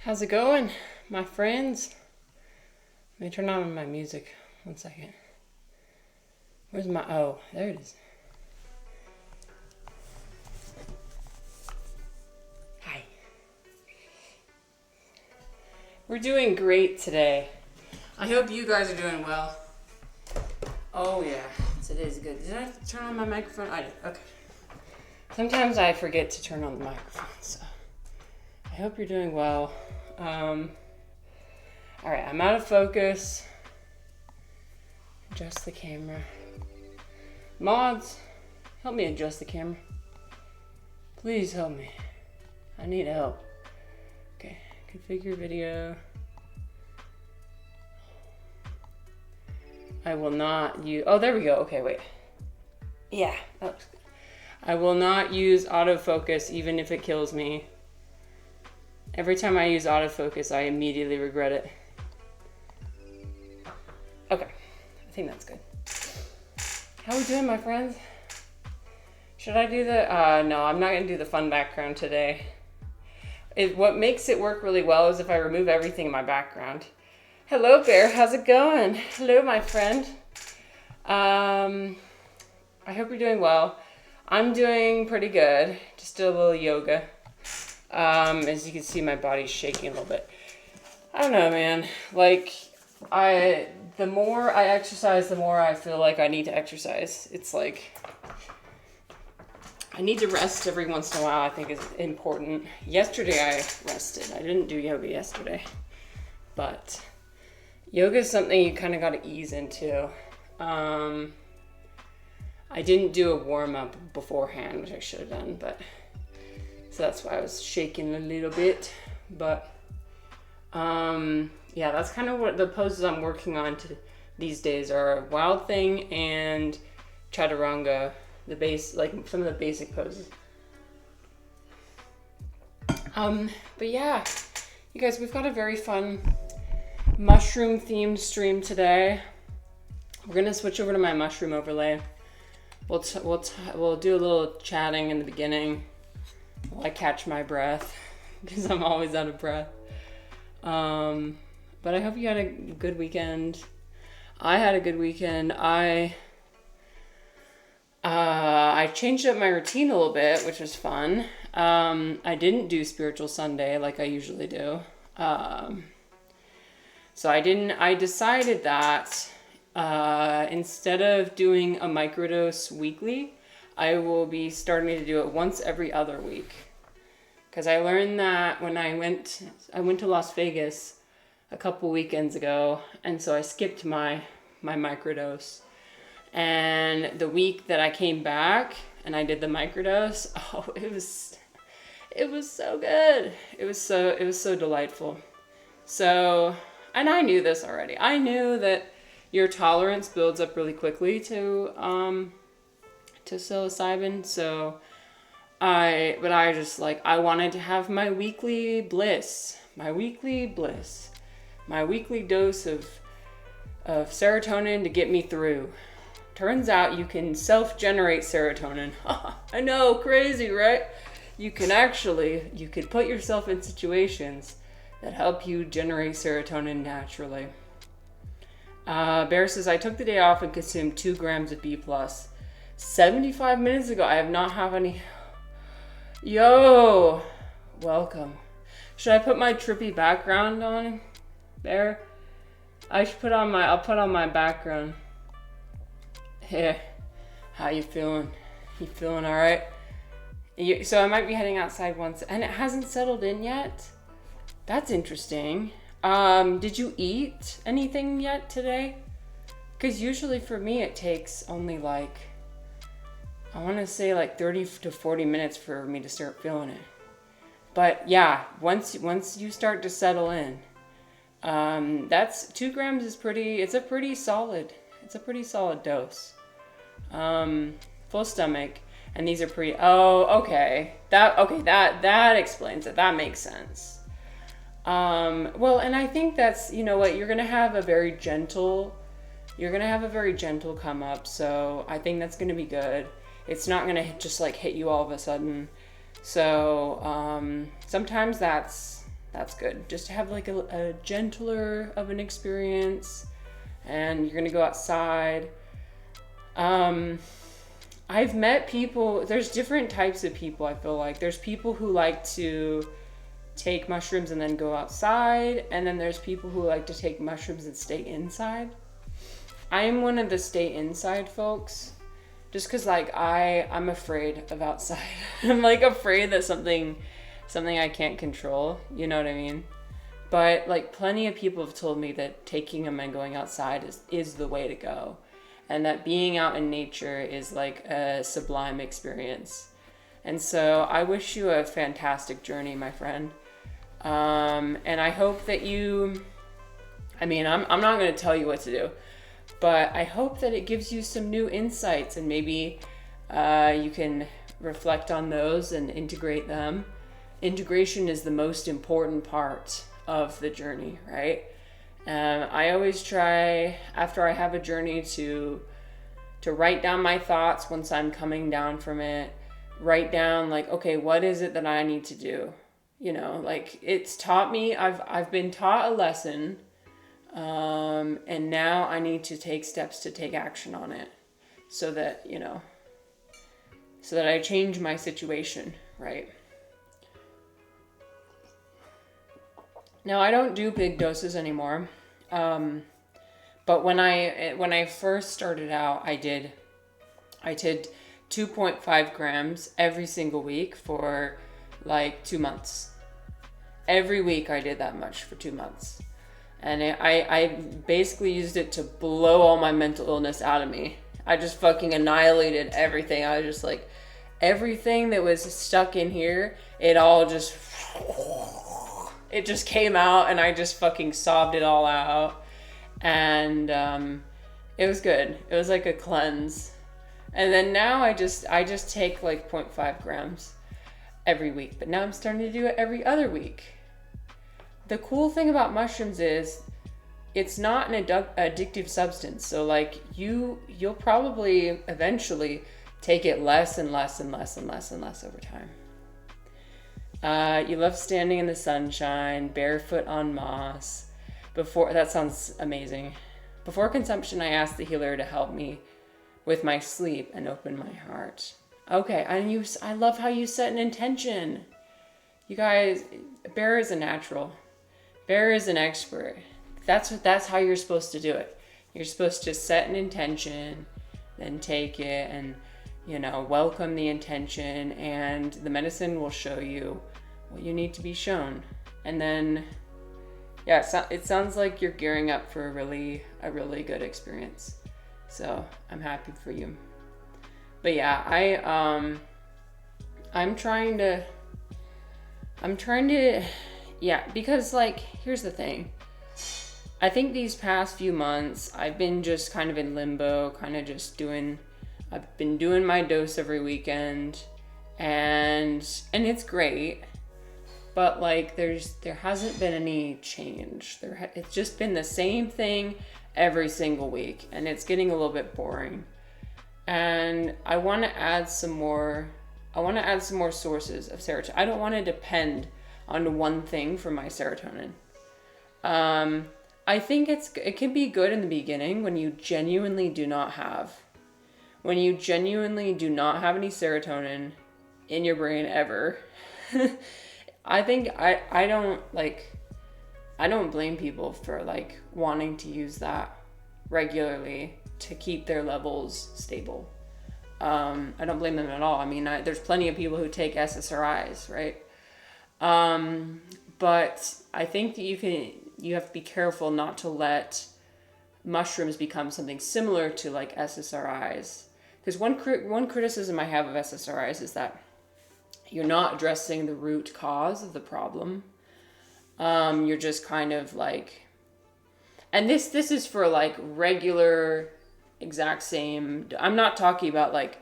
How's it going, my friends? Let me turn on my music. 1 second. Where's my... Oh, there it is. Hi. We're doing great today. I hope you guys are doing well. Oh, yeah. Today's good. Did I turn on my microphone? I did. Okay. Sometimes I forget to turn on the microphone, so I hope you're doing well. All right, I'm out of focus. Adjust the camera. Mods, help me adjust the camera. Please help me. I need help. Okay, configure video. I will not use, oh, there we go. Okay, wait. Yeah, that looks good. I will not use autofocus even if it kills me. Every time I use autofocus, I immediately regret it. Okay, I think that's good. How are we doing, my friends? Should I do the, no, I'm not gonna do the fun background today. What makes it work really well is if I remove everything in my background. Hello, Bear, how's it going? Hello, my friend. I hope you're doing well. I'm doing pretty good. Just did a little yoga. As you can see, my body's shaking a little bit. I don't know, man. Like, the more I exercise, the more I feel like I need to exercise. It's like, I need to rest every once in a while, I think is important. Yesterday I rested. I didn't do yoga yesterday. But yoga is something you kind of got to ease into. I didn't do a warm-up beforehand, which I should have done, but so that's why I was shaking a little bit. But yeah, that's kind of what the poses I'm working on these days are: Wild Thing and Chaturanga, the base, like some of the basic poses. But yeah, you guys, we've got a very fun mushroom themed stream today. We're gonna switch over to my mushroom overlay. We'll do a little chatting in the beginning while I catch my breath because I'm always out of breath. But I hope you had a good weekend. I had a good weekend. I changed up my routine a little bit, which was fun. I didn't do Spiritual Sunday like I usually do. So I decided that instead of doing a microdose weekly, I will be starting to do it once every other week. Because I learned that when I went to Las Vegas a couple weekends ago, and so I skipped my microdose. And the week that I came back and I did the microdose, oh, it was so good. It was so delightful. So, and I knew this already. I knew that your tolerance builds up really quickly to psilocybin. So I wanted to have my weekly bliss, my weekly dose of serotonin to get me through. Turns out you can self-generate serotonin. I know, crazy, right? You could put yourself in situations that help you generate serotonin naturally. Bear says, I took the day off and consumed 2 grams of B+. 75 minutes ago, I have not have any. Yo, welcome. Should I put my trippy background on, Bear? I'll put on my background. Here, how you feeling? You feeling all right? So I might be heading outside once, and it hasn't settled in yet. That's interesting. Did you eat anything yet today? Because usually for me it takes only like, I want to say like 30 to 40 minutes for me to start feeling it. But yeah, once you start to settle in, that's 2 grams is it's a pretty solid dose. Full stomach, and these are okay. That explains it. That makes sense. Well, and I think that's, you know what, you're going to have a very gentle come up. So I think that's going to be good. It's not going to just like hit you all of a sudden. So, sometimes that's That's good. Just to have like a gentler of an experience, and you're gonna go outside. I've met people, there's different types of people, I feel like. There's people who like to take mushrooms and then go outside, and then there's people who like to take mushrooms and stay inside. I am one of the stay inside folks, just because like I'm afraid of outside. I'm like afraid that something I can't control, you know what I mean? But like plenty of people have told me that taking them and going outside is the way to go, and that being out in nature is like a sublime experience. And so I wish you a fantastic journey, my friend. And I hope that I'm not going to tell you what to do, but I hope that it gives you some new insights, and maybe you can reflect on those and integrate them. Integration is the most important part of the journey, right? I always try, after I have a journey, to write down my thoughts once I'm coming down from it. Write down like, okay, what is it that I need to do? You know, like it's taught me, I've been taught a lesson, and now I need to take steps to take action on it, so that, you know, so that I change my situation, right? Now, I don't do big doses anymore, but when I first started out, I did 2.5 grams every single week for like 2 months. Every week I did that much for 2 months. And I basically used it to blow all my mental illness out of me. I just fucking annihilated everything. I was just like, everything that was stuck in here, it just came out, and I just fucking sobbed it all out. And it was good. It was like a cleanse. And then now I just take like 0.5 grams every week. But now I'm starting to do it every other week. The cool thing about mushrooms is it's not an addictive substance. So like you'll probably eventually take it less and less and less and less and less over time. You love standing in the sunshine, barefoot on moss. That sounds amazing. Before consumption, I asked the healer to help me with my sleep and open my heart. Okay, I love how you set an intention. You guys, Bear is a natural. Bear is an expert. That's how you're supposed to do it. You're supposed to set an intention, then take it, and welcome the intention, and the medicine will show you what you need to be shown. And then, yeah, it sounds like you're gearing up for a really good experience. So I'm happy for you. But yeah, I'm trying to, yeah, because like, here's the thing. I think these past few months, I've been just kind of in limbo, I've been doing my dose every weekend, and it's great, but like there hasn't been any change. It's just been the same thing every single week, and it's getting a little bit boring. And I want to add some more sources of serotonin. I don't want to depend on one thing for my serotonin. I think it can be good in the beginning when you genuinely do not have any serotonin in your brain ever. I think I don't blame people for like wanting to use that regularly to keep their levels stable. I don't blame them at all. I mean, there's plenty of people who take SSRIs, right? But I think that you have to be careful not to let mushrooms become something similar to like SSRIs. Because one criticism I have of SSRIs is that you're not addressing the root cause of the problem. You're just kind of like, and this is for like regular, exact same. I'm not talking about like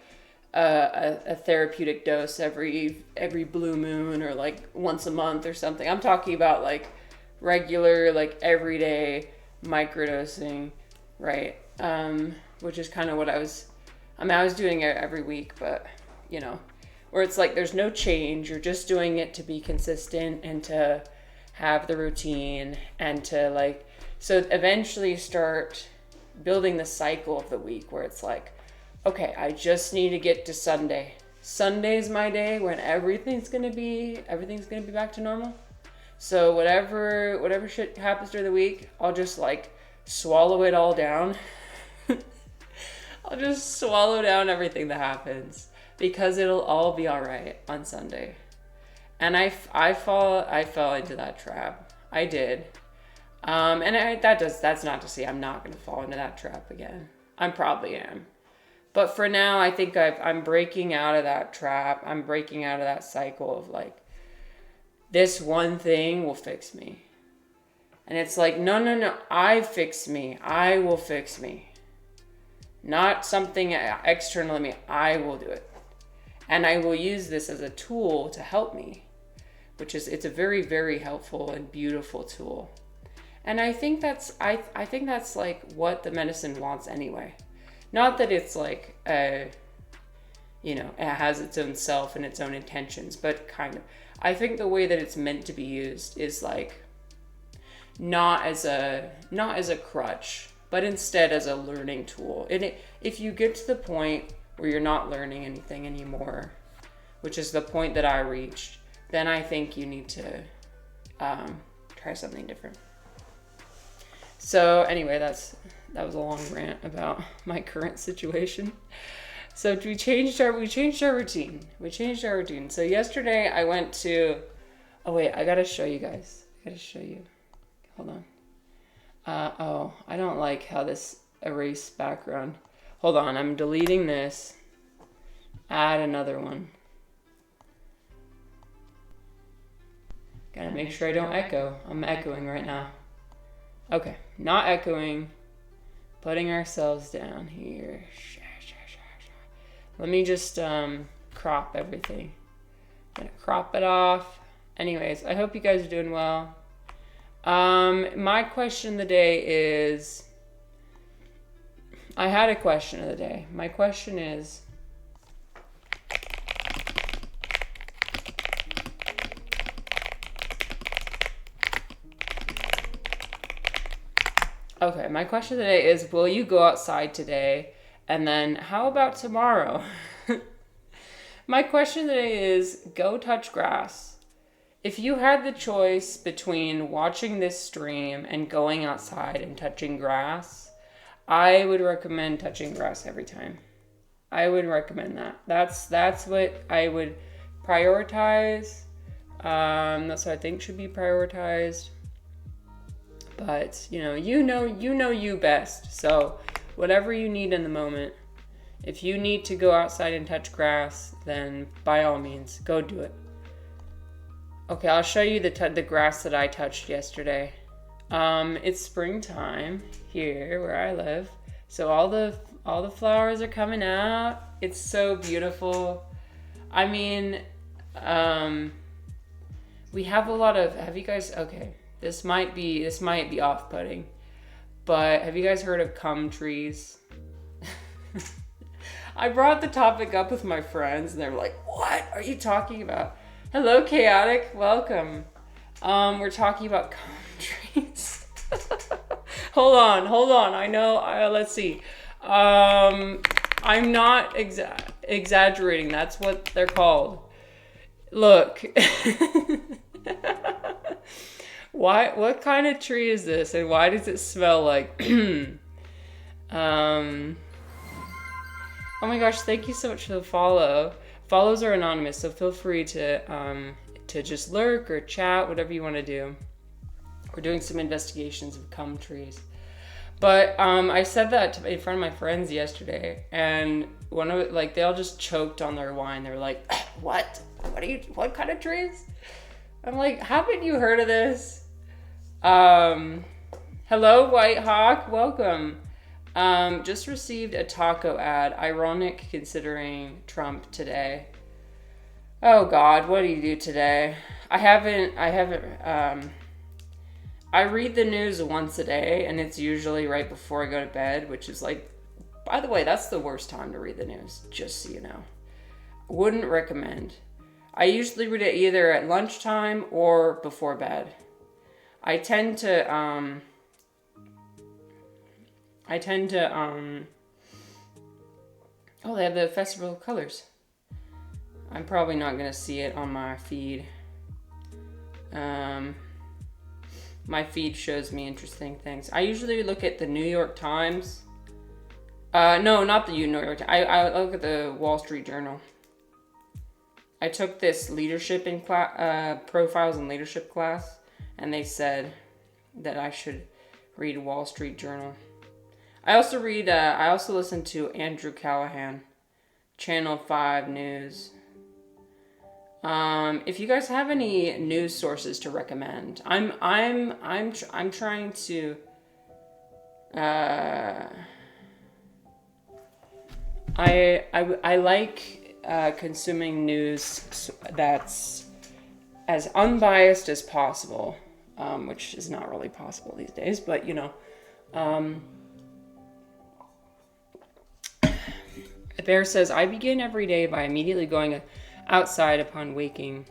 a therapeutic dose every blue moon or like once a month or something. I'm talking about like regular, like everyday microdosing, right? Which is kind of what I was doing it every week, but where it's like there's no change. You're just doing it to be consistent and to have the routine, and to like, so eventually start building the cycle of the week where it's like, okay, I just need to get to Sunday. Sunday's my day when everything's gonna be back to normal. So whatever shit happens during the week, I'll just like swallow it all down. I'll just swallow down everything that happens because it'll all be all right on Sunday. And I fell into that trap. I did. That's not to say I'm not going to fall into that trap again. I probably am. But for now, I think I'm breaking out of that trap. I'm breaking out of that cycle of like, this one thing will fix me. And it's like, no, I fix me. I will fix me. Not something external to me. I will do it. And I will use this as a tool to help me, it's a very, very helpful and beautiful tool. And I think that's like what the medicine wants anyway. Not that it's like, it has its own self and its own intentions, but kind of. I think the way that it's meant to be used is like, not as a crutch, but instead as a learning tool. And if you get to the point where you're not learning anything anymore, which is the point that I reached, then I think you need to try something different. So anyway, that was a long rant about my current situation. So we changed our routine. So yesterday I went to, I gotta show you guys. Hold on. I don't like how this erased background. Hold on, I'm deleting this. Add another one. Gotta make sure I don't echo. I'm echoing right now. Okay, not echoing. Putting ourselves down here. Let me just crop everything. I'm gonna crop it off. Anyways, I hope you guys are doing well. My question of the day is, I had a question of the day. My question is, my question of the day is, will you go outside today? And then how about tomorrow? My question of the day is, go touch grass. If you had the choice between watching this stream and going outside and touching grass, I would recommend touching grass every time. I would recommend that. That's what I would prioritize. That's what I think should be prioritized. But you know you best. So whatever you need in the moment, if you need to go outside and touch grass, then by all means, go do it. Okay, I'll show you the grass that I touched yesterday. It's springtime here where I live, so all the flowers are coming out. It's so beautiful. I mean, we have a lot of. Have you guys? Okay, this might be off-putting, but have you guys heard of cum trees? I brought the topic up with my friends, and they were like, "What are you talking about?" Hello, Chaotic. Welcome. We're talking about cum trees. Hold on. I know. Let's see. I'm not exaggerating. That's what they're called. Look. What kind of tree is this, and why does it smell like? Oh my gosh! Thank you so much for the follow. Follows are anonymous, so feel free to just lurk or chat, whatever you want to do. We're doing some investigations of cum trees. But I said that in front of my friends yesterday, and they all just choked on their wine. They were like, "What? What kind of trees?" I'm like, "Haven't you heard of this?" Hello, White Hawk. Welcome. Just received a taco ad. Ironic considering Trump today. Oh God, what do you do today? I read the news once a day, and it's usually right before I go to bed, which is like, by the way, that's the worst time to read the news, just so you know. Wouldn't recommend. I usually read it either at lunchtime or before bed. I tend to oh, they have the Festival of Colors. I'm probably not gonna see it on my feed. My feed shows me interesting things. I usually look at the New York Times. No, not the New York Times. I look at the Wall Street Journal. I took this leadership in profiles and leadership class, and they said that I should read Wall Street Journal. I also listen to Andrew Callaghan, Channel 5 News. If you guys have any news sources to recommend, I'm trying to I like consuming news that's as unbiased as possible, which is not really possible these days, but you know. Bear says, I begin every day by immediately going outside upon waking,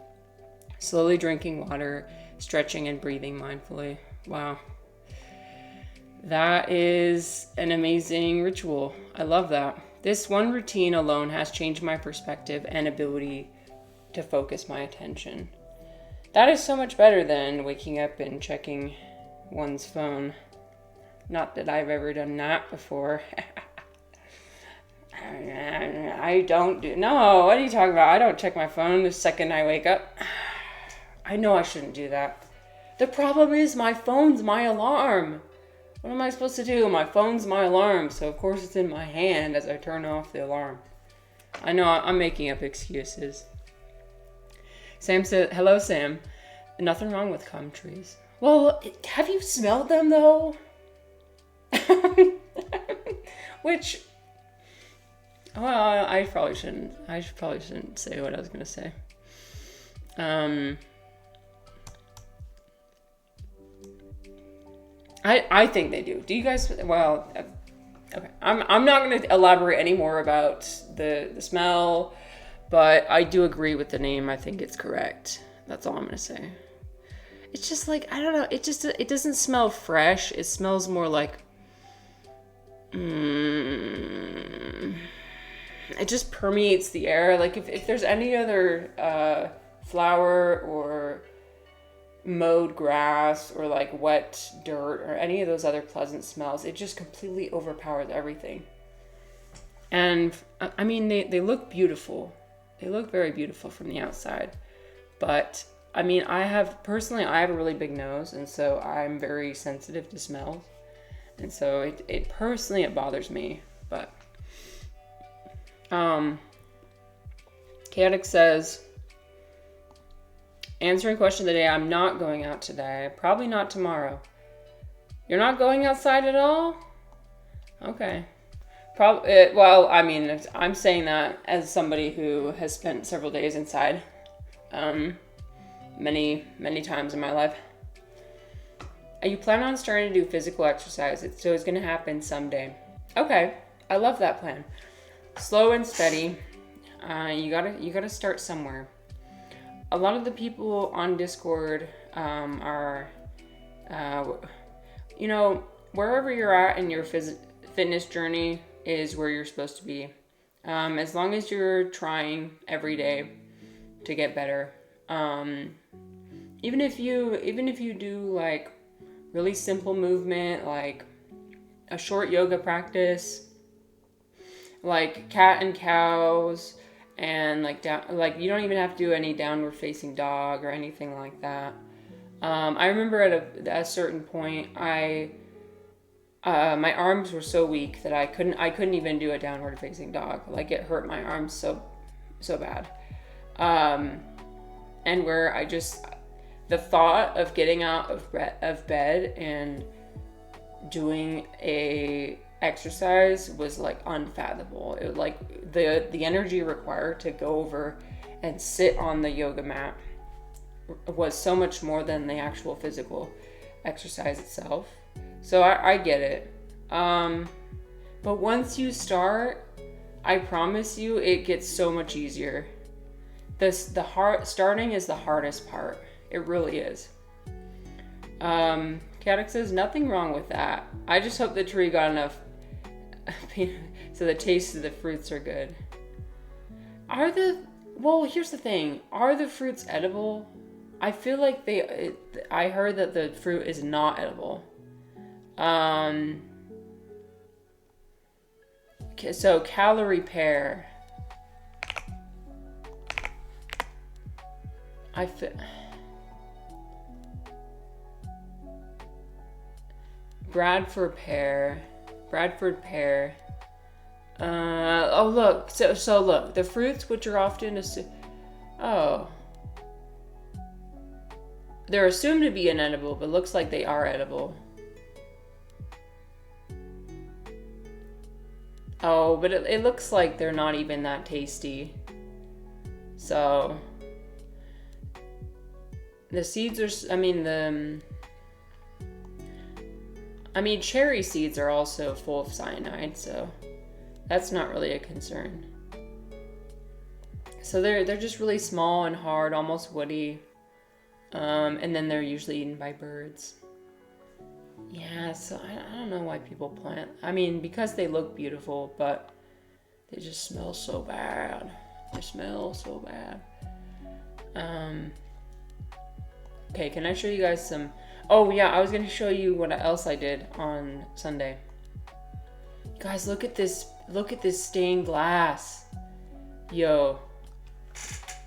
slowly drinking water, stretching and breathing mindfully. Wow. That is an amazing ritual. I love that. This one routine alone has changed my perspective and ability to focus my attention. That is so much better than waking up and checking one's phone. Not that I've ever done that before. I don't do... No, what are you talking about? I don't check my phone the second I wake up. I know I shouldn't do that. The problem is my phone's my alarm. What am I supposed to do? My phone's my alarm, so of course it's in my hand as I turn off the alarm. I know, I'm making up excuses. Sam said, hello, Sam. Nothing wrong with cum trees. Well, have you smelled them, though? Which... Well, I probably shouldn't say what I was gonna say. I think they do. Do you guys? Well, okay. I'm not gonna elaborate any more about the smell, but I do agree with the name. I think it's correct. That's all I'm gonna say. It's just like, I don't know. It doesn't smell fresh. It smells more like. It just permeates the air. Like if there's any other flower or mowed grass or like wet dirt or any of those other pleasant smells, it just completely overpowers everything. And I mean, they look beautiful. They look very beautiful from the outside. But I mean, I have a really big nose, and so I'm very sensitive to smells. And so it bothers me, but Chaotic says, answering question of the day, I'm not going out today. Probably not tomorrow. You're not going outside at all? Okay. Well, I mean, I'm saying that as somebody who has spent several days inside, many, many times in my life. Are you planning on starting to do physical exercise? So it's going to happen someday. Okay. I love that plan. Slow and steady. You gotta start somewhere. A lot of the people on Discord are, wherever you're at in your fitness journey is where you're supposed to be. As long as you're trying every day to get better. Even if you do like really simple movement, like a short yoga practice, like cat and cows, and like you don't even have to do any downward facing dog or anything like that. I remember at a certain point, my arms were so weak that I couldn't even do a downward facing dog. Like it hurt my arms so bad. And where the thought of getting out of bed and doing a exercise was like unfathomable. It like the energy required to go over and sit on the yoga mat was so much more than the actual physical exercise itself. So I get it. But once you start, I promise you it gets so much easier. Starting is the hardest part. It really is. Caddock says nothing wrong with that. I just hope the tree got enough so the taste of the fruits are good. Well, here's the thing. Are the fruits edible? I feel like I heard that the fruit is not edible. Okay, so calorie pear. Bradford pear. Oh look, so look, the fruits which are often they're assumed to be inedible, but looks like they are edible. Oh, but it looks like they're not even that tasty. So the seeds are, cherry seeds are also full of cyanide, so that's not really a concern. So they're just really small and hard, almost woody. And then they're usually eaten by birds. Yeah, so I don't know why people plant. Because they look beautiful, but they just smell so bad. They smell so bad. Okay, can I show you guys some... Oh yeah, I was gonna show you what else I did on Sunday. Guys, look at this stained glass. Yo,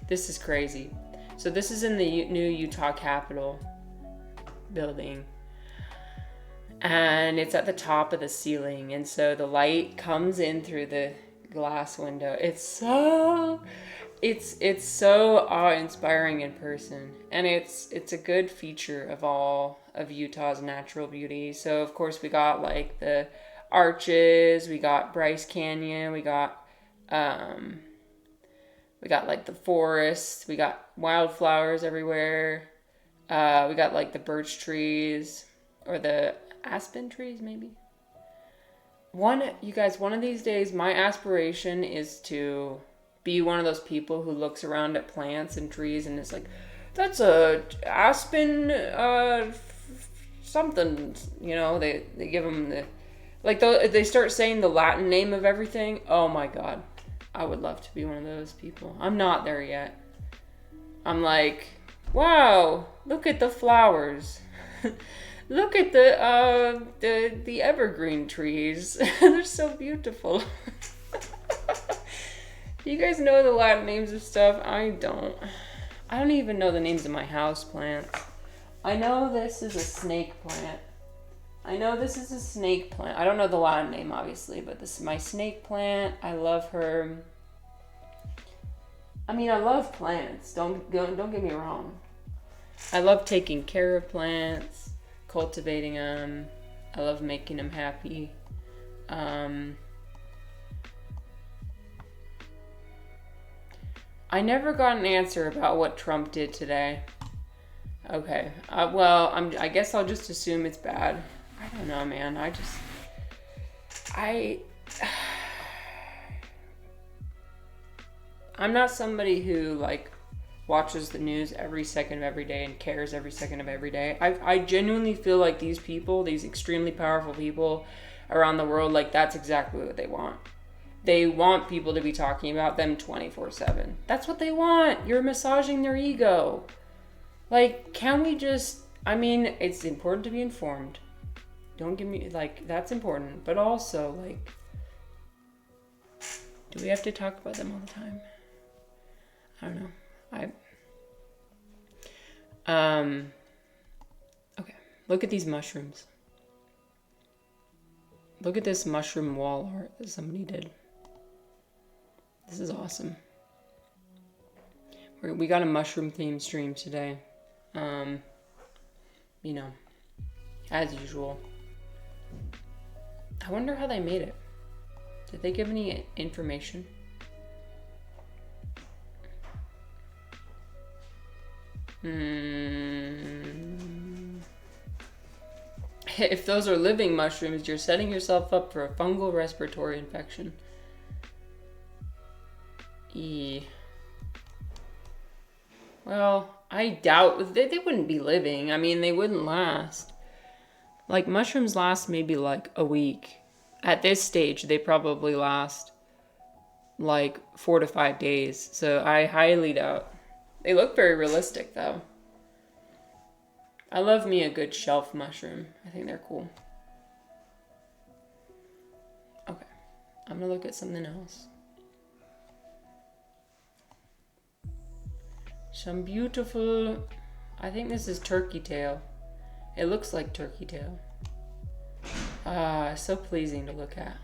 this is crazy. So this is in the new Utah Capitol building. And it's at the top of the ceiling. And so the light comes in through the glass window. It's so awe-inspiring in person. And it's a good feature of all of Utah's natural beauty. So of course we got like the arches, we got Bryce Canyon, we got like the forest, we got wildflowers everywhere. We got like the birch trees or the aspen trees maybe. You guys, one of these days my aspiration is to be one of those people who looks around at plants and trees and is like, that's a aspen something, they give them they start saying the Latin name of everything. Oh my god, I would love to be one of those people. I'm not there yet. I'm like, wow, look at the flowers. Look at the evergreen trees. They're so beautiful. You guys know the Latin names of stuff? I don't even know the names of my house plants. I know this is a snake plant. I don't know the Latin name, obviously, but this is my snake plant. I love her. I love plants. Don't get me wrong. I love taking care of plants, cultivating them. I love making them happy. I never got an answer about what Trump did today. Okay. I guess I'll just assume it's bad. I don't know, man. I'm not somebody who watches the news every second of every day and cares every second of every day. I genuinely feel like these people, these extremely powerful people around the world, that's exactly what they want. They want people to be talking about them 24/7. That's what they want. You're massaging their ego. Can we just... it's important to be informed. Don't give me... that's important. But also, do we have to talk about them all the time? I don't know. Okay. Look at these mushrooms. Look at this mushroom wall art that somebody did. This is awesome. We got a mushroom themed stream today. As usual. I wonder how they made it. Did they give any information? If those are living mushrooms, you're setting yourself up for a fungal respiratory infection. Well, I doubt they wouldn't be living. I mean, they wouldn't last. Like, mushrooms last maybe like a week. At this stage, they probably last like 4 to 5 days. So I highly doubt. They look very realistic though. I love me a good shelf mushroom. I think they're cool. Okay, I'm gonna look at something else. Some beautiful, I think this is turkey tail. It looks like turkey tail. So pleasing to look at.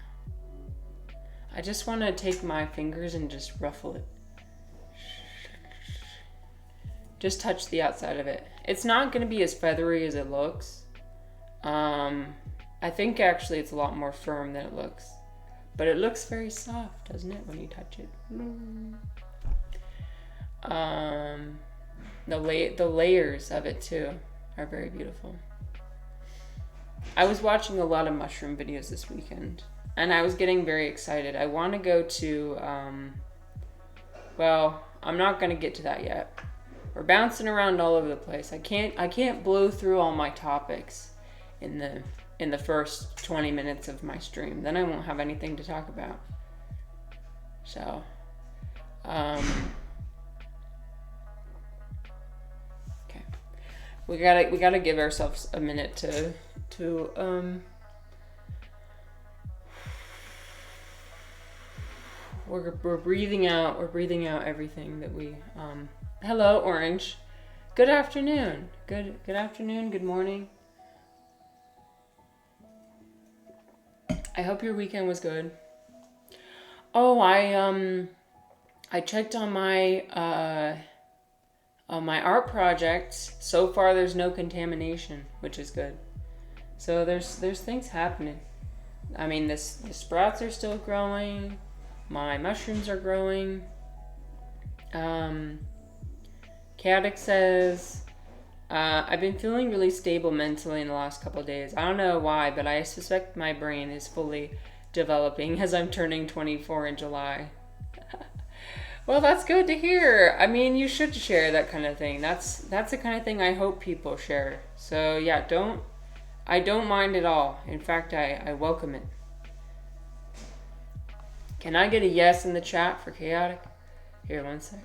I just want to take my fingers and just ruffle it. Just touch the outside of it. It's not going to be as feathery as it looks. I think actually it's a lot more firm than it looks. But it looks very soft, doesn't it, when you touch it? The layers of it too are very beautiful. I was watching a lot of mushroom videos this weekend, and I was getting very excited. I want to go to, well, I'm not going to get to that yet. We're bouncing around all over the place. I can't blow through all my topics in the first 20 minutes of my stream. Then I won't have anything to talk about. So, okay. We gotta give ourselves a minute to we're breathing out everything that we hello Orange, good afternoon, good afternoon, good morning. I hope your weekend was good. Oh, I checked on my art project. So far there's no contamination, which is good. So there's things happening. I mean, the sprouts are still growing. My mushrooms are growing. Chaotic says, I've been feeling really stable mentally in the last couple of days. I don't know why, but I suspect my brain is fully developing as I'm turning 24 in July. Well, that's good to hear. I mean, you should share that kind of thing. That's the kind of thing I hope people share. So yeah, I don't mind at all. In fact, I welcome it. Can I get a yes in the chat for chaotic? Here, one sec.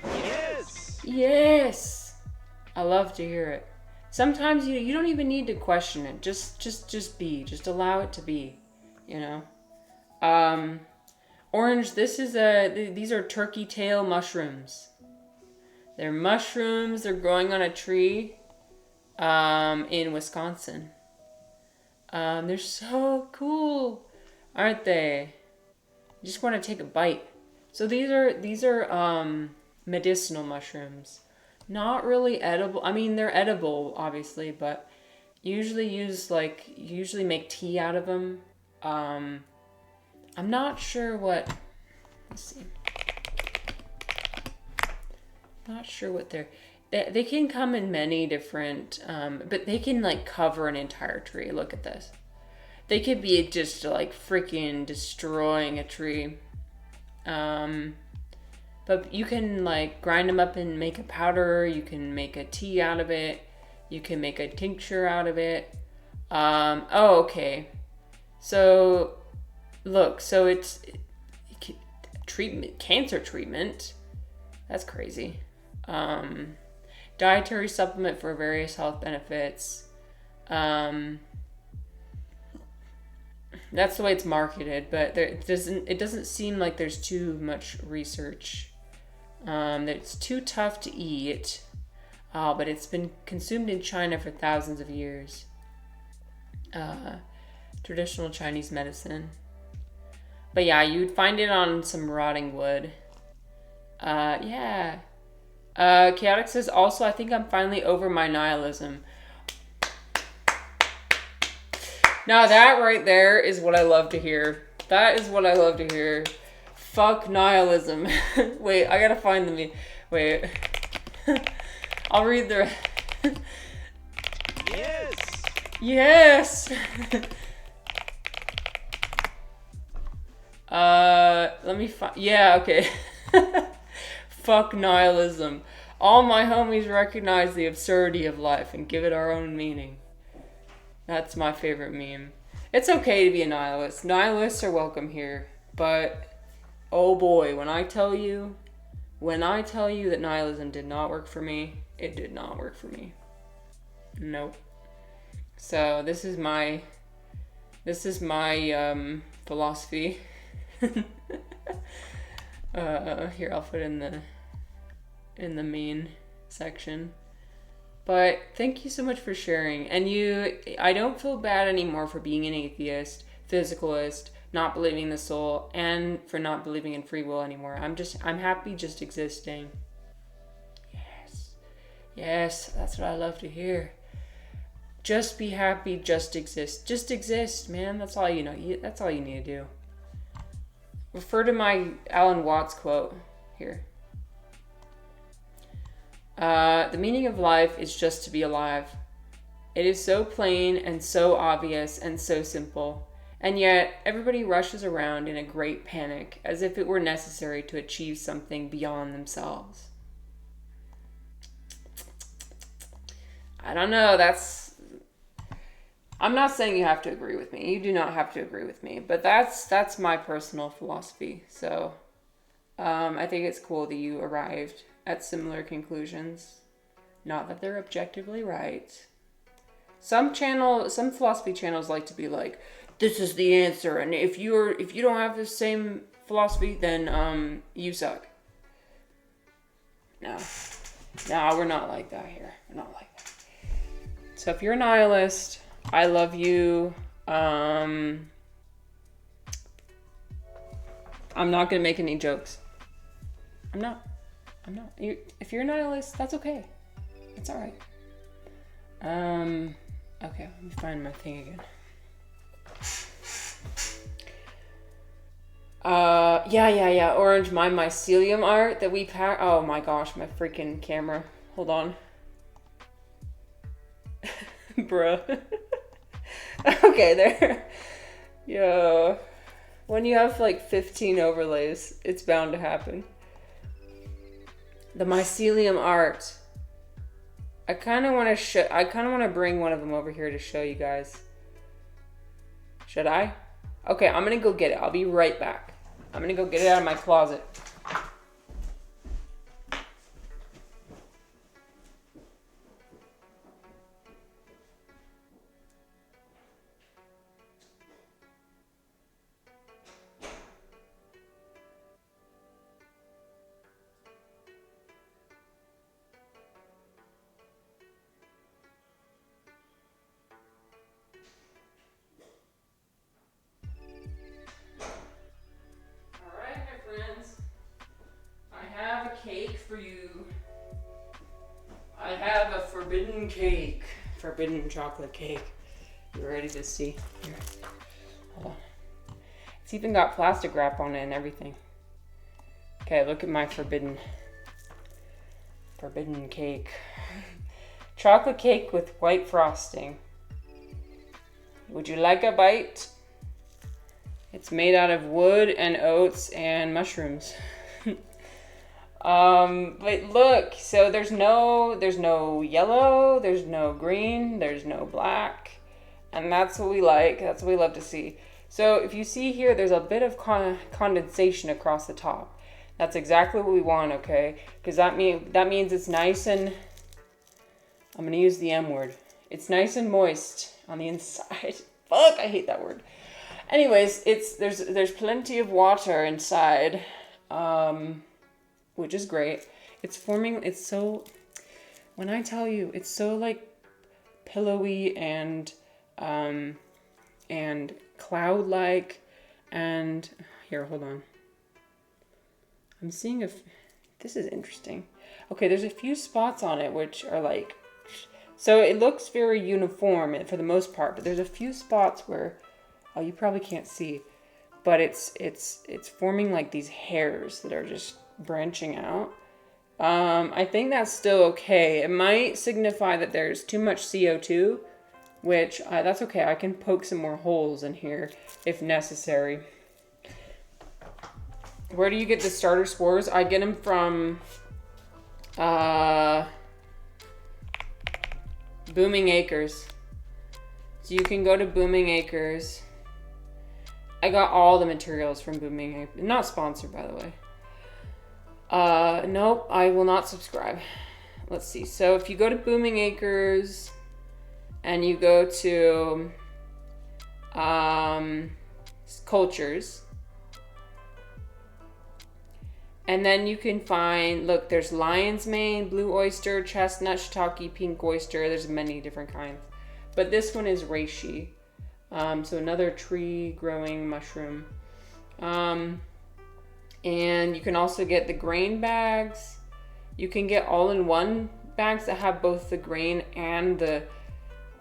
Yes! Yes! I love to hear it. Sometimes you don't even need to question it. Just be. Just allow it to be. You know? Orange, these are turkey tail mushrooms. They're mushrooms. They're growing on a tree in Wisconsin. They're so cool, aren't they? You just want to take a bite. So these are medicinal mushrooms. Not really edible. I mean, they're edible, obviously, but usually make tea out of them. I'm not sure what. Let's see. Not sure what they can come in many different, but they can like cover an entire tree. Look at this. They could be just like freaking destroying a tree. But you can like grind them up and make a powder. You can make a tea out of it. You can make a tincture out of it. Oh, okay. So, look. So it's cancer treatment. That's crazy. Dietary supplement for various health benefits. That's the way it's marketed, but it doesn't seem like there's too much research. That it's too tough to eat. But it's been consumed in China for thousands of years. Traditional Chinese medicine. But yeah, you'd find it on some rotting wood. Yeah. Chaotic says, also, I think I'm finally over my nihilism. Now that right there is what I love to hear. That is what I love to hear. Fuck nihilism. Wait, I gotta find the wait. I'll read the Yes! Yes! Let me find. Yeah, okay. Fuck nihilism. All my homies recognize the absurdity of life and give it our own meaning. That's my favorite meme. It's okay to be a nihilist. Nihilists are welcome here. But, oh boy, when I tell you that nihilism did not work for me, it did not work for me. Nope. So this is my philosophy. Here, I'll put it in the main section. But thank you so much for sharing. And I don't feel bad anymore for being an atheist, physicalist, not believing in the soul, and for not believing in free will anymore. I'm happy just existing. Yes, that's what I love to hear. Just be happy, just exist. Just exist, man. That's all you know. That's all you need to do. Refer to my Alan Watts quote here. The meaning of life is just to be alive. It is so plain and so obvious and so simple. And yet, everybody rushes around in a great panic, as if it were necessary to achieve something beyond themselves. I don't know, I'm not saying you have to agree with me. You do not have to agree with me. But that's my personal philosophy. So, I think it's cool that you arrived at similar conclusions. Not that they're objectively right. Some philosophy channels like to be like, this is the answer, and if you don't have the same philosophy, then you suck. No, we're not like that here. We're not like that. So if you're a nihilist, I love you. I'm not gonna make any jokes. I'm not. If you're a nihilist, that's okay. It's all right. Okay, let me find my thing again. Yeah. Orange, my mycelium art that we pack. Oh my gosh, my freaking camera. Hold on. Bruh. Okay, there. Yo. When you have like 15 overlays, it's bound to happen. The mycelium art. I kind of want to bring one of them over here to show you guys. Should I? Okay, I'm going to go get it. I'll be right back. I'm going to go get it out of my closet. Cake for you. I have a forbidden cake. Forbidden chocolate cake. You ready to see? Here. Hold on. It's even got plastic wrap on it and everything. Okay, look at my forbidden cake. Chocolate cake with white frosting. Would you like a bite? It's made out of wood and oats and mushrooms. But look, so there's no yellow, there's no green, there's no black, and that's what we like. That's what we love to see. So if you see here, there's a bit of condensation across the top. That's exactly what we want, okay? Because that means it's nice and, I'm gonna use the M word. It's nice and moist on the inside. Fuck, I hate that word. Anyways, there's plenty of water inside. Which is great. When I tell you, it's so like pillowy and cloud-like, and here, hold on. I'm seeing this is interesting. Okay, there's a few spots on it which are like, so it looks very uniform for the most part, but there's a few spots where, oh, you probably can't see, but it's forming like these hairs that are just branching out. I think that's still okay. It might signify that there's too much CO2, which that's okay. I can poke some more holes in here if necessary. Where do you get the starter spores? I get them from Booming Acres. So you can go to Booming Acres. I got all the materials from Booming Acres. Not sponsored, by the way. Nope, I will not subscribe. Let's see. So if you go to Booming Acres and you go to cultures, and then you can find, look, there's lion's mane, blue oyster, chestnut, shiitake, pink oyster. There's many different kinds. But this one is reishi. So another tree growing mushroom. And you can also get the grain bags. You can get all-in-one bags that have both the grain and the,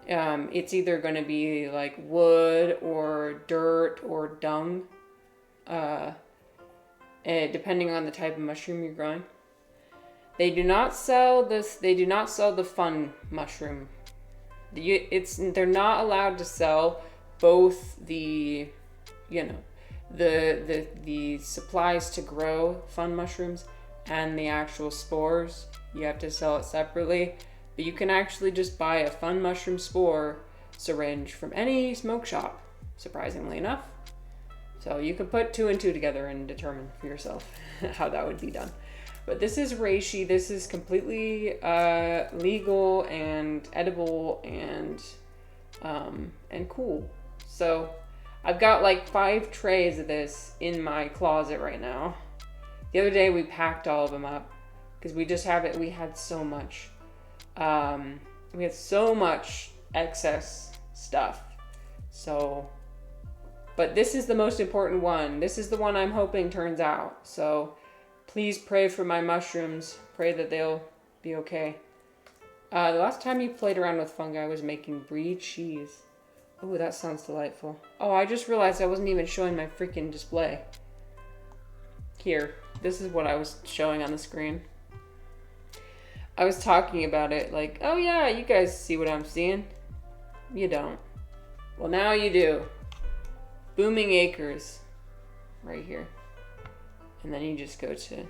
it's either going to be like wood or dirt or dung. Depending on the type of mushroom you're growing. They do not sell this. They do not sell the fun mushroom. They're not allowed to sell both the, the supplies to grow fun mushrooms and the actual spores. You have to sell it separately. But you can actually just buy a fun mushroom spore syringe from any smoke shop, surprisingly enough. So you can put 2 and 2 together and determine for yourself how that would be done. But this is reishi. This is completely legal and edible and cool. So I've got like 5 trays of this in my closet right now. The other day we packed all of them up because we just have it. We had so much. We had so much excess stuff. So. But this is the most important one. This is the one I'm hoping turns out. So please pray for my mushrooms. Pray that they'll be okay. The last time you played around with fungi was making brie cheese. Oh, that sounds delightful. Oh, I just realized I wasn't even showing my freaking display. Here, this is what I was showing on the screen. I was talking about it like, oh yeah, you guys see what I'm seeing. You don't. Well, now you do. Booming Acres, right here. And then you just go to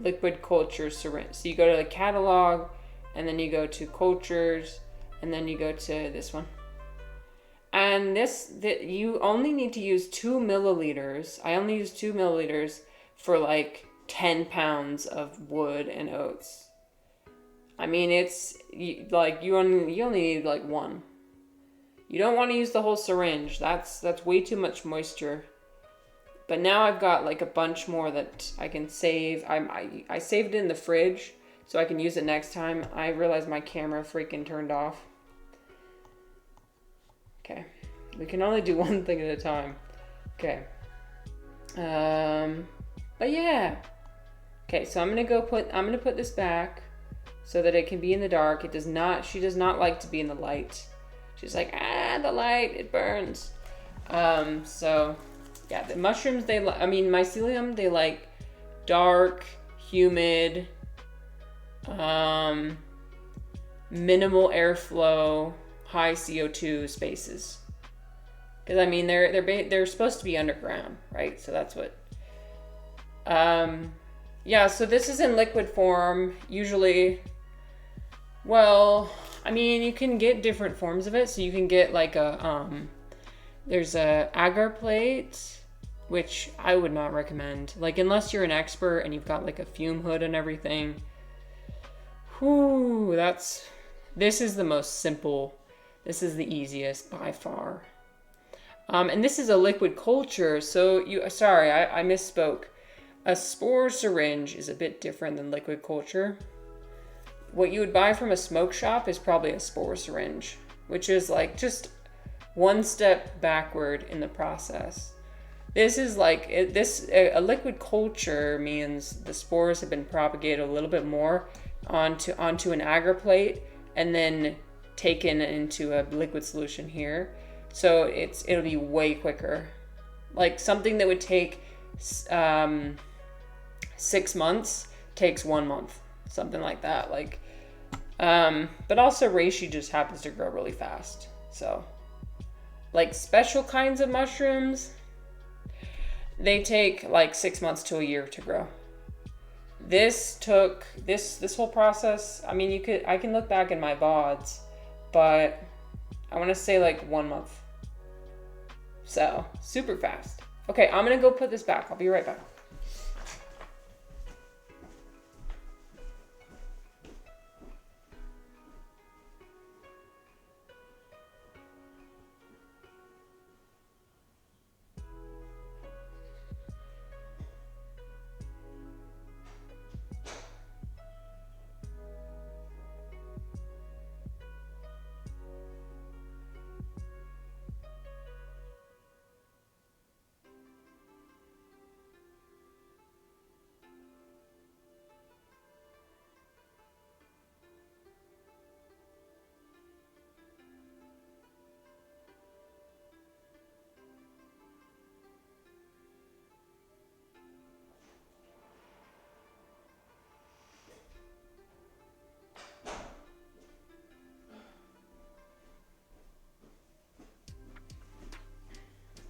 liquid culture syringe. So you go to the catalog, and then you go to cultures, and then you go to this one. And you only need to use 2 milliliters. I only use 2 milliliters for like 10 pounds of wood and oats. I mean, it's like you only need like 1. You don't want to use the whole syringe. That's way too much moisture. But now I've got like a bunch more that I can save. I saved it in the fridge so I can use it next time. I realized my camera freaking turned off. Okay. We can only do one thing at a time. Okay. But yeah. Okay, so I'm gonna put this back so that it can be in the dark. She does not like to be in the light. She's like, the light, it burns. So, yeah, the mushrooms, mycelium, they like dark, humid, minimal airflow, high CO2 spaces. Because, I mean, they're supposed to be underground, right? So that's what... yeah, so this is in liquid form, usually... Well... I mean, you can get different forms of it. So you can get like there's a agar plate, which I would not recommend. Like, unless you're an expert and you've got like a fume hood and everything. Whew, this is the most simple. This is the easiest by far. And this is a liquid culture. So I misspoke. A spore syringe is a bit different than liquid culture. What you would buy from a smoke shop is probably a spore syringe, which is like just one step backward in the process. This is like, a liquid culture means the spores have been propagated a little bit more onto an agar plate and then taken into a liquid solution here. So it'll be way quicker. Like something that would take 6 months takes 1 month. Something like that. Like, but also reishi just happens to grow really fast. So, like special kinds of mushrooms, they take like 6 months to a year to grow. This took this whole process. I mean, I can look back in my VODs, but I want to say like 1 month. So super fast. Okay, I'm gonna go put this back. I'll be right back.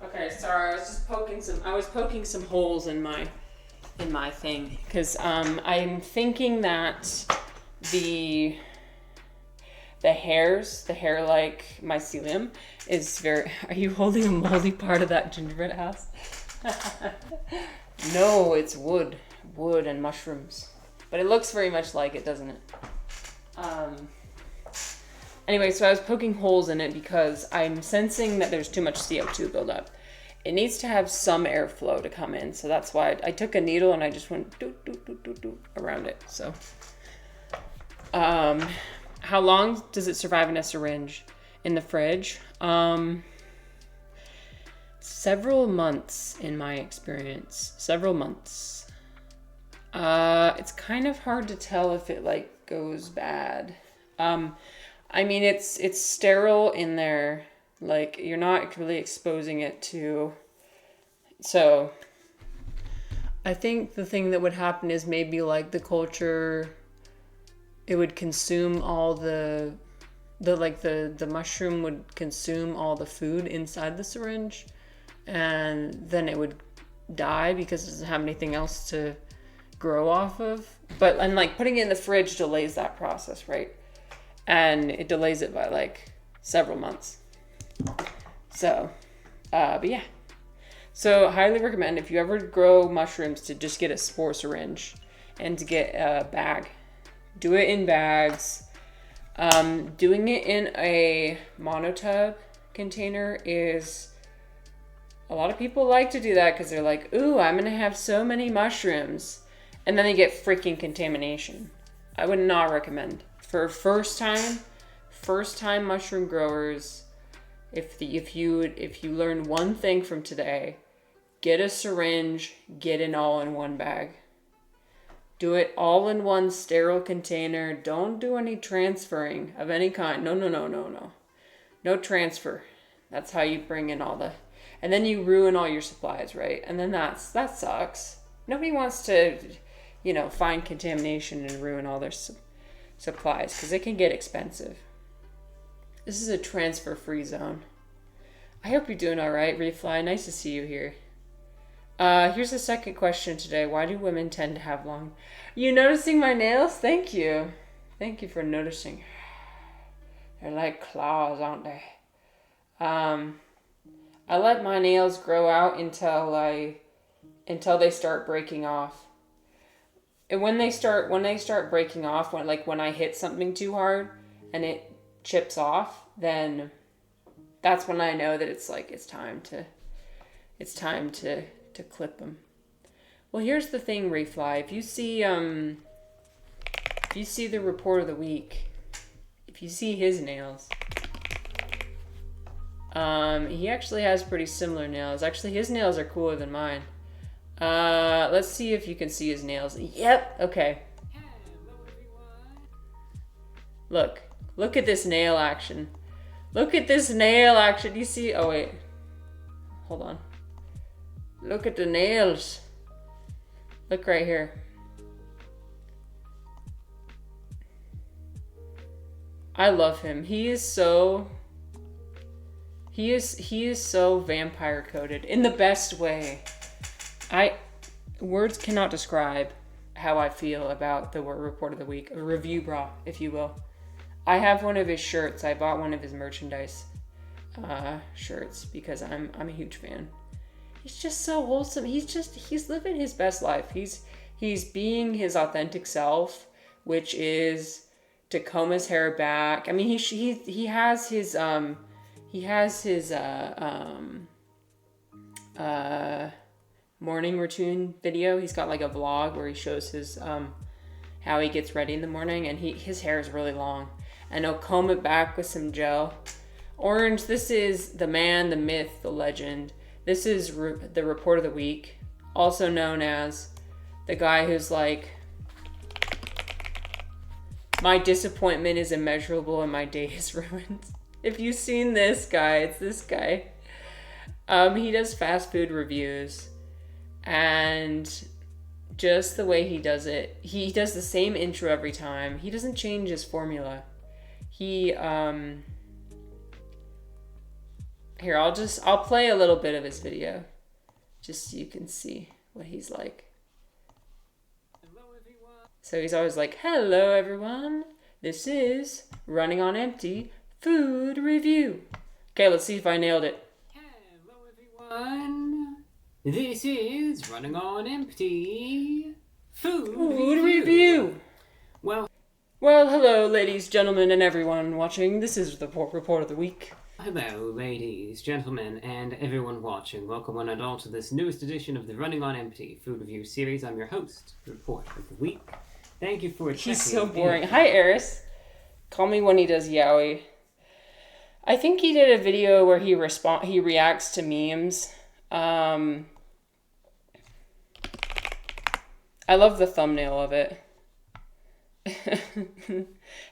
Okay, sorry. I was poking some holes in my thing because I'm thinking that the hair-like mycelium is very. Are you holding a moldy part of that gingerbread house? No, it's wood and mushrooms, but it looks very much like it, doesn't it? Anyway, so I was poking holes in it because I'm sensing that there's too much CO2 buildup. It needs to have some airflow to come in, so that's why I took a needle and I just went doot, doot, doot, doot, doot around it. So, how long does it survive in a syringe? In the fridge? Several months in my experience. Several months. It's kind of hard to tell if it like goes bad. I mean, it's sterile in there. Like, you're not really exposing it to... So, I think the thing that would happen is maybe, like, the culture... It would consume all the mushroom would consume all the food inside the syringe. And then it would die because it doesn't have anything else to grow off of. And, like, putting it in the fridge delays that process, right? And it delays it by like several months. So, but yeah. So highly recommend if you ever grow mushrooms to just get a spore syringe and to get a bag. Do it in bags. Doing it in a monotub container is... A lot of people like to do that because they're like, ooh, I'm going to have so many mushrooms. And then they get freaking contamination. I would not recommend. For first time mushroom growers, if you learn one thing from today, get a syringe, get it all in one bag. Do it all in one sterile container. Don't do any transferring of any kind. No. No transfer. That's how you bring in all the... And then you ruin all your supplies, right? And then that sucks. Nobody wants to, find contamination and ruin all their supplies because it can get expensive. This is a transfer-free zone. I hope you're doing all right, Refly. Nice to see you here. Here's the second question today. Why do women tend to have long... You noticing my nails? Thank you. Thank you for noticing. They're like claws, aren't they? I let my nails grow out until they start breaking off. And when they start breaking off, when I hit something too hard and it chips off, then that's when I know that it's time to clip them. Well, here's the thing, Refly. If you see the report of the week, if you see his nails, he actually has pretty similar nails. Actually, his nails are cooler than mine. Let's see if you can see his nails. Yep, okay. Look at this nail action. Look at this nail action. You see? Oh, wait. Hold on. Look at the nails. Look right here. I love him. He is so vampire coated in the best way. Words cannot describe how I feel about the report of the week, a review bra, if you will. I have one of his shirts. I bought one of his merchandise shirts because I'm a huge fan. He's just so wholesome. He's living his best life. He's being his authentic self, which is to comb his hair back. I mean, he has his morning routine video. He's got like a vlog where he shows his how he gets ready in the morning, and his hair is really long, and he'll comb it back with some gel. Orange, this is the man, the myth, the legend. This is the report of the week, also known as the guy who's like, my disappointment is immeasurable and my day is ruined. If you've seen this guy, it's this guy. He does fast food reviews, and just the way he does it, he does the same intro every time. He doesn't change his formula. Here, I'll play a little bit of his video, just so you can see what he's like. So he's always like, hello everyone, this is Running on Empty Food Review. Okay, let's see if I nailed it. Hello everyone, this is Running on Empty Food Review. Well, hello ladies, gentlemen, and everyone watching. This is the report of the week. Hello ladies, gentlemen, and everyone watching. Welcome one and all to this newest edition of the Running on Empty Food Review series. I'm your host, Report of the Week. Thank you for checking in. He's so boring. Hi, Eris. Call me when he does yaoi. I think he did a video where he reacts to memes. I love the thumbnail of it.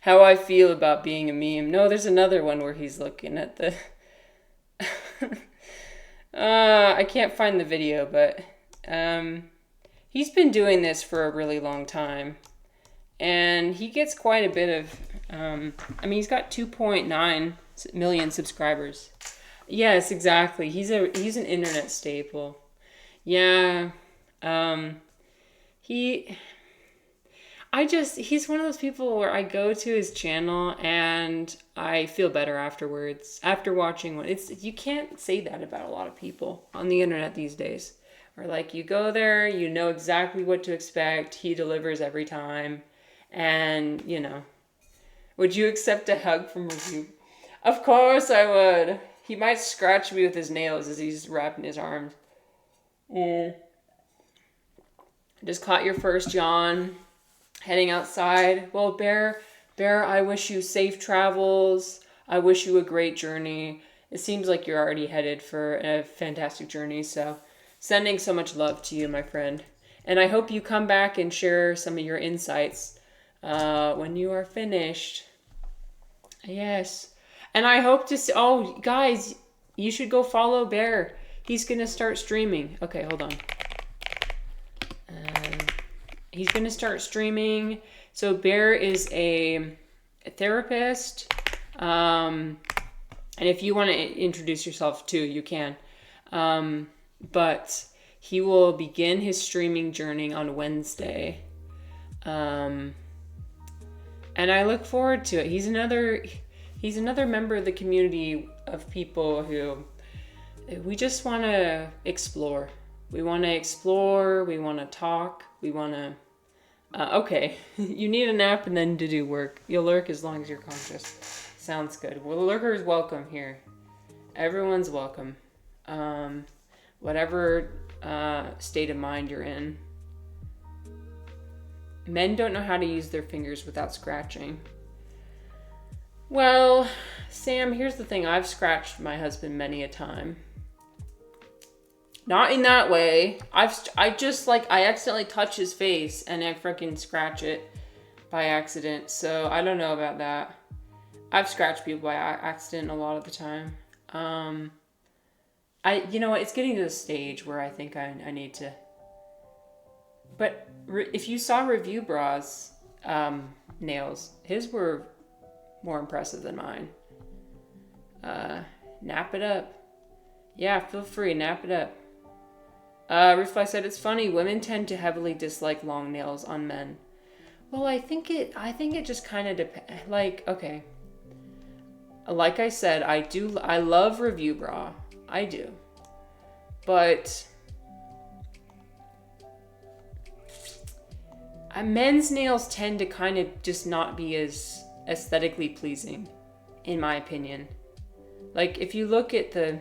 How I feel about being a meme. No, there's another one where he's looking at the... I can't find the video, but he's been doing this for a really long time. And he gets quite a bit of... he's got 2.9 million subscribers. Yes, exactly. He's an internet staple. Yeah. He's one of those people where I go to his channel and I feel better afterwards. After watching one. You can't say that about a lot of people on the internet these days. Or like, you go there, you know exactly what to expect. He delivers every time. And, would you accept a hug from Review? Of course I would. He might scratch me with his nails as he's wrapping his arms. Just caught your first yawn. Heading outside. Well, Bear, I wish you safe travels. I wish you a great journey. It seems like you're already headed for a fantastic journey. So sending so much love to you, my friend. And I hope you come back and share some of your insights when you are finished. Yes. And I hope to see... Oh, guys, you should go follow Bear. He's going to start streaming. Okay, hold on. He's going to start streaming. So Bear is a therapist. And if you want to introduce yourself too, you can. But he will begin his streaming journey on Wednesday. And I look forward to it. He's another member of the community of people who we just want to explore. We want to explore. We want to talk. We want to... okay, you need a nap and then to do work. You'll lurk as long as you're conscious. Sounds good. Well, the lurker is welcome here. Everyone's welcome. Whatever state of mind you're in. Men don't know how to use their fingers without scratching. Well, Sam, here's the thing. I've scratched my husband many a time. Not in that way. I accidentally touch his face and I freaking scratch it by accident. So I don't know about that. I've scratched people by accident a lot of the time. It's getting to the stage where I think I need to. But if you saw Review Bra's nails, his were more impressive than mine. Nap it up. Yeah, feel free, nap it up. Refly said, it's funny, women tend to heavily dislike long nails on men. Well, I think it just kind of depends. Like, okay. Like I said, I love review bra. I do. But men's nails tend to kind of just not be as aesthetically pleasing, in my opinion. Like, if you look at the...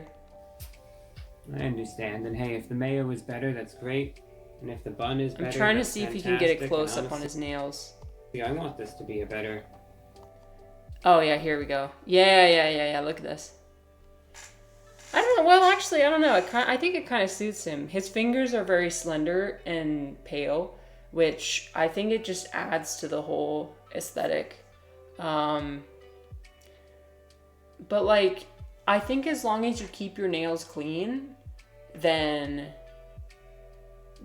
I understand. And hey, if the mayo is better, that's great. And if the bun is better, I'm trying to that's see if you can get a fantastic. close And up on his nails. Yeah, I want this to be a better... Oh, yeah, here we go. Yeah. Look at this. I don't know. Well, actually, I don't know. I think it kind of suits him. His fingers are very slender and pale, which I think it just adds to the whole aesthetic. But, like, I think as long as you keep your nails clean, then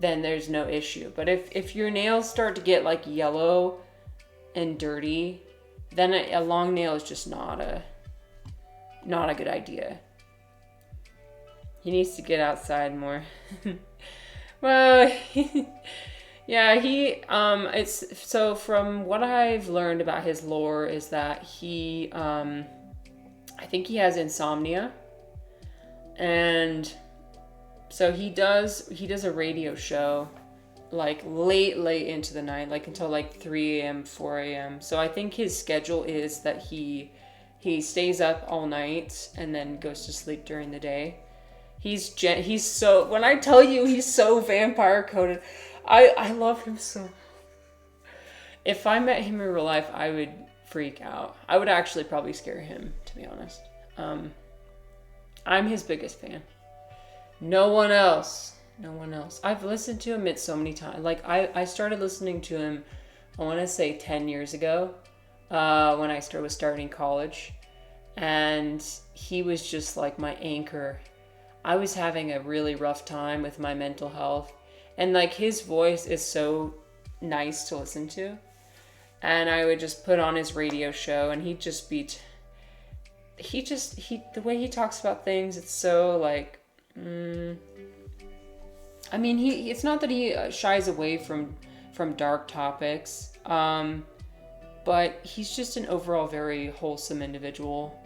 there's no issue. But if your nails start to get, like, yellow and dirty, then a long nail is just not a good idea. He needs to get outside more. Well, yeah, it's so from what I've learned about his lore is that he I think he has insomnia. And so he does a radio show like late into the night, like until like 3 a.m., 4 a.m. So I think his schedule is that he stays up all night and then goes to sleep during the day. He's so, when I tell you he's so vampire coded, I love him so. If I met him in real life, I would freak out. I would actually probably scare him, to be honest. I'm his biggest fan. No one else. I've listened to him so many times. Like, I started listening to him, I want to say 10 years ago, when I was starting college. And he was just like my anchor. I was having a really rough time with my mental health. And like his voice is so nice to listen to. And I would just put on his radio show and he'd just be... the way he talks about things, it's so like... I mean, it's not that he shies away from dark topics. But he's just an overall very wholesome individual.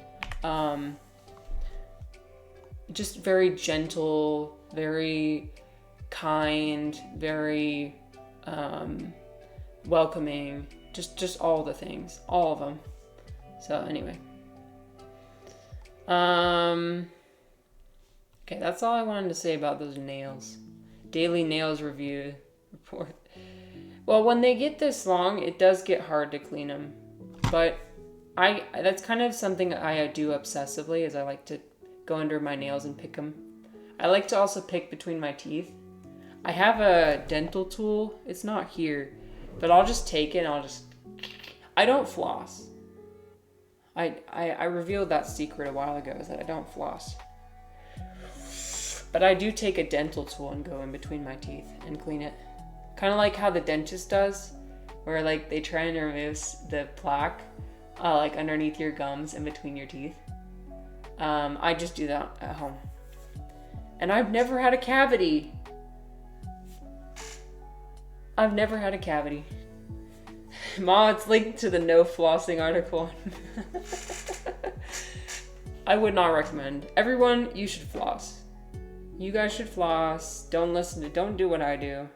Just very gentle, very kind, very welcoming, just all the things, all of them. So anyway, okay, that's all I wanted to say about those nails. Daily nails review report. Well, when they get this long, it does get hard to clean them, but that's kind of something I do obsessively, is I like to go under my nails and pick them. I like to also pick between my teeth. I have a dental tool. It's not here, but I'll just take it and I don't floss. I revealed that secret a while ago, is that I don't floss. But I do take a dental tool and go in between my teeth and clean it. Kind of like how the dentist does, where like they try and remove the plaque like underneath your gums and between your teeth. I just do that at home. And I've never had a cavity. Ma, it's linked to the no flossing article. I would not recommend. Everyone, you should floss. You guys should floss. Don't do what I do.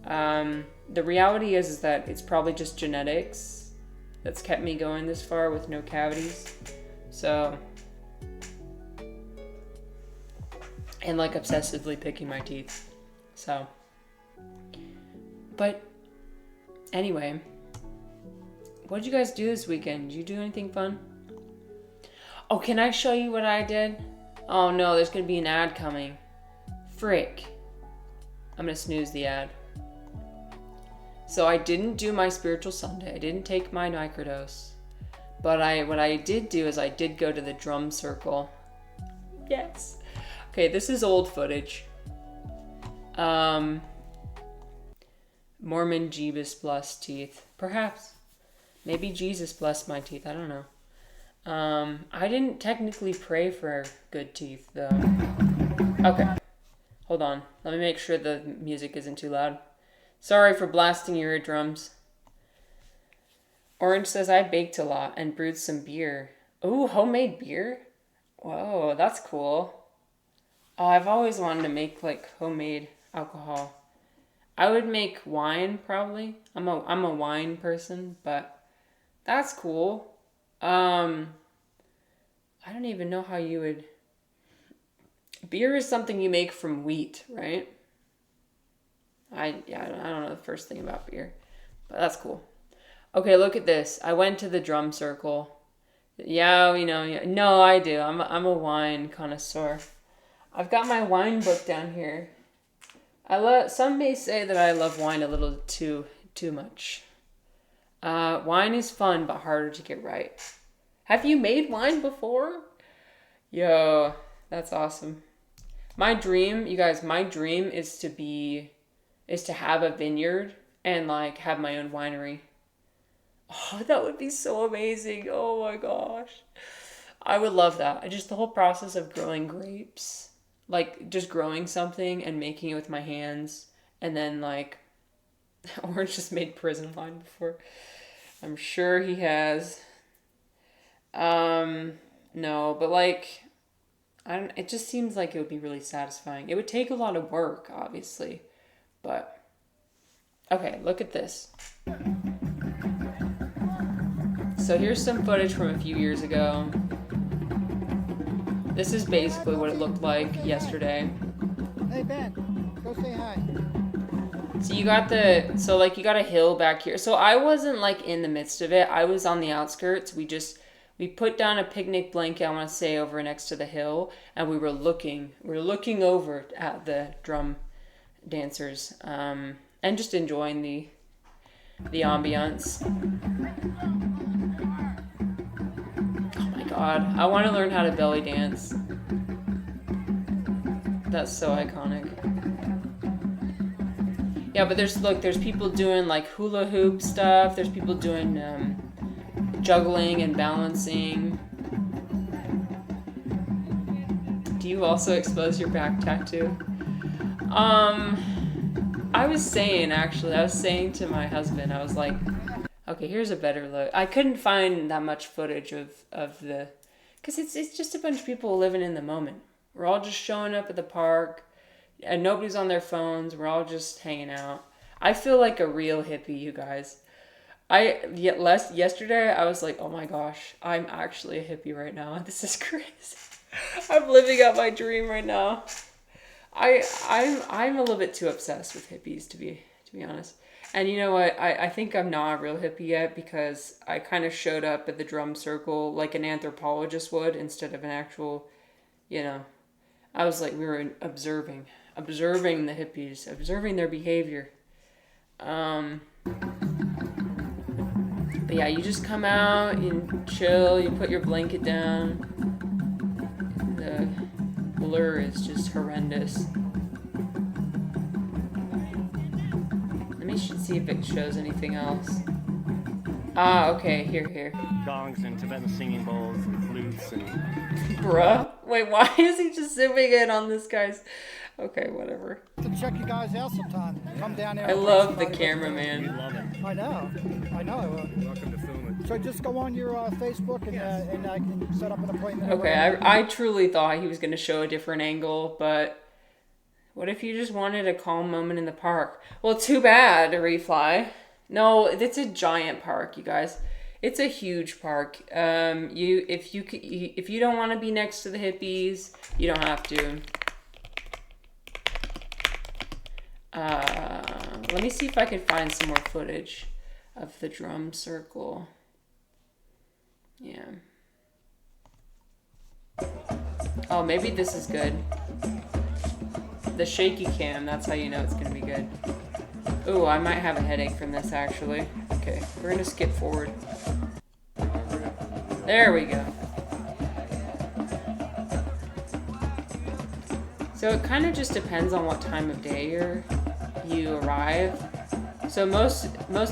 The reality is that it's probably just genetics that's kept me going this far with no cavities. So, and like obsessively picking my teeth. So, but anyway, what did you guys do this weekend? Did you do anything fun? Oh, can I show you what I did? Oh no, there's gonna be an ad coming. Frick. I'm gonna snooze the ad. So I didn't do my spiritual Sunday. I didn't take my microdose. But what I did do is I did go to the drum circle. Yes. Okay, this is old footage. Mormon Jeebus blessed teeth. Perhaps. Maybe Jesus blessed my teeth. I don't know. I didn't technically pray for good teeth, though. Okay. Hold on. Let me make sure the music isn't too loud. Sorry for blasting your eardrums. Orange says, I baked a lot and brewed some beer. Ooh, homemade beer? Whoa, that's cool. Oh, I've always wanted to make, like, homemade alcohol. I would make wine, probably. I'm a wine person, but that's cool. I don't even know how you would... Beer is something you make from wheat, right? I don't know the first thing about beer, but that's cool. Okay, look at this. I went to the drum circle. Yeah, no, I do. I'm a wine connoisseur. I've got my wine book down here. Some may say that I love wine a little too much. Wine is fun, but harder to get right. Have you made wine before? Yo, that's awesome. My dream, you guys, is to have a vineyard and like have my own winery. Oh, that would be so amazing. Oh my gosh. I would love that. Just the whole process of growing grapes, like just growing something and making it with my hands. And then like, Orange just made prison wine before. I'm sure he has. No, but like, it just seems like it would be really satisfying. It would take a lot of work, obviously, but okay, look at this. So here's some footage from a few years ago. This is basically what it looked like yesterday. Hey Ben, go say hi. So you got a hill back here. So I wasn't like in the midst of it. I was on the outskirts. We put down a picnic blanket, I want to say, over next to the hill, and we were looking over at the drum dancers, and just enjoying the ambiance. Oh my god, I want to learn how to belly dance. That's so iconic. Yeah, but there's people doing like hula hoop stuff. There's people doing juggling and balancing. Do you also expose your back tattoo? I was saying to my husband, I was like, okay, here's a better look. I couldn't find that much footage of the, because it's just a bunch of people living in the moment. We're all just showing up at the park, and nobody's on their phones. We're all just hanging out. I feel like a real hippie, you guys. Yesterday I was like, oh my gosh, I'm actually a hippie right now. This is crazy. I'm living out my dream right now. I'm a little bit too obsessed with hippies to be honest. And you know what? I think I'm not a real hippie yet because I kind of showed up at the drum circle like an anthropologist would instead of an actual, I was like, we were observing the hippies, observing their behavior. But yeah, you just come out, you chill, you put your blanket down. The blur is just horrendous. Let me see if it shows anything else. Ah, okay, here. Gongs and Tibetan singing bowls and flutes and... Bruh? Wait, why is he just zooming in on this guy's... Okay, whatever. To check you guys out sometime. Come down there. I love the cameraman. We love it. I know I will. Welcome to film it. So just go on your Facebook and I can set up an appointment. Okay, I truly thought he was going to show a different angle, but what if you just wanted a calm moment in the park? Well, too bad, Refly. No, it's a giant park, you guys. It's a huge park. If you don't want to be next to the hippies, you don't have to. Let me see if I can find some more footage of the drum circle. Yeah. Oh, maybe this is good. The shaky cam, that's how you know it's gonna be good. Ooh, I might have a headache from this actually. Okay, we're gonna skip forward. There we go. So it kind of just depends on what time of day you arrive. So most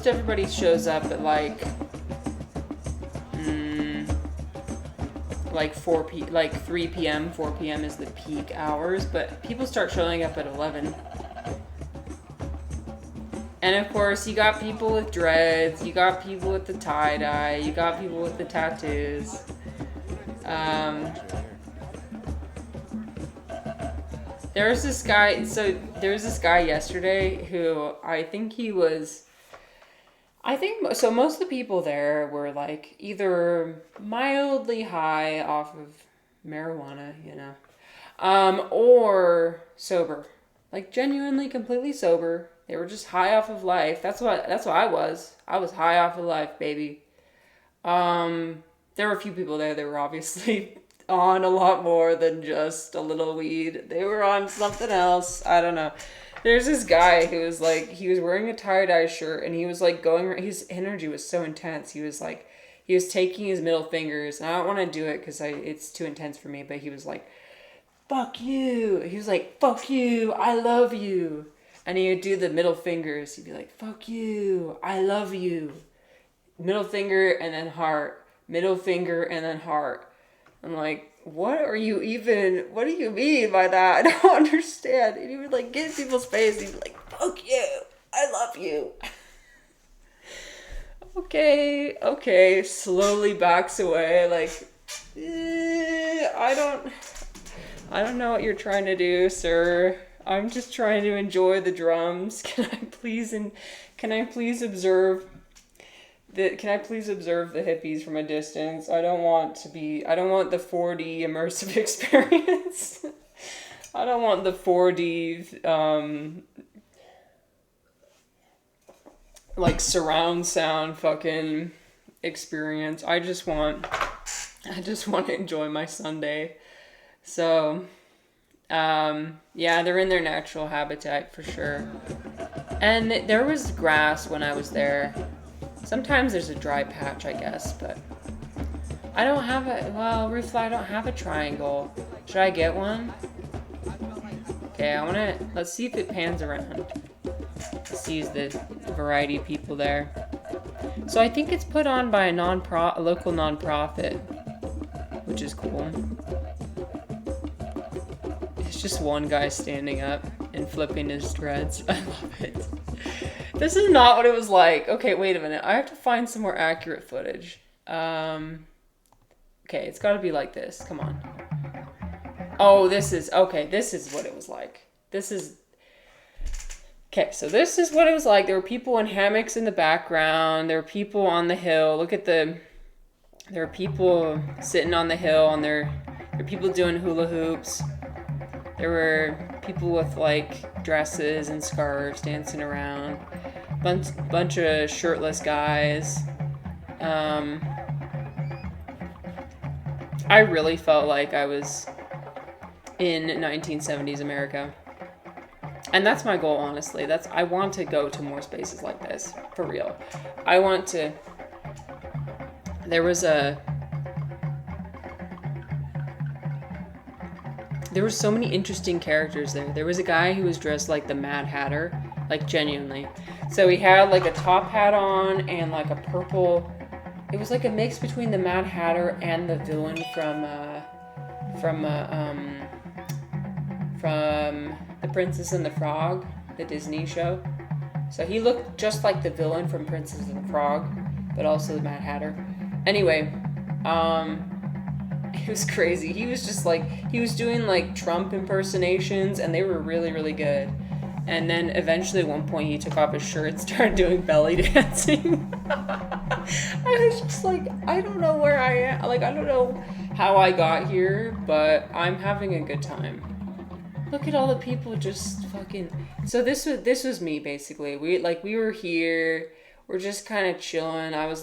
everybody shows up at like like 3 p.m., 4 p.m. is the peak hours, but people start showing up at 11. And of course, you got people with dreads, you got people with the tie-dye, you got people with the tattoos. There's this guy yesterday who most of the people there were like either mildly high off of marijuana, or sober, like genuinely completely sober. They were just high off of life. That's what I was. I was high off of life, baby. There were a few people there that were obviously on a lot more than just a little weed. They were on something else. I don't know. There's this guy who was like, he was wearing a tie-dye shirt and he was like his energy was so intense. He was taking his middle fingers, and I don't want to do it because it's too intense for me, but he was like, fuck you. He was like, fuck you. I love you. And he would do the middle fingers. He'd be like, fuck you. I love you. Middle finger and then heart. Middle finger and then heart. I'm like, what do you mean by that? I don't understand. And he would like get in people's face. He'd be like, fuck you. I love you. Okay. Slowly backs away. Like, I don't know what you're trying to do, sir. I'm just trying to enjoy the drums. Can I please observe the hippies from a distance? I don't want the 4D immersive experience. I don't want the 4D like surround sound fucking experience. I just want to enjoy my Sunday. So yeah, they're in their natural habitat for sure. And there was grass when I was there. Sometimes there's a dry patch, I guess, but I don't have I don't have a triangle. Should I get one? Okay, let's see if it pans around. Sees the variety of people there. So I think it's put on by a local nonprofit, which is cool. It's just one guy standing up and flipping his dreads. I love it. This is not what it was like. Okay, wait a minute. I have to find some more accurate footage. Okay, it's got to be like this. Come on. Oh, this is what it was like. Okay, so this is what it was like. There were people in hammocks in the background. There were people on the hill. There were people sitting on the hill, and there were people doing hula hoops. There were people with like dresses and scarves dancing around. Bunch of shirtless guys. I really felt like I was in 1970s America. And that's my goal, honestly. I want to go to more spaces like this, for real. There were so many interesting characters there. There was a guy who was dressed like the Mad Hatter, like genuinely. So he had like a top hat on and like a purple. It was like a mix between the Mad Hatter and the villain from The Princess and the Frog, the Disney show. So he looked just like the villain from Princess and the Frog, but also the Mad Hatter. Anyway, it was crazy. He was just like, he was doing like Trump impersonations, and they were really, really good. And then eventually at one point he took off his shirt and started doing belly dancing. I was just like, I don't know where I am. Like, I don't know how I got here, but I'm having a good time. Look at all the people just fucking... So this was me, basically. We were here. We're just kind of chilling. I was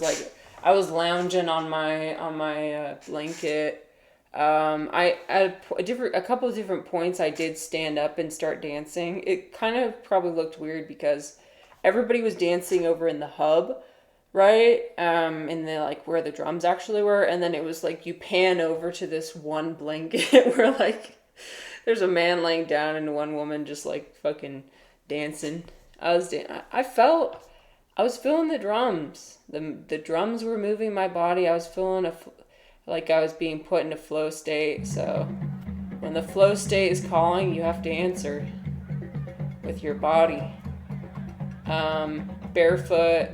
lounging on my blanket. I at a couple of different points I did stand up and start dancing. It kind of probably looked weird because everybody was dancing over in the hub, right? In the like where the drums actually were, and then it was like you pan over to this one blanket where like there's a man laying down and one woman just like fucking dancing. I was feeling the drums. The drums were moving my body. I was feeling like I was being put into flow state. So when the flow state is calling, you have to answer with your body. Barefoot.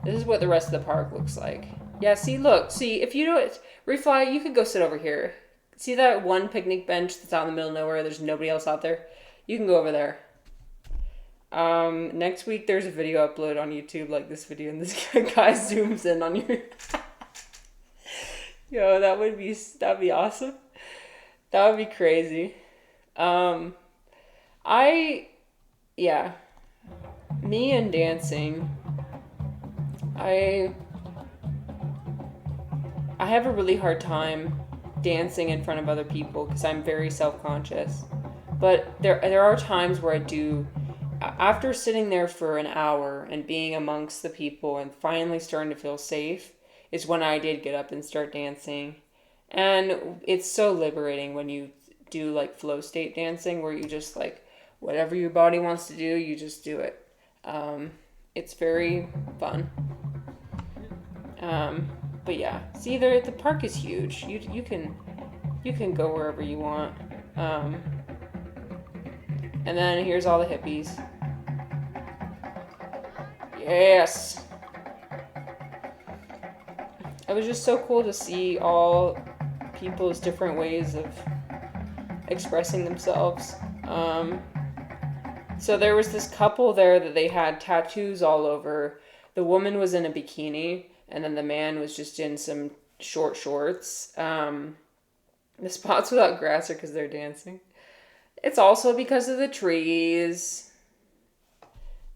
This is what the rest of the park looks like. Yeah, see, look, see, if you do it, Refly, you could go sit over here. See that one picnic bench that's out in the middle of nowhere? There's nobody else out there. You can go over there. Next week there's a video upload on YouTube like this video, and this guy zooms in on you. Yo, that'd be awesome. That would be crazy. Me and dancing, I have a really hard time dancing in front of other people because I'm very self-conscious. But there are times where I do, after sitting there for an hour and being amongst the people and finally starting to feel safe, is when I did get up and start dancing. And it's so liberating when you do like flow state dancing, where you just like, whatever your body wants to do, you just do it. It's very fun. But yeah, see, the park is huge. You can go wherever you want. And then here's all the hippies. Yes. It was just so cool to see all people's different ways of expressing themselves. So there was this couple there that they had tattoos all over. The woman was in a bikini, and then the man was just in some short shorts. The spots without grass are because they're dancing. It's also because of the trees.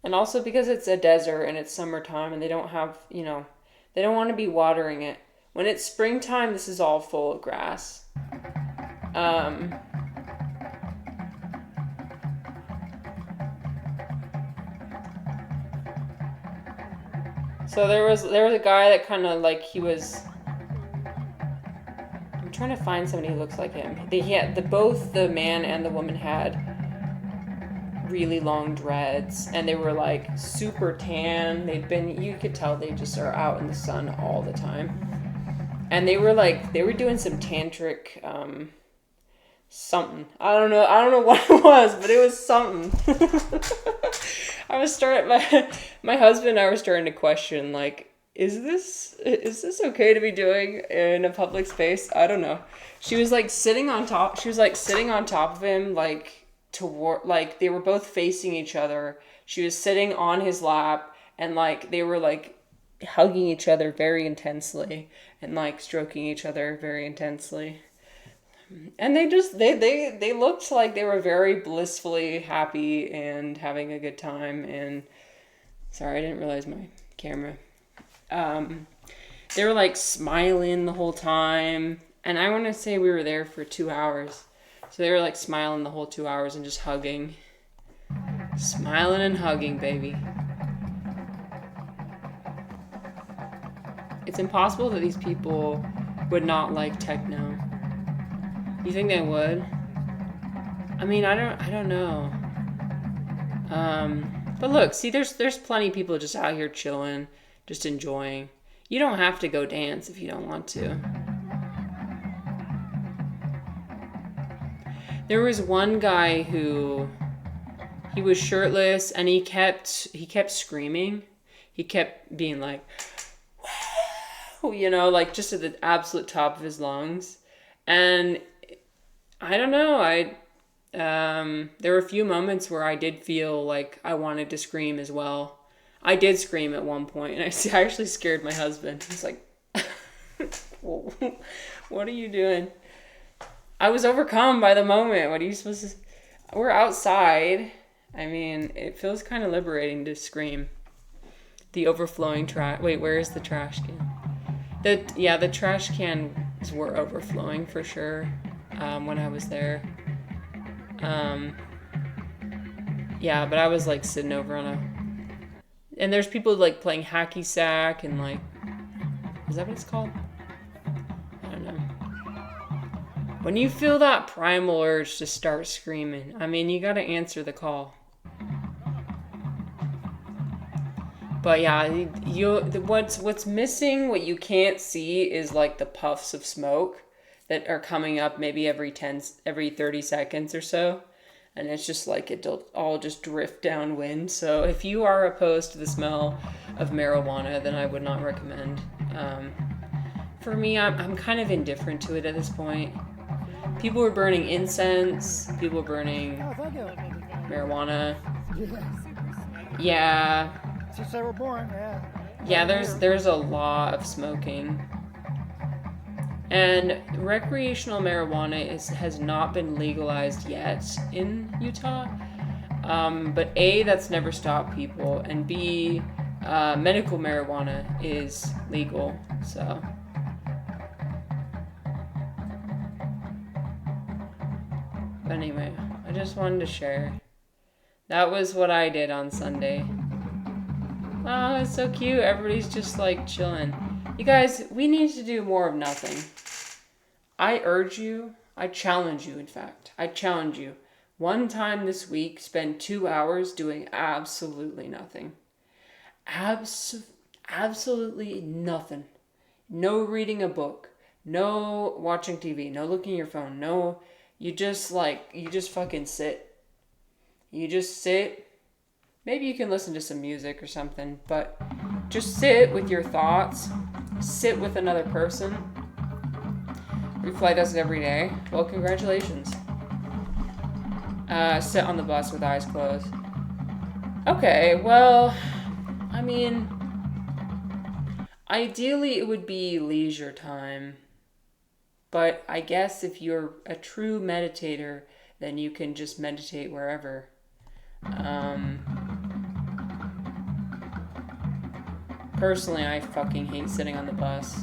And also because it's a desert and it's summertime and they don't have, they don't want to be watering it. When it's springtime, this is all full of grass. So there was a guy that kind of like, I'm trying to find somebody who looks like him. Both the man and the woman had really long dreads, and they were like super tan. You could tell they just are out in the sun all the time. And they were doing some tantric something. I don't know what it was, but it was something. My husband and I were starting to question, like, is this okay to be doing in a public space? I don't know. She was sitting on top of him, like they were both facing each other. She was sitting on his lap, and like they were like hugging each other very intensely and like stroking each other very intensely. And they looked like they were very blissfully happy and having a good time. And sorry, I didn't realize my camera. They were like smiling the whole time. And I want to say we were there for 2 hours. So they were like smiling the whole 2 hours and just hugging. Smiling and hugging, baby. It's impossible that these people would not like techno. You think they would? I mean, I don't know. But look, see, there's plenty of people just out here chilling, just enjoying. You don't have to go dance if you don't want to. There was one guy who, he was shirtless and he kept screaming. He kept being like, like just at the absolute top of his lungs. And I don't know, there were a few moments where I did feel like I wanted to scream as well. I did scream at one point, and I actually scared my husband. He's like, what are you doing? I was overcome by the moment. What are you supposed to... We're outside. I mean, it feels kind of liberating to scream. The overflowing trash... Wait, where is the trash can? The trash cans were overflowing for sure when I was there. Yeah, but I was like sitting over on a... And there's people like playing hacky sack and like... Is that what it's called? I don't know. When you feel that primal urge to start screaming, I mean, you gotta answer the call. But yeah, what's missing, what you can't see, is like the puffs of smoke that are coming up maybe every 30 seconds or so. And it's just like it'll all just drift downwind. So if you are opposed to the smell of marijuana, then I would not recommend. For me, I'm kind of indifferent to it at this point. People were burning incense. People were burning Oh, thank you. marijuana. Yeah. Yeah, Since they were born, yeah. yeah. There's a lot of smoking. And recreational marijuana has not been legalized yet in Utah. But A, that's never stopped people, and B, medical marijuana is legal. So. But anyway, I just wanted to share. That was what I did on Sunday. Oh, it's so cute. Everybody's just like chilling. You guys, we need to do more of nothing. I urge you, I challenge you, in fact. I challenge you. One time this week, spend 2 hours doing absolutely nothing. Absolutely nothing. No reading a book. No watching TV. No looking at your phone. No, you just fucking sit. You just sit. Maybe you can listen to some music or something, but just sit with your thoughts. Sit with another person. Refly does it every day. Well, congratulations. Sit on the bus with eyes closed. Okay, well, I mean, ideally it would be leisure time. But I guess if you're a true meditator, then you can just meditate wherever. Personally, I fucking hate sitting on the bus.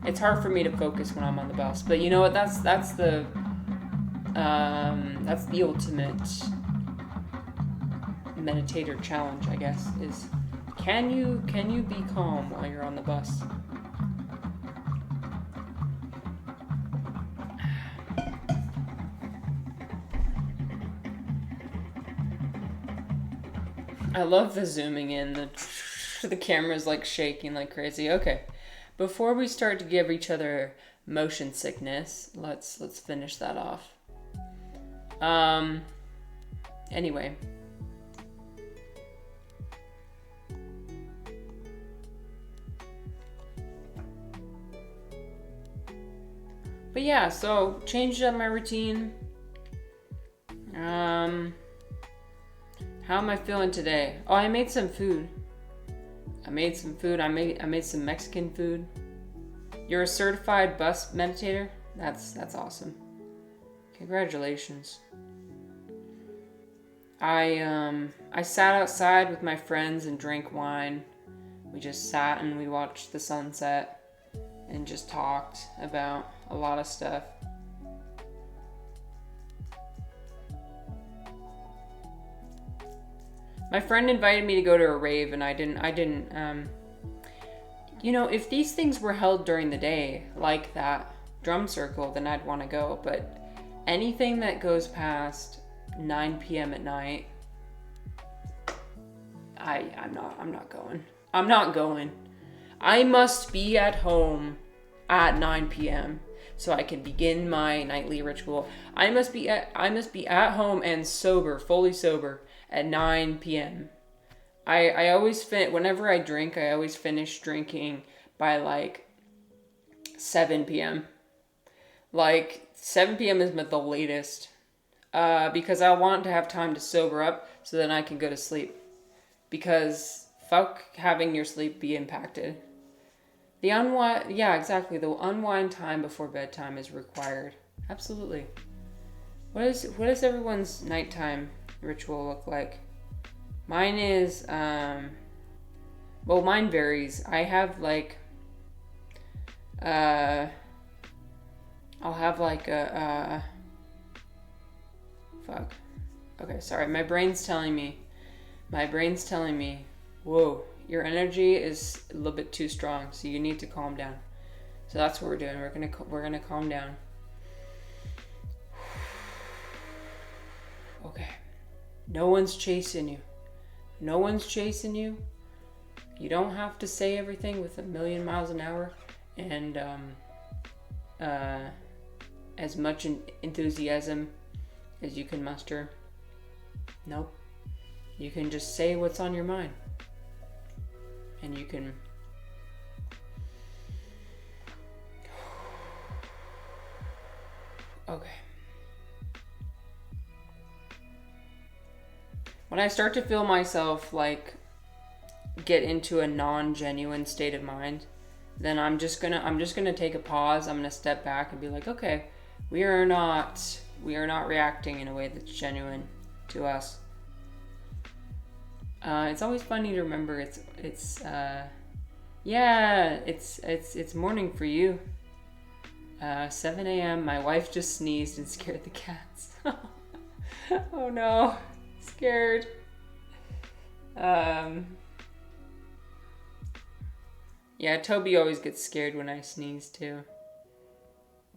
It's hard for me to focus when I'm on the bus. But you know what? That's the ultimate meditator challenge, I guess, is can you be calm while you're on the bus? I love the zooming in. The camera's like shaking like crazy. Okay. Before we start to give each other motion sickness, let's finish that off. Anyway. But yeah, so changed up my routine. How am I feeling today? Oh, I made some food. I made some Mexican food. You're a certified bus meditator? That's awesome. Congratulations. I sat outside with my friends and drank wine. We just sat and we watched the sunset and just talked about a lot of stuff. My friend invited me to go to a rave and I didn't, you know, if these things were held during the day, like that drum circle, then I'd want to go. But anything that goes past 9 p.m. at night, I'm not going. I'm not going. I must be at home at 9 p.m. so I can begin my nightly ritual. I must be at home and sober, fully sober, at 9 p.m. I always whenever I drink, I always finish drinking by like 7 p.m. Like 7 p.m. is the latest, because I want to have time to sober up so then I can go to sleep. Because fuck having your sleep be impacted. The unwind time before bedtime is required. Absolutely. What does everyone's nighttime ritual look like? Mine is, well, mine varies. I have like, I'll have like fuck. Okay, sorry. My brain's telling me, whoa, your energy is a little bit too strong, so you need to calm down. So that's what we're doing. We're gonna calm down. Okay. No one's chasing you. No one's chasing you. You don't have to say everything with 1,000,000 miles an hour and as much enthusiasm as you can muster. Nope. You can just say what's on your mind. And you can... Okay. When I start to feel myself like get into a non-genuine state of mind, then I'm just gonna take a pause. I'm gonna step back and be like, okay, we are not reacting in a way that's genuine to us. It's always funny to remember it's morning for you. 7 a.m. My wife just sneezed and scared the cats. Oh no, scared. Yeah, Toby always gets scared when I sneeze too.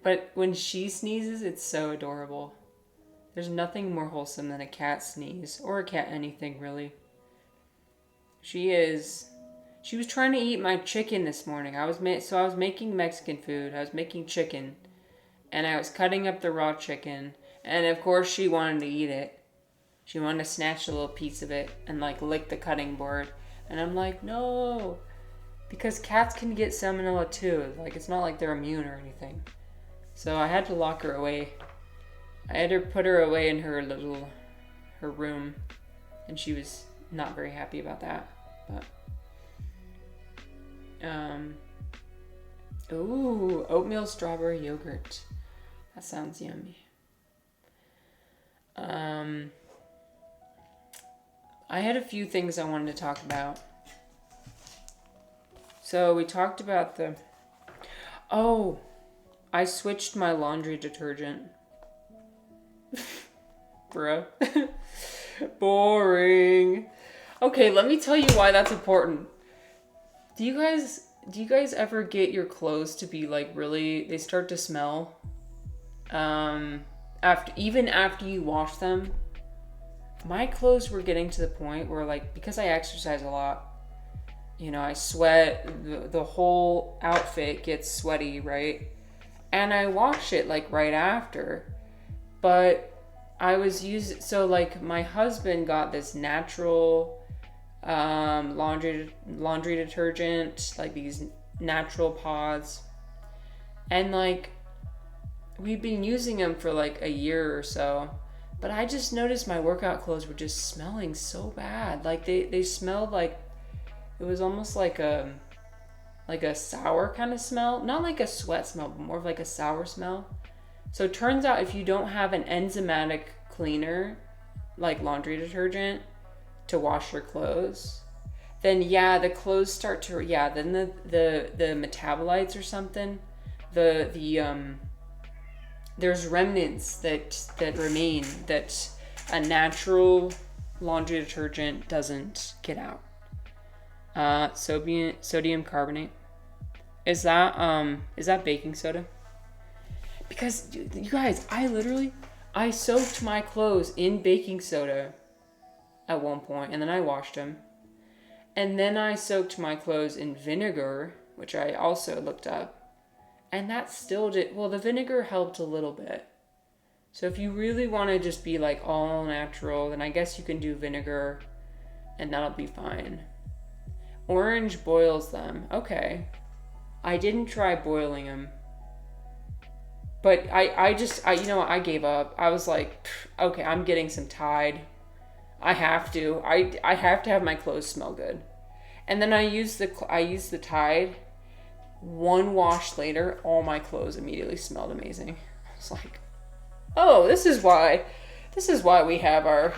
But when she sneezes, it's so adorable. There's nothing more wholesome than a cat sneeze, or a cat anything really. She was trying to eat my chicken this morning. I was making Mexican food. I was making chicken, and I was cutting up the raw chicken, and of course she wanted to eat it. She wanted to snatch a little piece of it and like lick the cutting board, and I'm like, no, because cats can get salmonella too. Like, it's not like they're immune or anything. So I had to lock her away. I had to put her away in her room, and she was not very happy about that. But ooh, oatmeal strawberry yogurt. That sounds yummy. I had a few things I wanted to talk about. So we talked about I switched my laundry detergent. Bruh. Boring. Okay, let me tell you why that's important. Do you guys ever get your clothes to be like really, they start to smell? After you wash them? My clothes were getting to the point where, like, because I exercise a lot, you know, I sweat, the whole outfit gets sweaty, right? And I wash it like right after. But so like my husband got this natural laundry detergent, like these natural pods, and like we've been using them for like a year or so, but I just noticed my workout clothes were just smelling so bad. Like they smelled like, it was almost like a sour kind of smell, not like a sweat smell, but more of like a sour smell. So it turns out if you don't have an enzymatic cleaner, like laundry detergent, to wash your clothes, then yeah, the clothes start to, then the metabolites or something, there's remnants that remain that a natural laundry detergent doesn't get out. Sodium carbonate. Is that baking soda? Because you guys, I soaked my clothes in baking soda at one point, and then I washed them. And then I soaked my clothes in vinegar, which I also looked up. And that still did, well, the vinegar helped a little bit. So if you really want to just be like all natural, then I guess you can do vinegar, and that'll be fine. Orange boils them. Okay. I didn't try boiling them. But I gave up. I was like, okay, I'm getting some Tide. I have to. I have to have my clothes smell good. And then I used the Tide. One wash later, all my clothes immediately smelled amazing. I was like, oh, this is why we have our,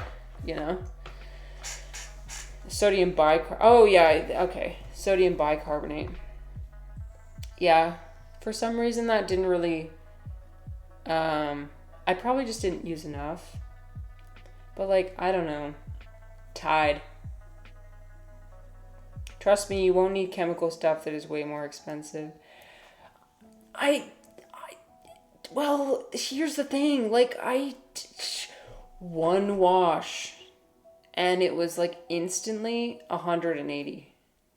sodium bicarbonate. Oh yeah, okay, sodium bicarbonate. Yeah, for some reason that didn't really, I probably just didn't use enough. But like, I don't know, Tide. Trust me, you won't need chemical stuff that is way more expensive. Well, here's the thing. Like, one wash, and it was like instantly 180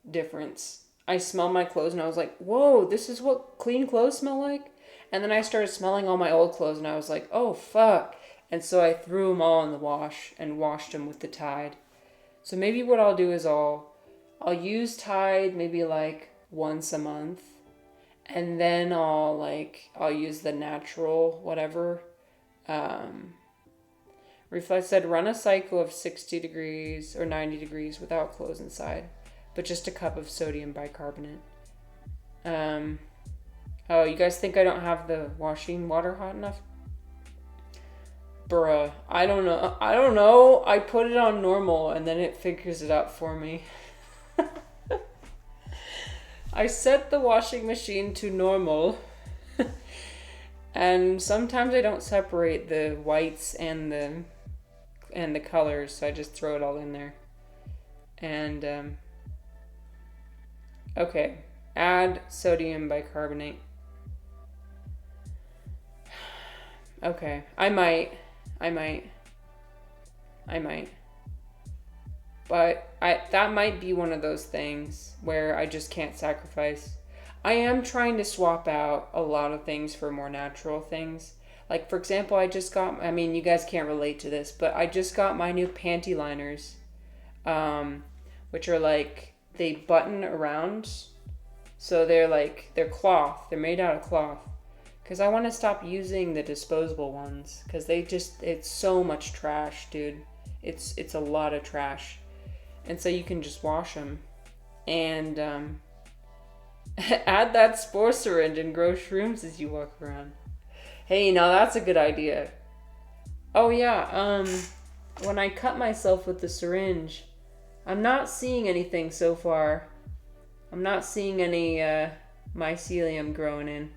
difference. I smelled my clothes and I was like, whoa, this is what clean clothes smell like? And then I started smelling all my old clothes and I was like, oh, fuck. And so I threw them all in the wash and washed them with the Tide. So maybe what I'll do is I'll use Tide maybe like once a month. And then I'll use the natural whatever. Reflex said run a cycle of 60 degrees or 90 degrees without clothes inside, but just a cup of sodium bicarbonate. Oh, you guys think I don't have the washing water hot enough? Bruh, I don't know. I put it on normal and then it figures it out for me. I set the washing machine to normal. And sometimes I don't separate the whites and the colors, so I just throw it all in there. And okay, add sodium bicarbonate. Okay, I might. But that might be one of those things where I just can't sacrifice. I am trying to swap out a lot of things for more natural things. Like, for example, you guys can't relate to this, but I just got my new panty liners, which are like, they button around. So they're cloth. They're made out of cloth. Because I want to stop using the disposable ones. Because it's so much trash, dude. It's a lot of trash. And so you can just wash them. And add that spore syringe and grow shrooms as you walk around. Hey, now that's a good idea. Oh yeah, when I cut myself with the syringe, I'm not seeing anything so far. I'm not seeing any mycelium growing in.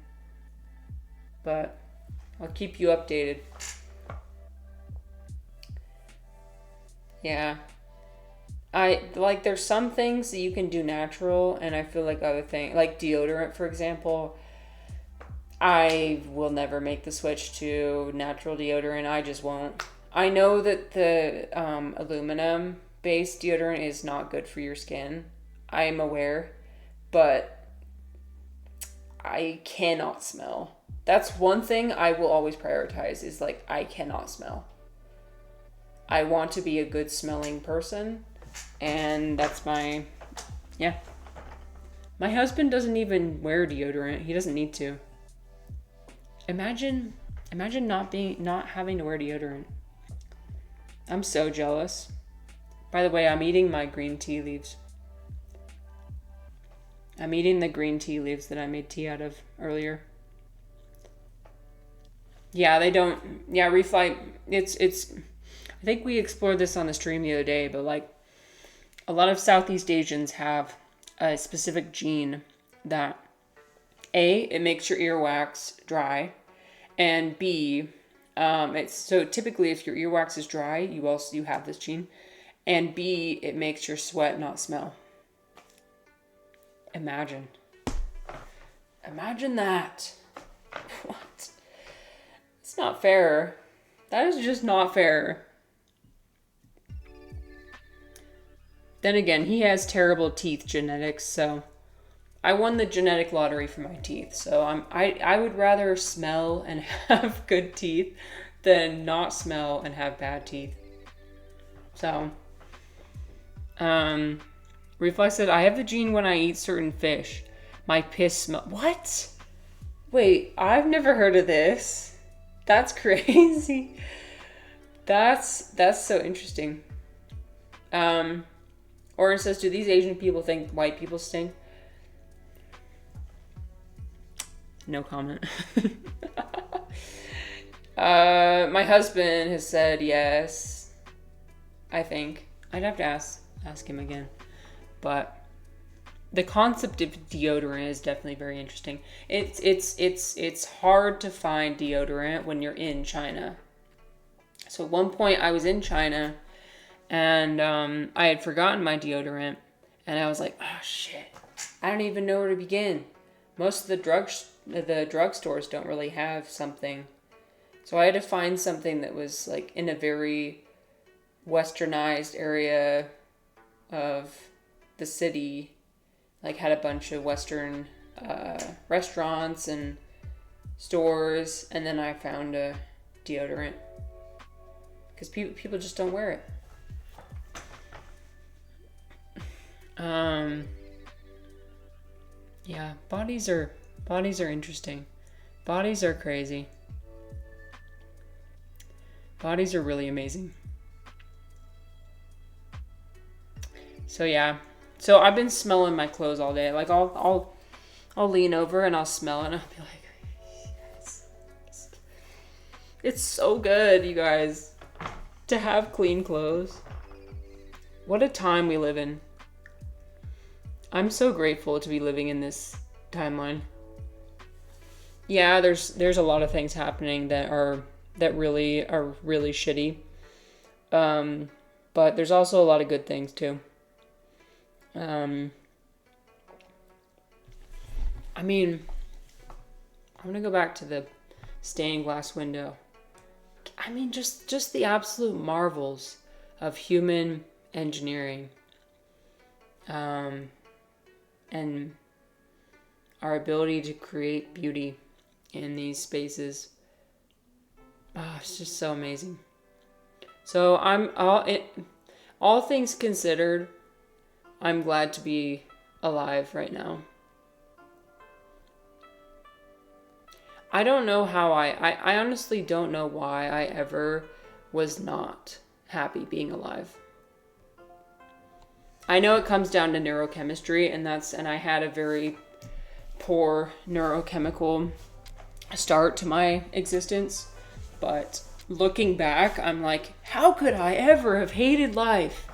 But I'll keep you updated. Yeah. There's some things that you can do natural, and I feel like other things, like deodorant, for example, I will never make the switch to natural deodorant. I just won't. I know that the aluminum-based deodorant is not good for your skin. I am aware, but I cannot smell. That's one thing I will always prioritize is like, I cannot smell. I want to be a good smelling person, and that's my husband doesn't even wear deodorant. He doesn't need to. Imagine not having to wear deodorant. I'm so jealous. By the way, I'm eating my green tea leaves. I'm eating the green tea leaves that I made tea out of earlier. Yeah, they don't. Yeah, reflight. It's. I think we explored this on the stream the other day, but like, a lot of Southeast Asians have a specific gene that it makes your earwax dry, and B, it's so typically if your earwax is dry, you have this gene, and B, it makes your sweat not smell. Imagine that. What? It's not fair. That is just not fair. Then again, he has terrible teeth genetics, so I won the genetic lottery for my teeth. So I would rather smell and have good teeth than not smell and have bad teeth. So, Reflex said, I have the gene when I eat certain fish. My piss smell. What? Wait, I've never heard of this. That's crazy. That's so interesting. Or it says, do these Asian people think white people stink? No comment. My husband has said yes. I think. I'd have to ask him again. But the concept of deodorant is definitely very interesting. It's hard to find deodorant when you're in China. So at one point I was in China and I had forgotten my deodorant and I was like, oh shit, I don't even know where to begin. Most of the drugstores don't really have something. So I had to find something that was like in a very westernized area of the city, like had a bunch of Western restaurants and stores, and then I found a deodorant because people just don't wear it. Yeah, bodies are interesting. Bodies are crazy. Bodies are really amazing. So yeah. So I've been smelling my clothes all day. Like I'll lean over and I'll smell it and I'll be like, yes. It's so good, you guys, to have clean clothes. What a time we live in. I'm so grateful to be living in this timeline. Yeah, there's a lot of things happening that really are really shitty. But there's also a lot of good things too. I mean, I'm gonna go back to the stained glass window. I mean, just the absolute marvels of human engineering. And our ability to create beauty in these spaces. Oh, it's just so amazing. So all things considered, I'm glad to be alive right now. I don't know how I honestly don't know why I ever was not happy being alive. I know it comes down to neurochemistry, and I had a very poor neurochemical start to my existence. But looking back, I'm like, how could I ever have hated life?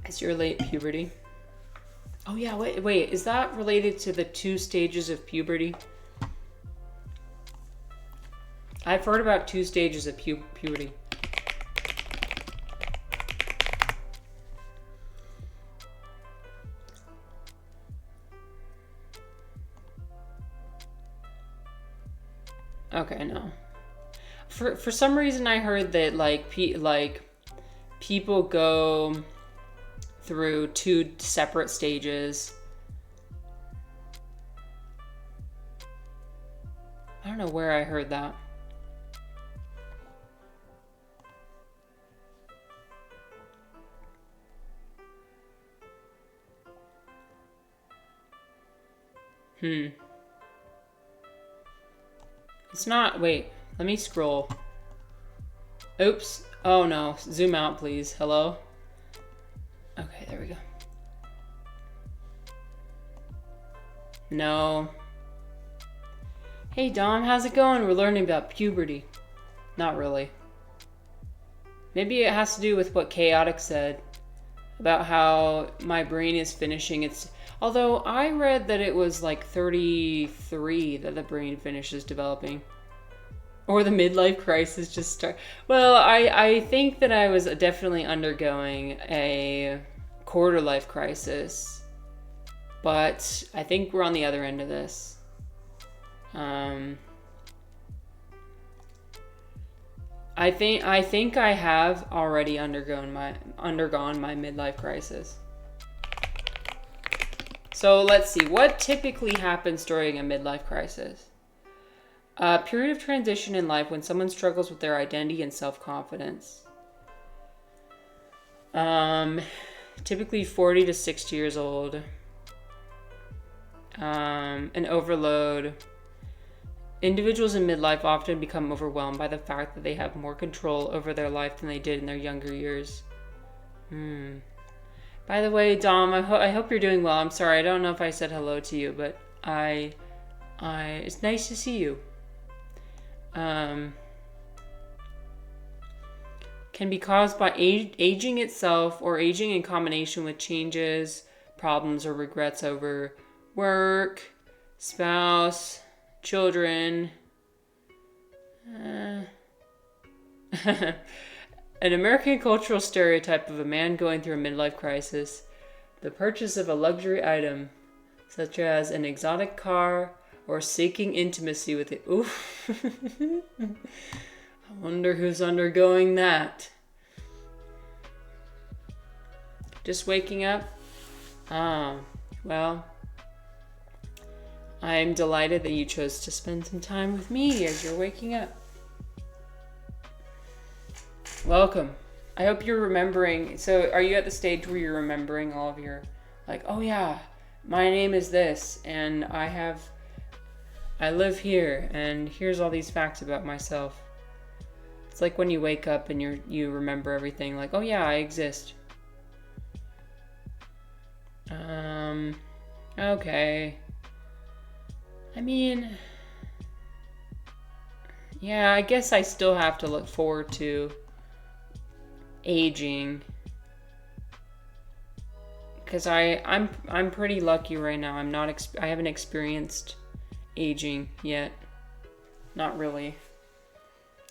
It's your late puberty. Oh yeah, wait, is that related to the 2 stages of puberty? I've heard about 2 stages of puberty. Okay, no. For some reason, I heard that people go through 2 separate stages. I don't know where I heard that. It's not, wait, let me scroll. Oops. Oh no, zoom out please. Hello? Okay, there we go. No. Hey Dom, how's it going? We're learning about puberty. Not really. Maybe it has to do with what Chaotic said about how my brain is finishing its... Although I read that it was like 33 that the brain finishes developing. Or the midlife crisis just start. Well, I think that I was definitely undergoing a quarter life crisis. But I think we're on the other end of this. I think I have already undergone my midlife crisis. So let's see, what typically happens during a midlife crisis? A period of transition in life when someone struggles with their identity and self-confidence. Typically 40 to 60 years old. An overload. Individuals in midlife often become overwhelmed by the fact that they have more control over their life than they did in their younger years. By the way, Dom, I hope you're doing well. I'm sorry, I don't know if I said hello to you, but it's nice to see you. Can be caused by aging itself or aging in combination with changes, problems, or regrets over work, spouse, children. An American cultural stereotype of a man going through a midlife crisis. The purchase of a luxury item, such as an exotic car or seeking intimacy with it. Oof. I wonder who's undergoing that. Just waking up? Well, I'm delighted that you chose to spend some time with me as you're waking up. Welcome. I hope you're remembering. So are you at the stage where you're remembering all of your, like, oh yeah, my name is this, and I live here, and here's all these facts about myself. It's like when you wake up and you remember everything, like, oh yeah, I exist. Okay. I mean, yeah, I guess I still have to look forward to aging, because I'm pretty lucky right now. I haven't experienced aging yet. Not really.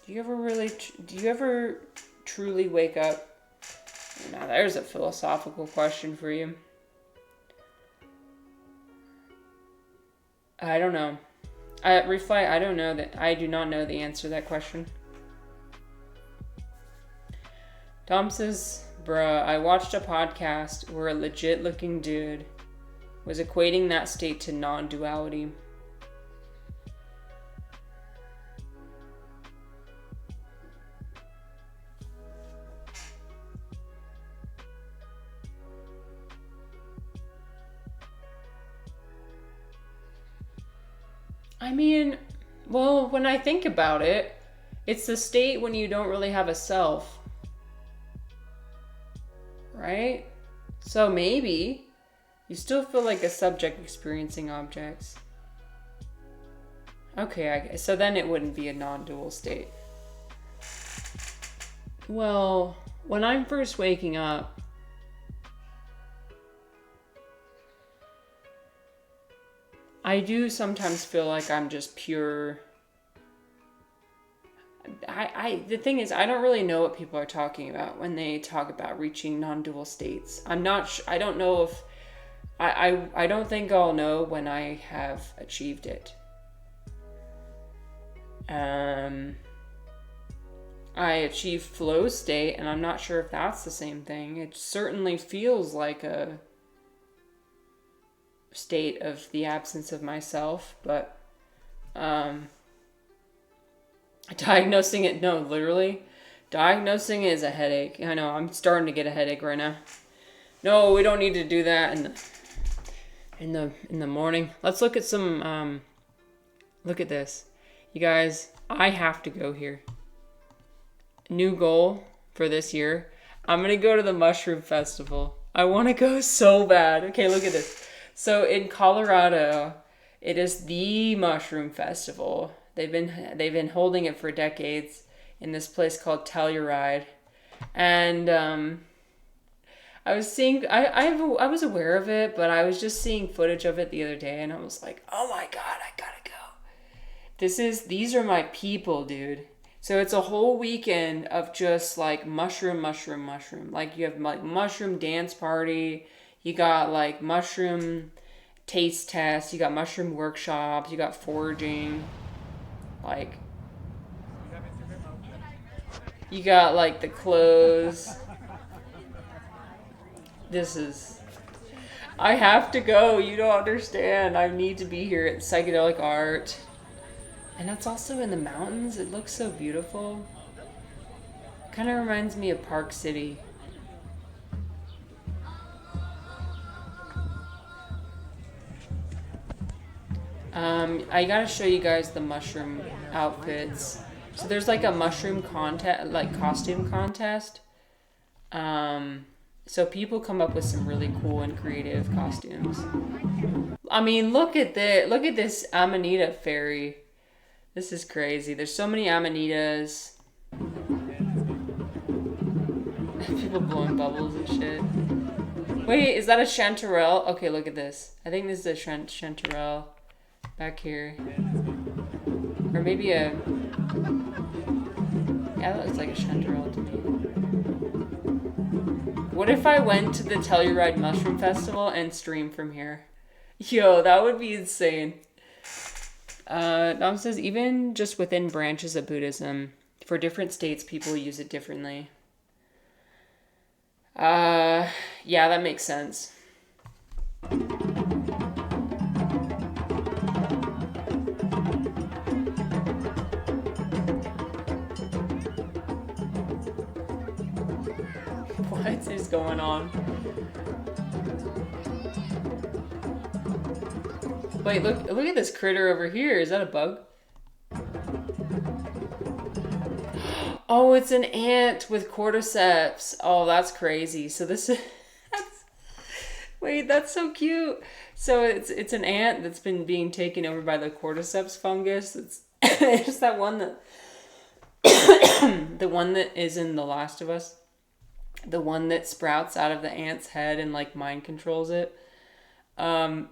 Do you ever truly wake up? Now there's a philosophical question for you. I don't know. I do not know the answer to that question. Tom says, bruh, I watched a podcast where a legit looking dude was equating that state to non-duality. I mean, well, when I think about it, it's the state when you don't really have a self. Right? So maybe you still feel like a subject experiencing objects. Okay, so then it wouldn't be a non-dual state. Well, when I'm first waking up, I do sometimes feel like I'm just pure. The thing is, I don't really know what people are talking about when they talk about reaching non-dual states. I don't know if I don't think I'll know when I have achieved it. I achieved flow state, and I'm not sure if that's the same thing. It certainly feels like a state of the absence of myself, but diagnosing it, no, literally diagnosing it is a headache. I know, I'm starting to get a headache right now. No, we don't need to do that in the morning. Let's look at some look at this, you guys. I have to go here. New goal for this year, I'm gonna go to the mushroom festival. I want to go so bad. Okay, look at this. So in Colorado, it is the mushroom festival. They've been holding it for decades in this place called Telluride, and I was seeing. I was aware of it, but I was just seeing footage of it the other day, and I was like, oh my god, I gotta go. These are my people, dude. So it's a whole weekend of just like mushroom. Like you have like mushroom dance party. You got like mushroom taste tests. You got mushroom workshops. You got foraging. Like, you got like the clothes. I have to go. You don't understand. I need to be here at Psychedelic Art. And that's also in the mountains. It looks so beautiful. Kind of reminds me of Park City. I gotta show you guys the mushroom outfits. So there's like a mushroom contest, like costume contest. So people come up with some really cool and creative costumes. I mean, look at this Amanita fairy. This is crazy. There's so many Amanitas. People blowing bubbles and shit. Wait, is that a chanterelle? Okay, look at this. I think this is a chanterelle back here. Or maybe a... Yeah, that looks like a chanterelle to me. What if I went to the Telluride Mushroom Festival and streamed from here? Yo, that would be insane. Nam says even just within branches of Buddhism, for different states, people use it differently. Yeah, that makes sense. What is going on? Wait, look at this critter over here. Is that a bug? Oh, it's an ant with cordyceps. Oh, that's crazy. So this is wait, that's so cute. So it's an ant that's been being taken over by the cordyceps fungus. It's that one that the one that is in The Last of Us. The one that sprouts out of the ant's head and like mind controls it. I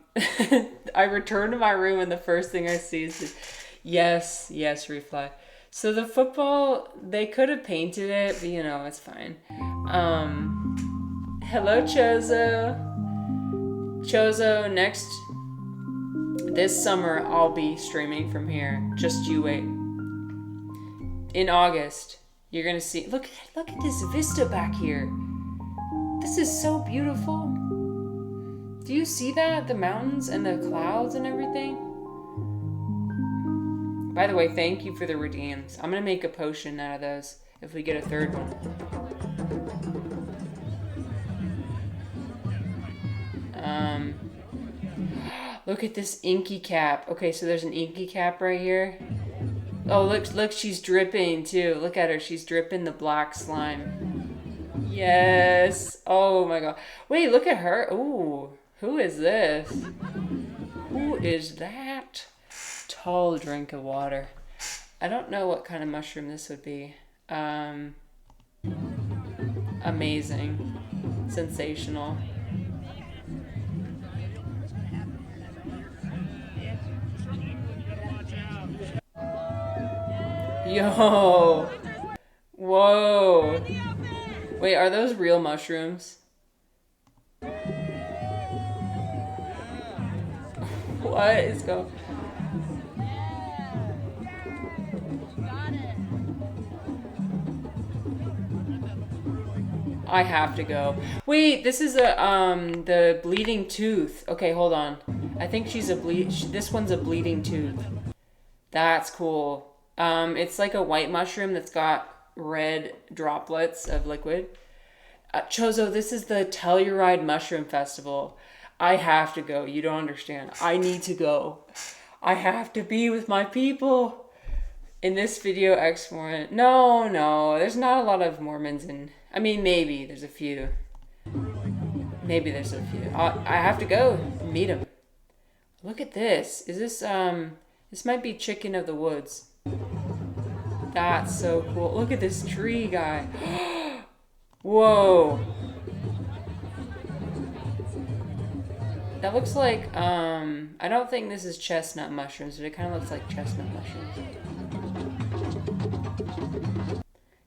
return to my room and the first thing I see is yes, Refly. So the football, they could have painted it, but you know, it's fine. Hello, Chozo. Chozo, this summer I'll be streaming from here. Just you wait. In August, you're gonna see, look at this vista back here. This is so beautiful. Do you see that? The mountains and the clouds and everything? By the way, thank you for the redeems. I'm going to make a potion out of those if we get a third one. Look at this inky cap. Okay, so there's an inky cap right here. Oh, look, she's dripping too. Look at her. She's dripping the black slime. Yes. Oh my god. Wait, look at her. Ooh. Who is this? Who is that? Tall drink of water. I don't know what kind of mushroom this would be. Amazing. Sensational. Yo! Whoa! Wait, are those real mushrooms? What is going? I have to go. Wait, this is the bleeding tooth. Okay, hold on. I think she's this one's a bleeding tooth. That's cool. It's like a white mushroom that's got red droplets of liquid. Chozo, this is the Telluride Mushroom Festival. I have to go. You don't understand. I need to go. I have to be with my people. In this video, ex-Mormon. No. There's not a lot of Mormons in... I mean, maybe. There's a few. Maybe there's a few. I have to go meet them. Look at this. Is this, This might be Chicken of the Woods. That's so cool. Look at this tree guy. Whoa. That looks like, I don't think this is chestnut mushrooms, but it kind of looks like chestnut mushrooms.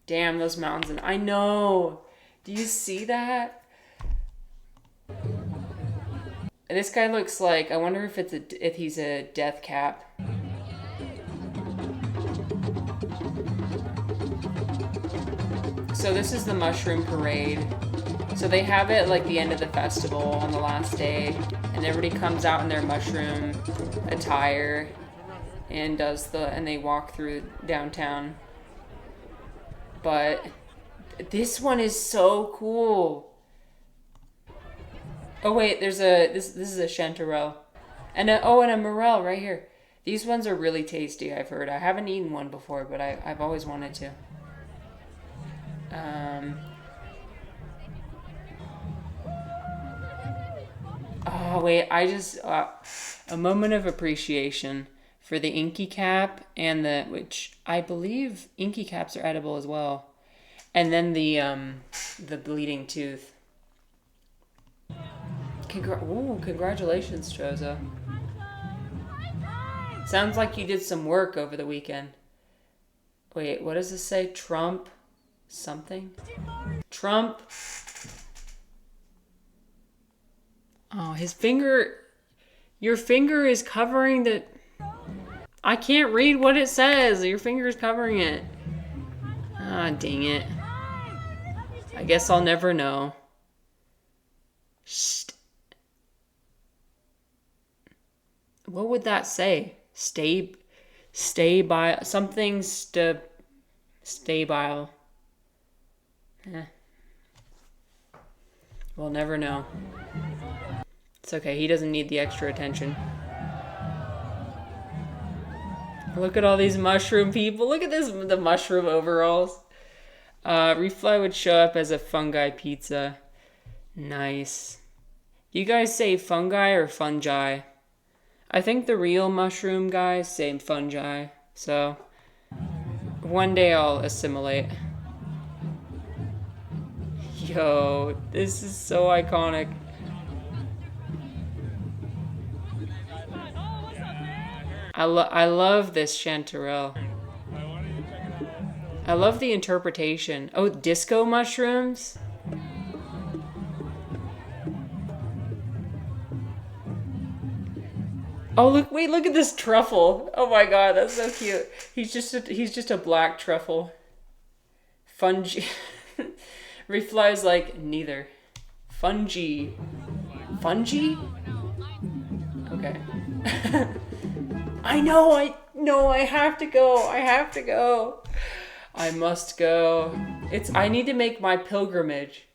Damn, those mountains. And I know. Do you see that? This guy looks like, I wonder if if he's a death cap. So this is the mushroom parade. So they have it like the end of the festival on the last day, and everybody comes out in their mushroom attire and and they walk through downtown. But this one is so cool. Oh wait, this is a chanterelle, and a morel right here. These ones are really tasty. I've heard. I haven't eaten one before, but I've always wanted to. Oh wait, I just a moment of appreciation for the inky cap and which I believe inky caps are edible as well, and then the bleeding tooth. Congratulations, Chozo. Sounds like you did some work over the weekend. Wait, what does this say? Trump something? Trump. Oh, his finger. Your finger is covering the... I can't read what it says. Your finger's covering it. Ah, dang it. I guess I'll never know. What would that say? Stay by something stabile. We'll never know. It's okay. He doesn't need the extra attention. Look at all these mushroom people. Look at the mushroom overalls. Refly would show up as a fungi pizza. Nice. You guys say fungi or fungi? I think the real mushroom guys say fungi. So, one day I'll assimilate. Yo, this is so iconic. I love this chanterelle. I love the interpretation. Oh, disco mushrooms? Oh, look at this truffle. Oh my god, that's so cute. He's just a black truffle. Fungi. Refly's like, neither. Fungi. Fungi? Okay. I know, I have to go. I must go. I need to make my pilgrimage.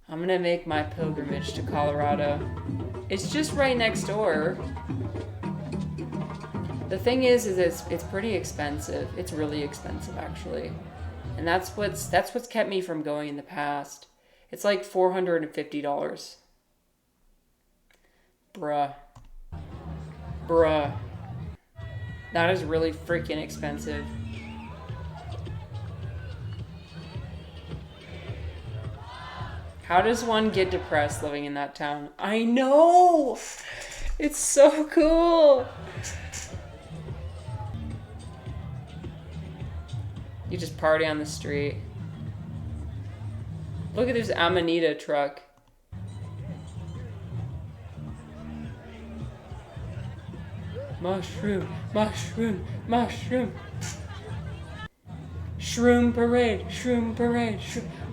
I'm gonna make my pilgrimage to Colorado. It's just right next door. The thing is it's pretty expensive. It's really expensive, actually. And that's what's kept me from going in the past. It's like $450. Bruh. That is really freaking expensive. How does one get depressed living in that town? I know! It's so cool! You just party on the street. Look at this Amanita truck. Mushroom. Shroom parade.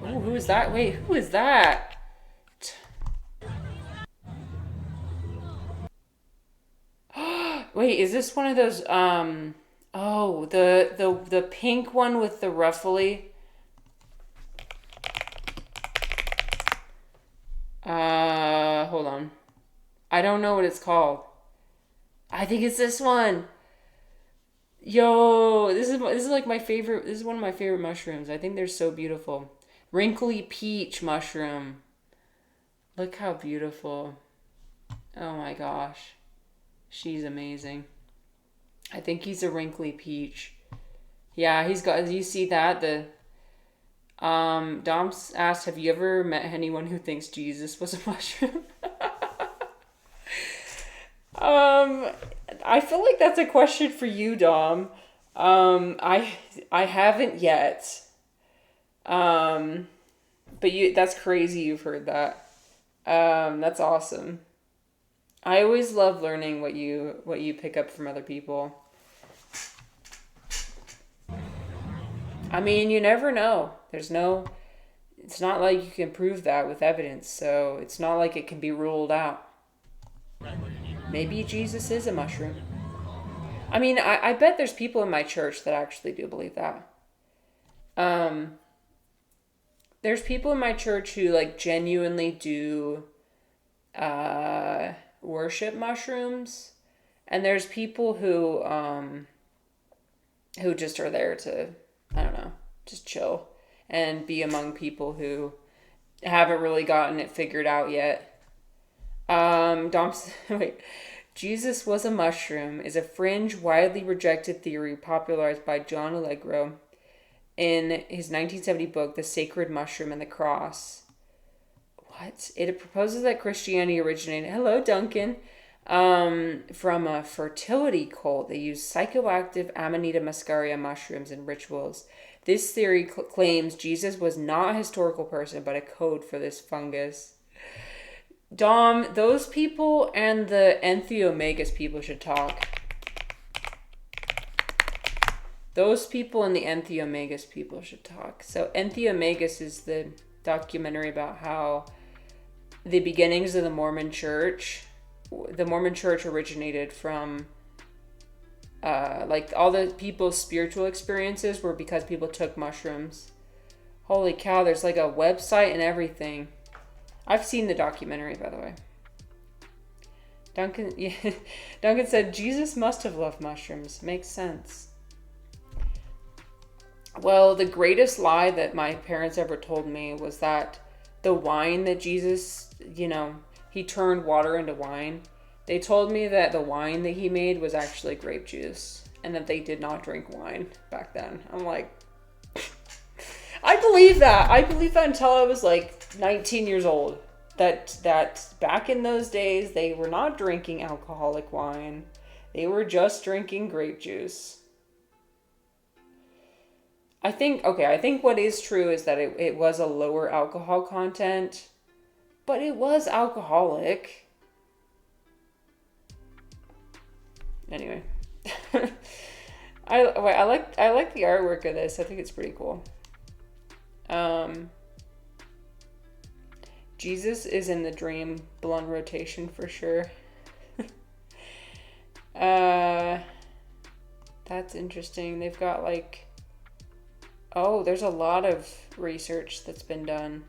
Oh, who is that? Wait, who is that? Wait, is this one of those, oh, the pink one with the ruffly? Hold on. I don't know what it's called. I think it's this one. Yo, this is like my favorite. This is one of my favorite mushrooms. I think they're so beautiful. Wrinkly peach mushroom. Look how beautiful. Oh my gosh. She's amazing. I think he's a wrinkly peach. Yeah, he's got, you see that? Dom asked, have you ever met anyone who thinks Jesus was a mushroom? I feel like that's a question for you, Dom. I haven't yet. But that's crazy you've heard that. That's awesome. I always love learning what you pick up from other people. I mean, you never know. It's not like you can prove that with evidence, so it's not like it can be ruled out. Maybe Jesus is a mushroom. I mean, I bet there's people in my church that actually do believe that. There's people in my church who like genuinely do worship mushrooms, and there's people who just are there to, I don't know, just chill and be among people who haven't really gotten it figured out yet. Wait. Jesus was a mushroom is a fringe, widely rejected theory popularized by John Allegro in his 1970 book, The Sacred Mushroom and the Cross. What? It proposes that Christianity originated, hello Duncan, from a fertility cult. They use psychoactive Amanita muscaria mushrooms in rituals. This theory claims Jesus was not a historical person, but a code for this fungus. Dom, those people and the Entheomegus people should talk. Those people and the Entheomagus people should talk. So Entheomagus is the documentary about how the beginnings of the Mormon Church originated from like all the people's spiritual experiences were because people took mushrooms. Holy cow, there's like a website and everything. I've seen the documentary, by the way. Duncan said, Jesus must have loved mushrooms. Makes sense. Well, the greatest lie that my parents ever told me was that the wine that Jesus, he turned water into wine. They told me that the wine that he made was actually grape juice and that they did not drink wine back then. I'm like, I believe that. I believed that until I was like 19 years old. That back in those days, they were not drinking alcoholic wine. They were just drinking grape juice. I think what is true is that it was a lower alcohol content, but it was alcoholic. Anyway, I like the artwork of this. I think it's pretty cool. Jesus is in the dream blunt rotation for sure. That's interesting. They've got like, there's a lot of research that's been done.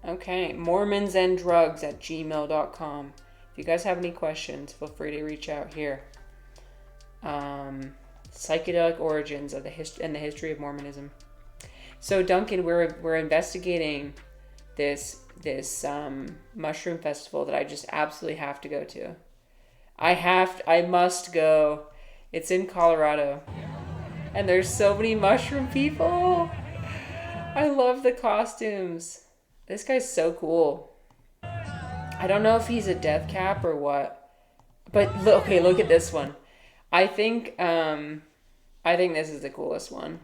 Okay, mormonsandrugs@gmail.com. If you guys have any questions, feel free to reach out here. Psychedelic origins of the history of Mormonism. So Duncan, we're investigating this mushroom festival that I just absolutely have to go to. I must go. It's in Colorado. And there's so many mushroom people. I love the costumes. This guy's so cool. I don't know if he's a death cap or what. But look at this one. I think this is the coolest one.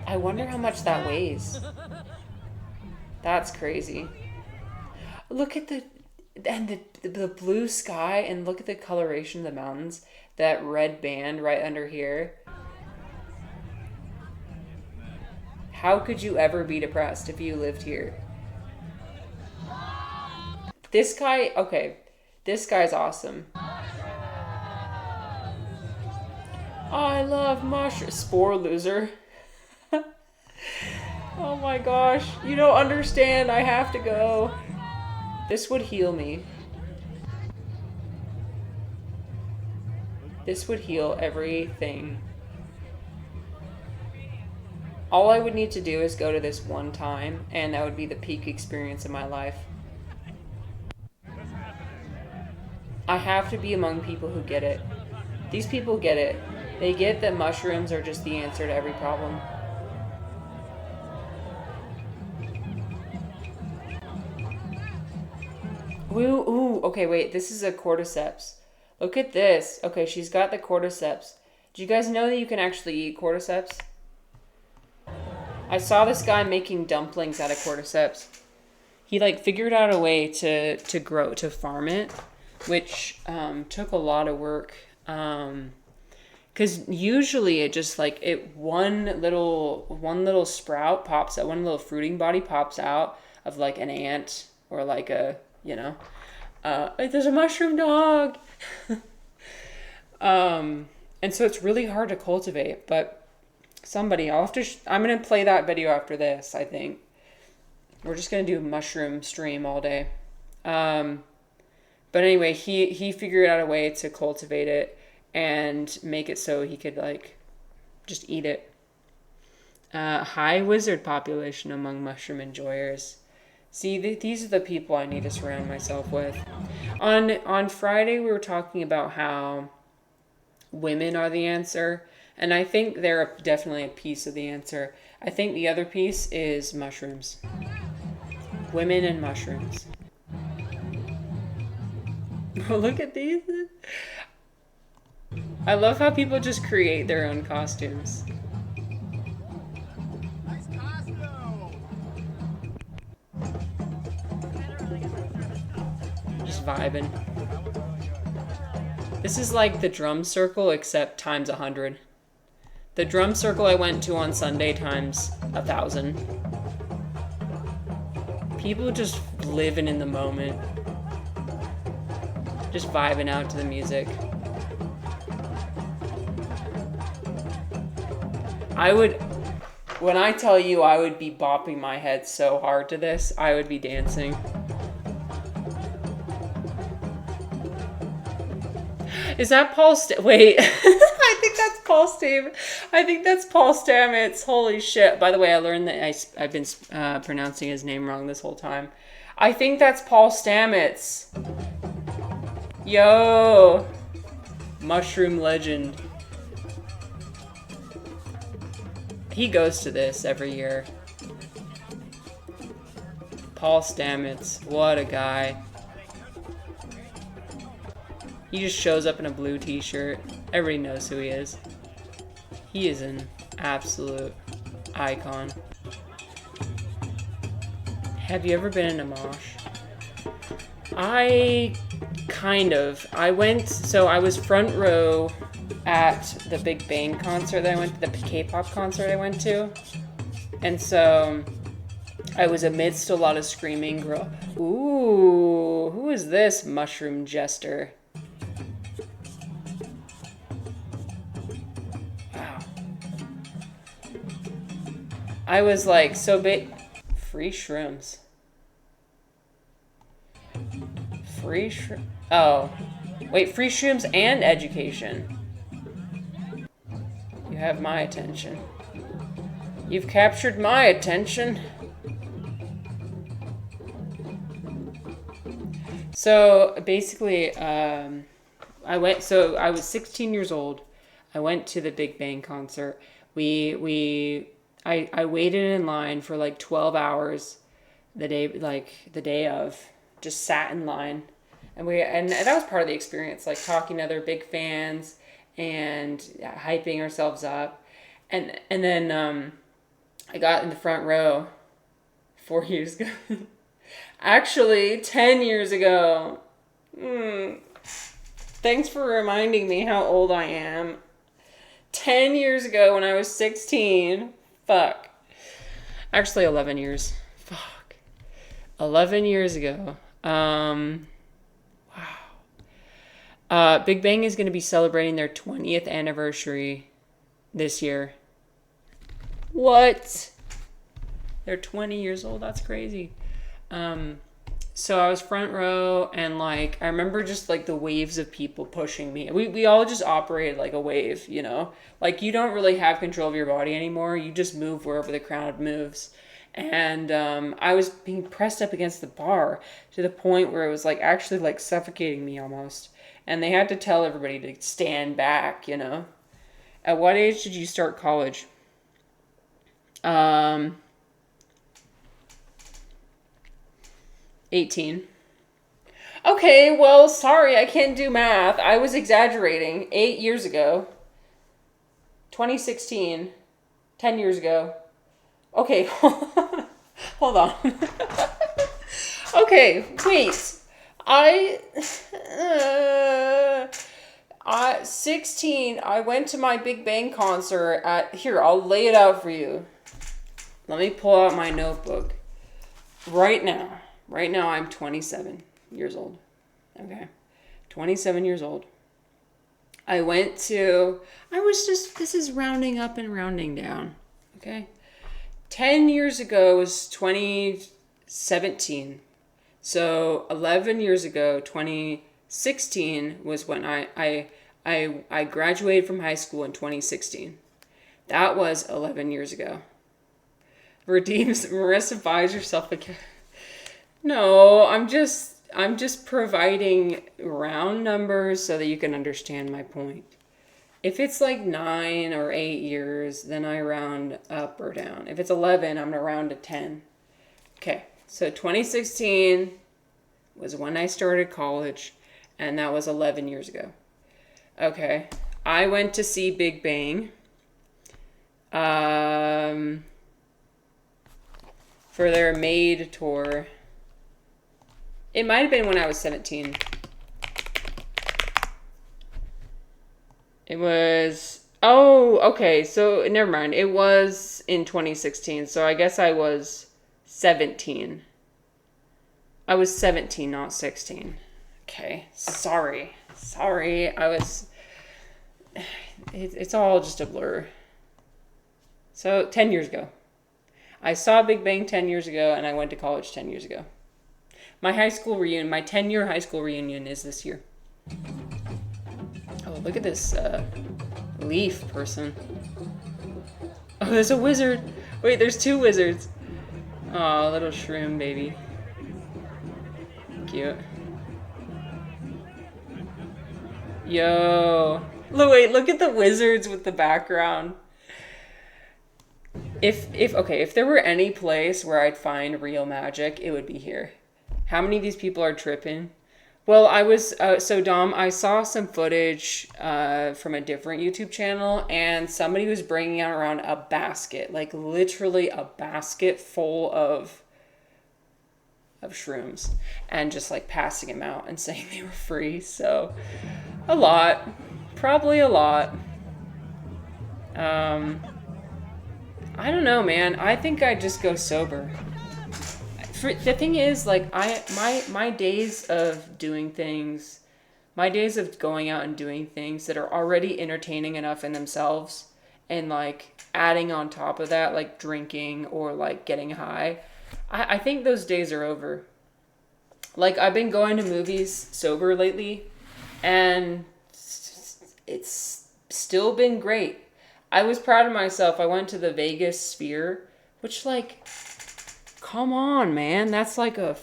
I wonder how much that weighs. That's crazy. Look at the blue sky and look at the coloration of the mountains. That red band right under here. How could you ever be depressed if you lived here? This guy's awesome. I love mushrooms. Spore loser. Oh my gosh. You don't understand. I have to go. This would heal me. This would heal everything. All I would need to do is go to this one time, and that would be the peak experience of my life. I have to be among people who get it. These people get it. They get that mushrooms are just the answer to every problem. Ooh, okay, wait, this is a cordyceps. Look at this. Okay, she's got the cordyceps. Do you guys know that you can actually eat cordyceps? I saw this guy making dumplings out of cordyceps. He figured out a way to farm it, which took a lot of work. Because usually it just one little sprout pops out, one little fruiting body pops out of an ant or there's a mushroom dog. And so it's really hard to cultivate, but I'm going to play that video after this, I think. We're just going to do a mushroom stream all day. But anyway, he figured out a way to cultivate it and make it so he could just eat it. High wizard population among mushroom enjoyers. See, these are the people I need to surround myself with. On Friday, we were talking about how women are the answer, and I think they're definitely a piece of the answer. I think the other piece is mushrooms. Women and mushrooms. Look at these. I love how people just create their own costumes. Just vibing. This is like the drum circle except times 100. The drum circle I went to on Sunday times 1,000. People just living in the moment. Just vibing out to the music. When I tell you I would be bopping my head so hard to this, I would be dancing. Is that Paul wait, I think that's Paul Stamets. Holy shit. By the way, I learned that I've been pronouncing his name wrong this whole time. I think that's Paul Stamets. Yo. Mushroom legend. He goes to this every year. Paul Stamets. What a guy. He just shows up in a blue t-shirt. Everybody knows who he is. He is an absolute icon. Have you ever been in a mosh? I was front row at the Big Bang concert that I went to, the K-pop concert I went to. And so I was amidst a lot of screaming girl. Ooh, who is this mushroom jester? Wow. I was like, free shrooms. Oh. Wait, free shrooms and education. You have my attention. You've captured my attention. So basically, I was 16 years old. I went to the Big Bang concert. I waited in line for like 12 hours the day of, just sat in line. And that was part of the experience, like talking to other big fans and hyping ourselves up. And then I got in the front row 4 years ago. Actually, 10 years ago. Thanks for reminding me how old I am. 10 years ago when I was 16. Fuck. Actually, 11 years. Fuck. 11 years ago. Wow. Big Bang is going to be celebrating their 20th anniversary this year. What? They're 20 years old. That's crazy. So I was front row, and like I remember just like the waves of people pushing me. We all just operated like a wave, you know? Like you don't really have control of your body anymore. You just move wherever the crowd moves. And I was being pressed up against the bar to the point where it was like actually like suffocating me almost. And they had to tell everybody to stand back, you know? At what age did you start college? 18. Okay, well, sorry, I can't do math. I was exaggerating. 8 years ago. 2016. 10 years ago. Okay, hold on. Okay, wait. I 16, I went to my Big Bang concert here, I'll lay it out for you. Let me pull out my notebook. Right now I'm 27 years old. Okay. 27 years old. this is rounding up and rounding down. Okay. 10 years ago was 2017. So 11 years ago, 2016 was when I graduated from high school in 2016. That was 11 years ago. Redeems, Marissa buys herself a cat. No, I'm just providing round numbers so that you can understand my point. If it's like 9 or 8 years, then I round up or down. If it's 11, I'm going to round to 10. Okay, so 2016 was when I started college, and that was 11 years ago. Okay, I went to see Big Bang for their Made tour. It might have been when I was 17. It was... Oh, okay. So, never mind. It was in 2016. So, I guess I was 17. I was 17, not 16. Okay. Sorry. I was... It's all just a blur. So, 10 years ago. I saw Big Bang 10 years ago, and I went to college 10 years ago. My high school reunion, my 10-year high school reunion is this year. Oh, look at this leaf person. Oh, there's a wizard. Wait, there's two wizards. Oh, little shroom baby. Cute. Yo. Look at the wizards with the background. If there were any place where I'd find real magic, it would be here. How many of these people are tripping? Well, I was, so Dom, I saw some footage from a different YouTube channel, and somebody was bringing out around a basket, like literally a basket full of shrooms, and just like passing them out and saying they were free. So, a lot. Probably a lot. I don't know, man. I think I'd just go sober. The thing is, like, my days of doing things, my days of going out and doing things that are already entertaining enough in themselves, and like adding on top of that, like drinking or like getting high, I think those days are over. Like, I've been going to movies sober lately, and it's still been great. I was proud of myself. I went to the Vegas Sphere, which, like, come on, man. That's like the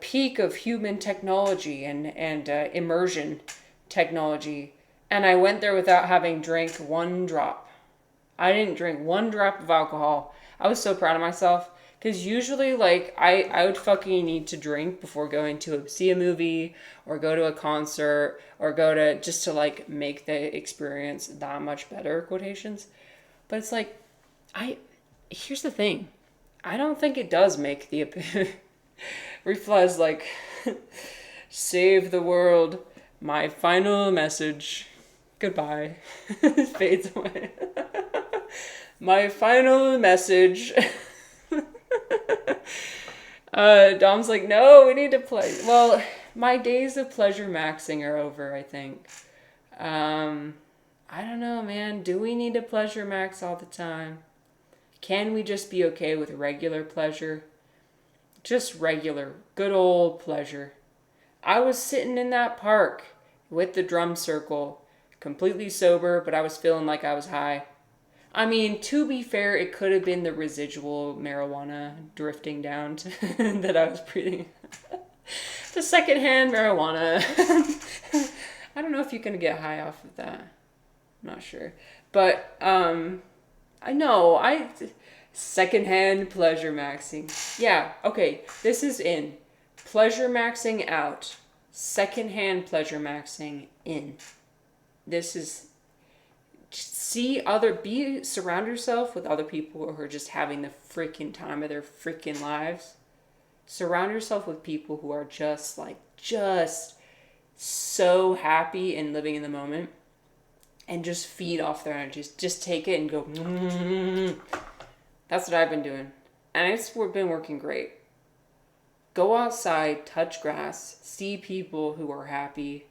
peak of human technology and immersion technology. And I went there without having drank one drop. I didn't drink one drop of alcohol. I was so proud of myself. Because usually, like, I would fucking need to drink before going to see a movie or go to a concert or go to, just to, like, make the experience that much better, quotations. But it's like, here's the thing. I don't think it does make the, Reflies like, save the world, my final message, goodbye, fades away. My final message. Dom's like, no, we need to play. Well, my days of pleasure maxing are over, I think. I don't know, man. Do we need to pleasure max all the time? Can we just be okay with regular pleasure? Just regular, good old pleasure. I was sitting in that park with the drum circle, completely sober, but I was feeling like I was high. I mean, to be fair, it could have been the residual marijuana drifting down to, that I was breathing. The secondhand marijuana. I don't know if you can get high off of that. I'm not sure. But, I know, secondhand pleasure maxing. Yeah, okay, this is in. Pleasure maxing out. Secondhand pleasure maxing in. This is... surround yourself with other people who are just having the freaking time of their freaking lives. Surround yourself with people who are just so happy and living in the moment, and just feed off their energies. Just take it and go. That's what I've been doing, and it's been working great. Go outside, touch grass, see people who are happy,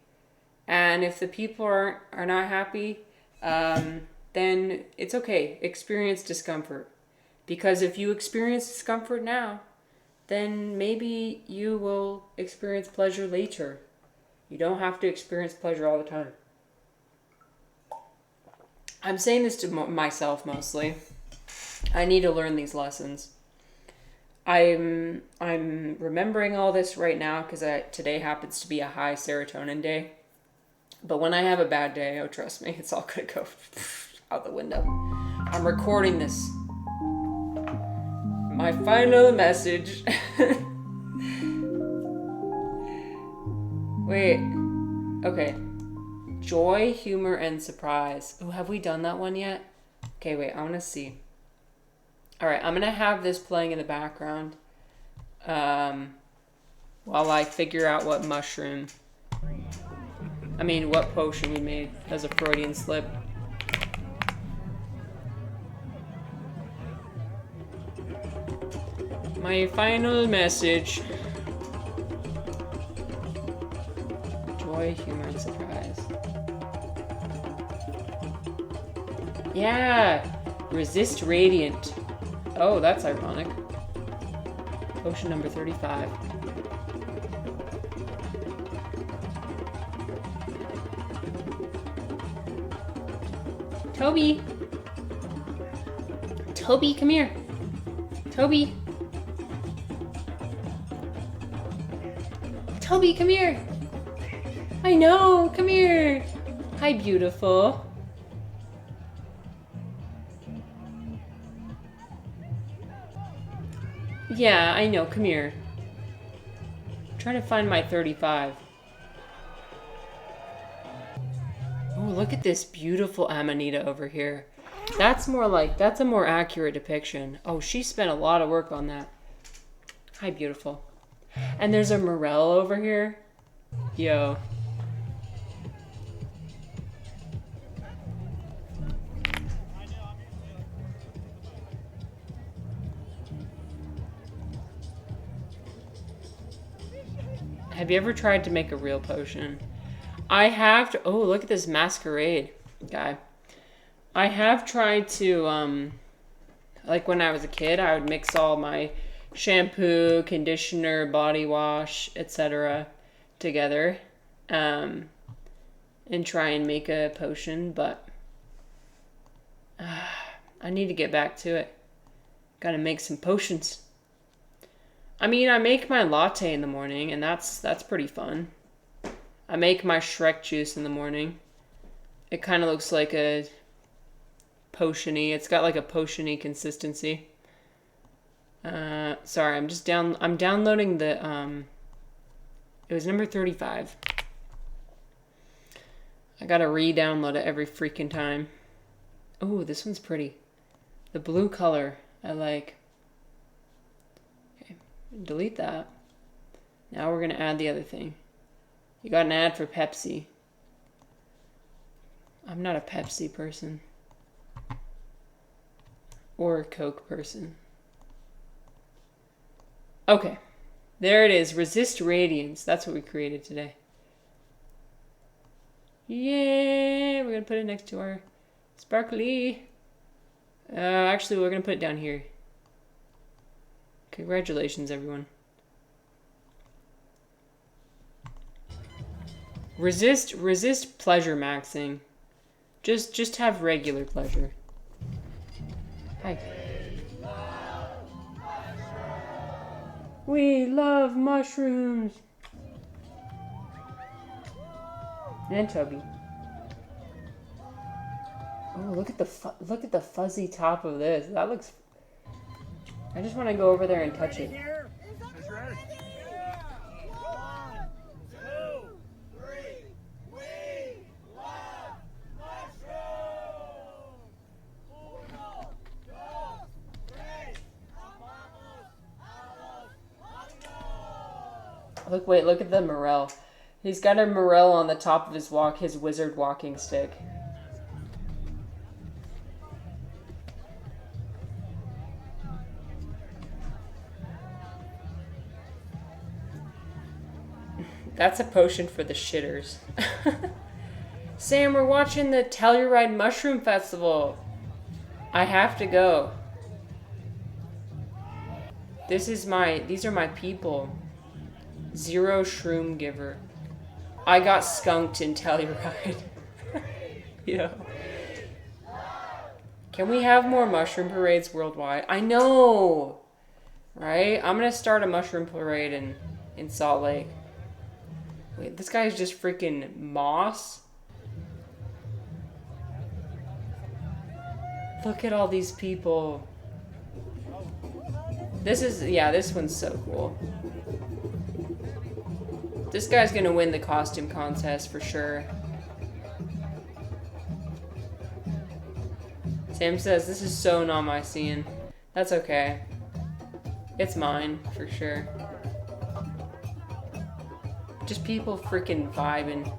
and if the people are not happy, then it's okay. Experience discomfort. Because if you experience discomfort now, then maybe you will experience pleasure later. You don't have to experience pleasure all the time. I'm saying this to myself mostly. I need to learn these lessons. I'm remembering all this right now because today happens to be a high serotonin day. But when I have a bad day, oh, trust me, it's all gonna go out the window. I'm recording this. My final message. Wait. Okay. Joy, humor, and surprise. Oh, have we done that one yet? Okay, wait, I want to see. Alright, I'm gonna have this playing in the background. While I figure out what mushroom. I mean, what potion we made. That was a Freudian slip. My final message. Joy, humor, and surprise. Yeah! Resist radiant. Oh, that's ironic. Potion number 35. Toby! Toby, come here! Toby! Toby, come here! I know! Come here! Hi, beautiful. Yeah, I know. Come here. I'm trying to find my 35. Oh, look at this beautiful Amanita over here. That's more like, that's a more accurate depiction. Oh, she spent a lot of work on that. Hi, beautiful. And there's a Morel over here. Yo. Have you ever tried to make a real potion? I have to. Oh, look at this masquerade guy. I have tried to, like when I was a kid, I would mix all my shampoo, conditioner, body wash, etc. together, and try and make a potion, but I need to get back to it. Gotta make some potions. I mean, I make my latte in the morning, and that's pretty fun. I make my Shrek juice in the morning. It kind of looks like a potion-y. It's got like a potion-y consistency. Sorry, I'm downloading the, it was number 35. I gotta re-download it every freaking time. Oh, this one's pretty. The blue color, I like. Okay, delete that. Now we're gonna add the other thing. You got an ad for Pepsi. I'm not a Pepsi person. Or a Coke person. Okay. There it is. Resist radiance. That's what we created today. Yay! We're going to put it next to our sparkly. Actually, we're going to put it down here. Congratulations, everyone. Resist pleasure maxing. Just have regular pleasure. Hi. We love mushrooms. And Toby. Oh, look at the fuzzy top of this. That looks. I just want to go over there and touch it. Look at the Morel. He's got a Morel on the top of his wizard walking stick. That's a potion for the shitters. Sam, we're watching the Telluride Mushroom Festival. I have to go. These are my people. Zero Shroom Giver. I got skunked in Telluride. Yeah. Can we have more mushroom parades worldwide? I know! Right? I'm gonna start a mushroom parade in Salt Lake. Wait, this guy's just freaking moss? Look at all these people. This one's so cool. This guy's gonna win the costume contest for sure. Sam says, this is so not my scene. That's okay. It's mine, for sure. Just people freaking vibing.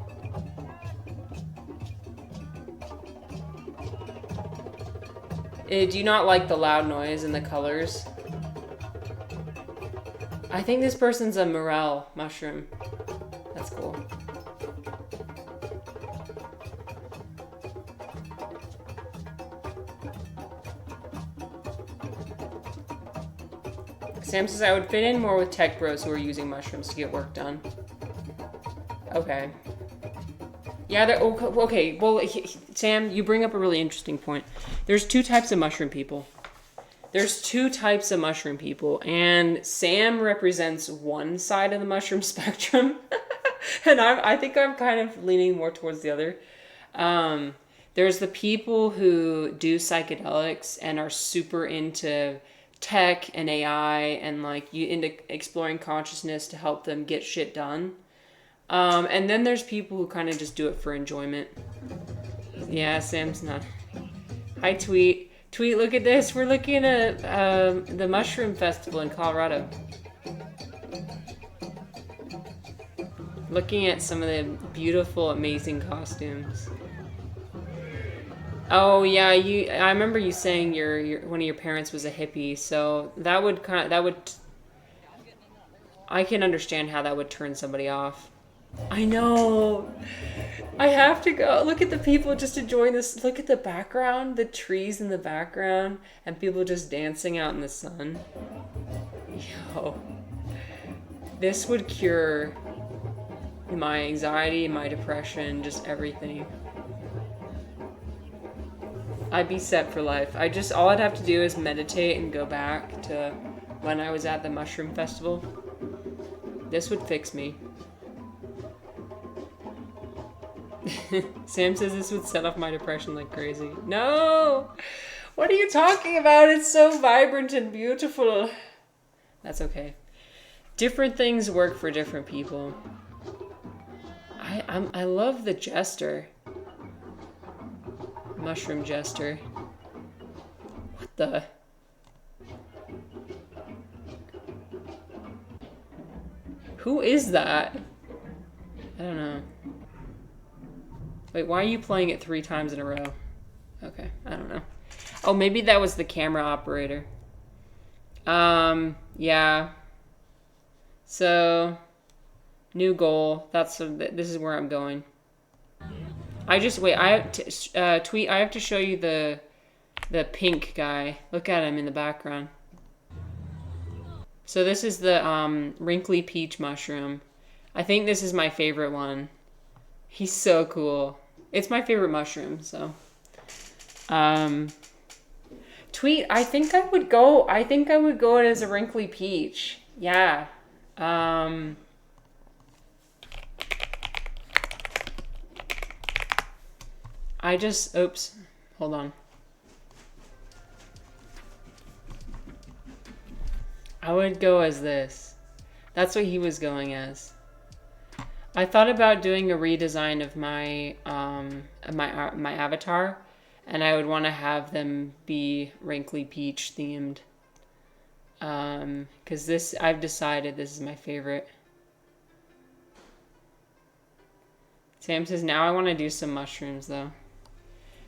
Do you not like the loud noise and the colors? I think this person's a morel mushroom. That's cool. Sam says I would fit in more with tech bros who are using mushrooms to get work done. Okay. Yeah, they're okay. Well, Sam, you bring up a really interesting point. There's two types of mushroom people. And Sam represents one side of the mushroom spectrum, and I think I'm kind of leaning more towards the other. There's the people who do psychedelics and are super into tech and AI and like into exploring consciousness to help them get shit done. And then there's people who kind of just do it for enjoyment. Yeah, Sam's not. Hi, Tweet. Tweet, look at this. We're looking at the Mushroom Festival in Colorado. Looking at some of the beautiful, amazing costumes. Oh yeah, I remember you saying your one of your parents was a hippie, so that would I can understand how that would turn somebody off. I know. I have to go. Look at the people just enjoying this. Look at the background, the trees in the background, and people just dancing out in the sun. Yo. This would cure my anxiety, my depression, just everything. I'd be set for life. All I'd have to do is meditate and go back to when I was at the Mushroom Festival. This would fix me. Sam says this would set off my depression like crazy. No! What are you talking about? It's so vibrant and beautiful. That's okay. Different things work for different people. I love the jester. Mushroom jester. What the? Who is that? I don't know. Wait, why are you playing it 3 times in a row? Okay, I don't know. Oh, maybe that was the camera operator. Yeah. So, new goal. This is where I'm going. Wait, I have to, Tweet, I have to show you the pink guy. Look at him in the background. So this is the wrinkly peach mushroom. I think this is my favorite one. He's so cool. It's my favorite mushroom, so. Tweet, I think I would go it as a wrinkly peach. Yeah. Oops, hold on. I would go as this. That's what he was going as. I thought about doing a redesign of my my avatar, and I would want to have them be wrinkly peach themed. Because I've decided this is my favorite. Sam says now I want to do some mushrooms though.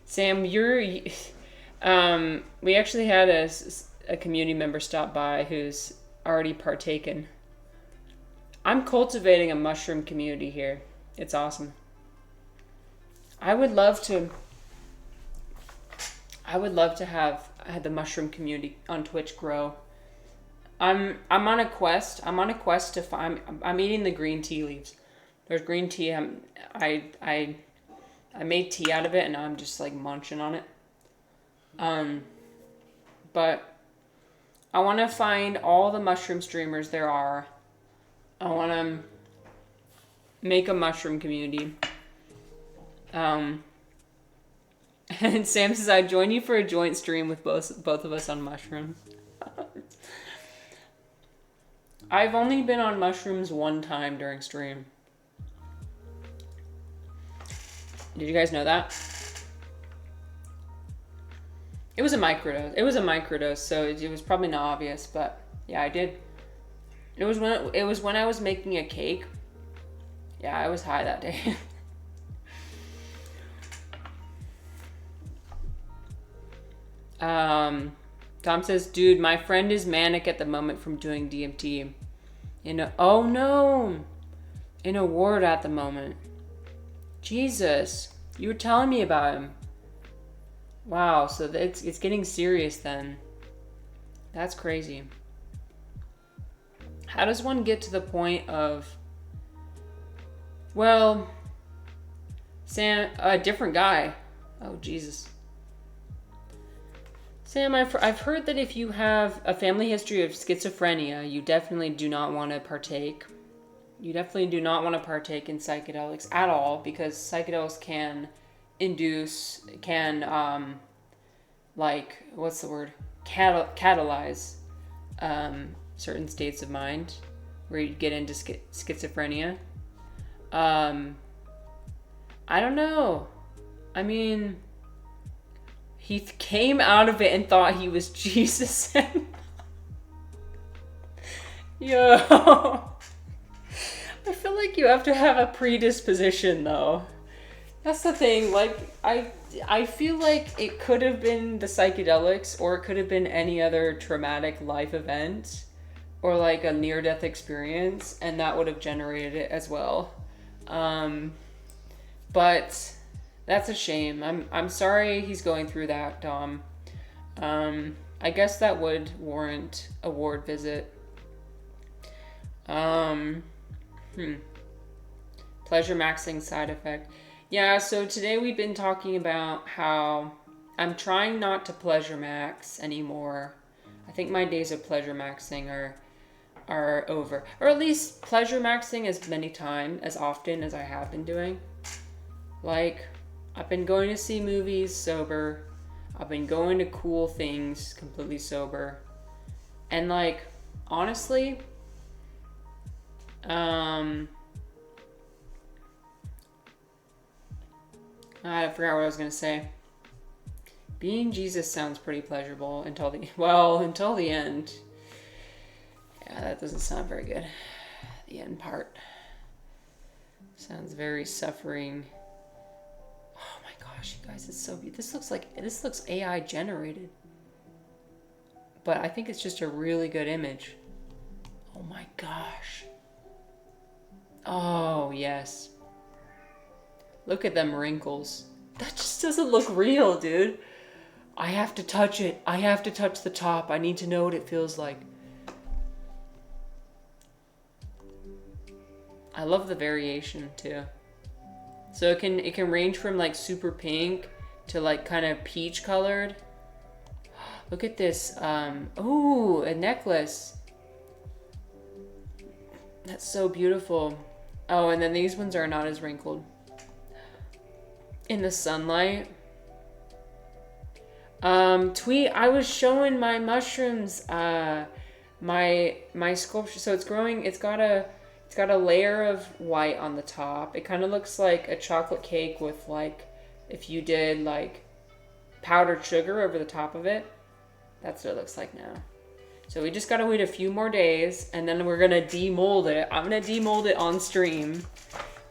Sam, we actually had a community member stop by who's already partaken. I'm cultivating a mushroom community here. It's awesome. I would love to have the mushroom community on Twitch grow. I'm on a quest. To find. I'm eating the green tea leaves. There's green tea. I made tea out of it, and now I'm just like munching on it. But I want to find all the mushroom streamers there are. I want to make a mushroom community. And Sam says I'd join you for a joint stream with both of us on mushrooms. I've only been on mushrooms one time during stream. Did you guys know that? It was a microdose. So it was probably not obvious, but yeah, I did. It was when I was making a cake. Yeah, I was high that day. Tom says, dude, my friend is manic at the moment from doing DMT. Oh no! In a ward at the moment. Jesus. You were telling me about him. Wow, so it's getting serious then. That's crazy. How does one get to the point of... Well... Sam, a different guy. Oh, Jesus. Sam, I've heard that if you have a family history of schizophrenia, you definitely do not want to partake. You definitely do not want to partake in psychedelics at all, because psychedelics can induce, what's the word? Catalyze certain states of mind where you get into schizophrenia. I don't know. I mean, he came out of it and thought he was Jesus. Yo. I feel like you have to have a predisposition, though. That's the thing. Like, I feel like it could have been the psychedelics, or it could have been any other traumatic life event, or like a near-death experience, and that would have generated it as well. But that's a shame. I'm sorry he's going through that, Dom. I guess that would warrant a ward visit. Pleasure maxing side effect. Yeah, so today we've been talking about how I'm trying not to pleasure max anymore. I think my days of pleasure maxing are over. Or at least pleasure maxing as often as I have been doing. Like, I've been going to see movies sober. I've been going to cool things completely sober. And like, honestly, I forgot what I was going to say. Being Jesus sounds pretty pleasurable until the end. Yeah, that doesn't sound very good. The end part sounds very suffering. Oh my gosh, you guys, it's so beautiful. This looks AI generated. But I think it's just a really good image. Oh my gosh. Oh, yes. Look at them wrinkles. That just doesn't look real, dude. I have to touch it. I have to touch the top. I need to know what it feels like. I love the variation too. So it can range from like super pink to like kind of peach colored. Look at this. Ooh, a necklace. That's so beautiful. Oh, and then these ones are not as wrinkled. In the sunlight. Tweet, I was showing my mushrooms, my sculpture. So it's growing, it's got a layer of white on the top. It kind of looks like a chocolate cake with like, if you did like powdered sugar over the top of it. That's what it looks like now. So we just gotta wait a few more days, and then we're gonna demold it. I'm gonna demold it on stream,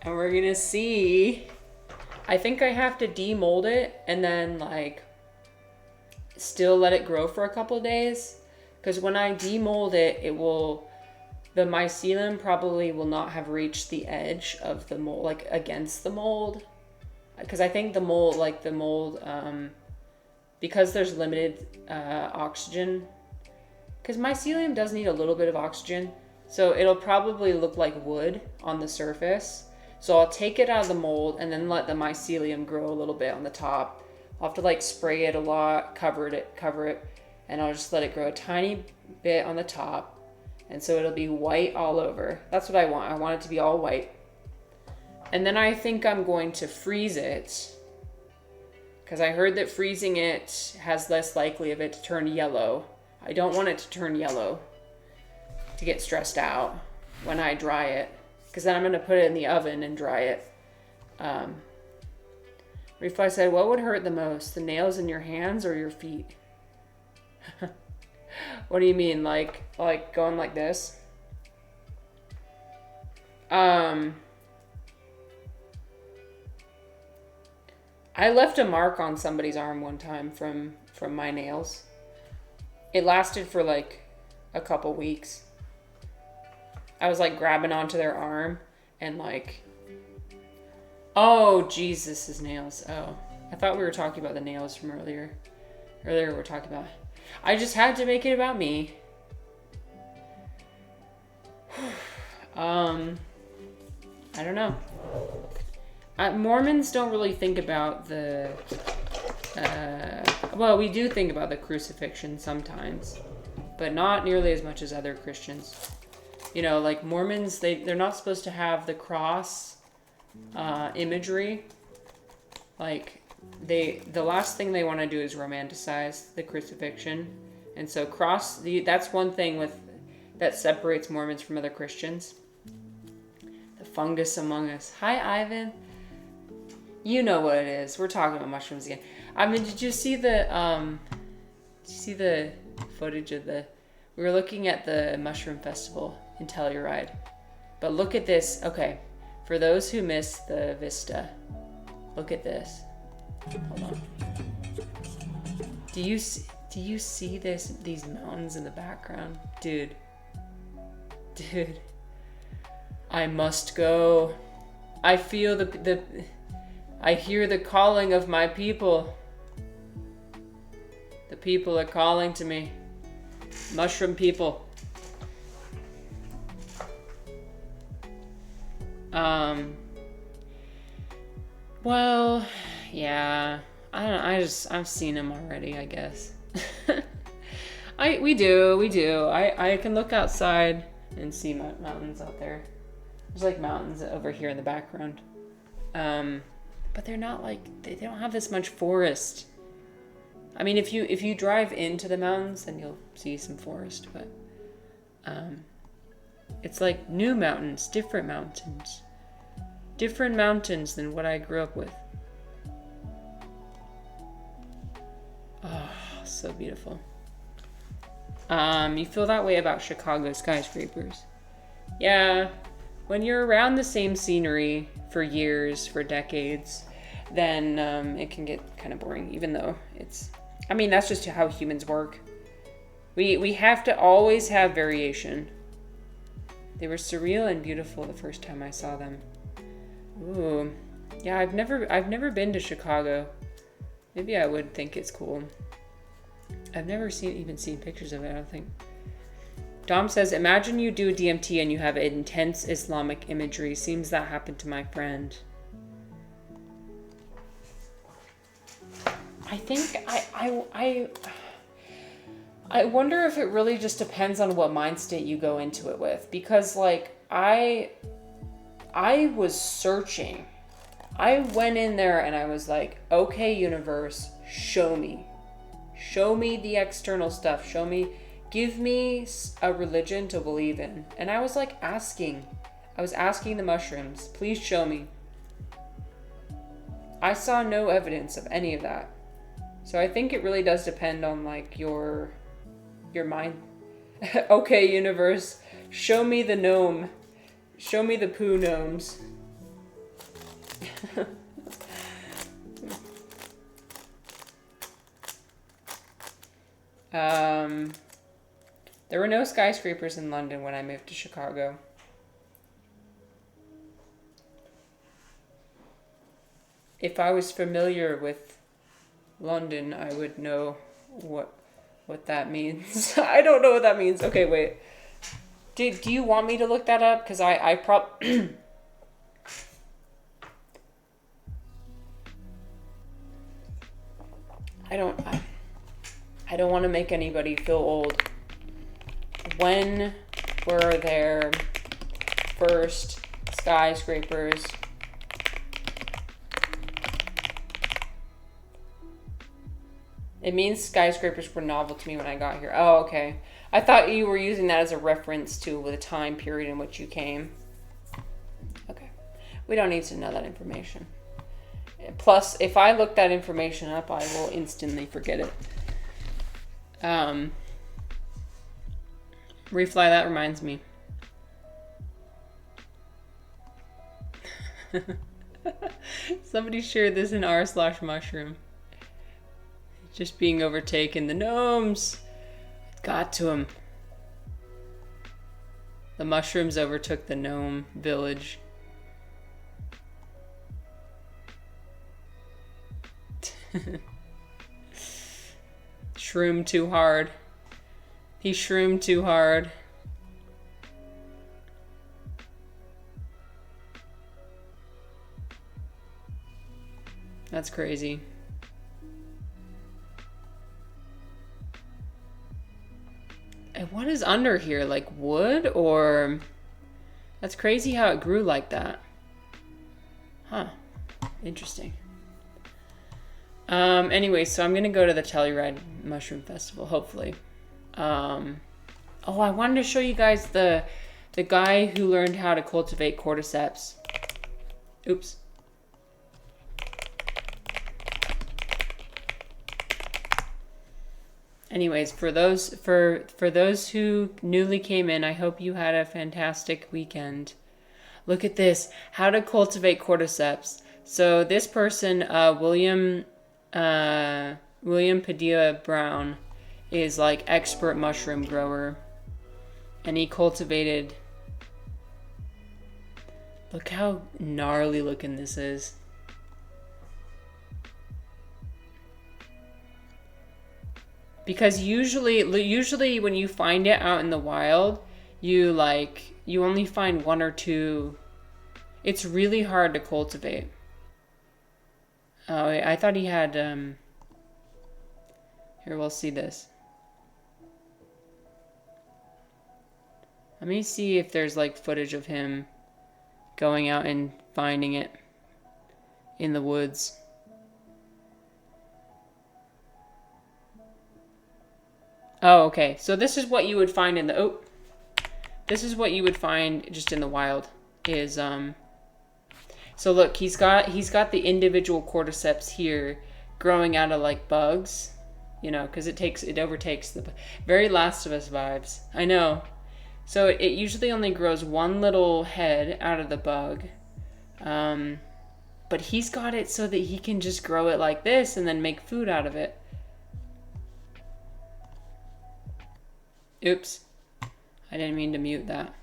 and we're gonna see. I think I have to demold it and then like still let it grow for a couple days, because when I demold it, the mycelium probably will not have reached the edge of the mold, like against the mold, because I think the mold, because there's limited oxygen. Because mycelium does need a little bit of oxygen, so it'll probably look like wood on the surface. So I'll take it out of the mold and then let the mycelium grow a little bit on the top. I'll have to like spray it a lot, cover it, and I'll just let it grow a tiny bit on the top. And so it'll be white all over. That's what I want. I want it to be all white. And then I think I'm going to freeze it, because I heard that freezing it has less likely of it to turn yellow. I don't want it to turn yellow to get stressed out when I dry it, because then I'm going to put it in the oven and dry it. Reflex said, what would hurt the most, the nails in your hands or your feet? What do you mean, like going like this? I left a mark on somebody's arm one time from from my nails. It lasted for like a couple weeks. I was like grabbing onto their arm and like, oh, Jesus, his nails. Oh, I thought we were talking about the nails from earlier. Earlier we were talking about, I just had to make it about me. I don't know. Mormons don't really think about the, well, we do think about the crucifixion sometimes, but not nearly as much as other Christians. You know, like Mormons, they're not supposed to have the cross imagery. Like, the last thing they want to do is romanticize the crucifixion. And so that's one thing that separates Mormons from other Christians. The fungus among us. Hi, Ivan. You know what it is. We're talking about mushrooms again. I mean, did you see the footage of we were looking at the mushroom festival in Telluride. But look at this. Okay. For those who missed the vista, look at this. Hold on. Do you see these mountains in the background? Dude. I must go. I feel I hear the calling of my people. The people are calling to me. Mushroom people. Well, yeah. I don't know. I've seen them already, I guess. We do. I can look outside and see mountains out there. There's like mountains over here in the background. But they're not like, they don't have this much forest. I mean, if you drive into the mountains, then you'll see some forest, but it's like new mountains, different mountains than what I grew up with. Oh, so beautiful. You feel that way about Chicago skyscrapers. Yeah, when you're around the same scenery for years, for decades, then it can get kind of boring, even though that's just how humans work. We have to always have variation. They were surreal and beautiful the first time I saw them. Ooh. Yeah, I've never been to Chicago. Maybe I would think it's cool. I've never even seen pictures of it, I don't think. Dom says, imagine you do DMT and you have intense Islamic imagery. Seems that happened to my friend. I think I wonder if it really just depends on what mind state you go into it with. Because like I was searching. I went in there and I was like, okay, universe, show me. Show me the external stuff. Give me a religion to believe in. And I was like asking. I was asking the mushrooms, please show me. I saw no evidence of any of that. So I think it really does depend on like your mind. Okay, universe, show me the gnome. Show me the poo gnomes. There were no skyscrapers in London when I moved to Chicago. If I was familiar with London, I would know what that means. I don't know what that means. Okay, wait. Do you want me to look that up? Because I don't want to make anybody feel old. When were there first skyscrapers? It means skyscrapers were novel to me when I got here. Oh, okay. I thought you were using that as a reference to the time period in which you came. Okay. We don't need to know that information. Plus, if I look that information up, I will instantly forget it. Refly, that reminds me. Somebody shared this in r/mushroom. Just being overtaken. The gnomes got to him. The mushrooms overtook the gnome village. Shroom too hard. He shroomed too hard. That's crazy. And what is under here? Like wood or... That's crazy how it grew like that. Huh. Interesting. Anyway, so I'm gonna go to the Telluride Mushroom Festival, hopefully. Oh, I wanted to show you guys the guy who learned how to cultivate cordyceps. Oops. Anyways, for those who newly came in, I hope you had a fantastic weekend. Look at this, how to cultivate cordyceps. So this person, William Padilla Brown, is like expert mushroom grower, and he cultivated. Look how gnarly looking this is. Because usually when you find it out in the wild, you only find one or two. It's really hard to cultivate. Oh, I thought he had, here, we'll see this. Let me see if there's like footage of him going out and finding it in the woods. Oh, okay. So this is what you would find in the, this is what you would find just in the wild is, so look, he's got the individual cordyceps here growing out of like bugs, you know, because it overtakes the very Last of Us vibes. I know. So it usually only grows one little head out of the bug. But he's got it so that he can just grow it like this and then make food out of it. Oops. I didn't mean to mute that.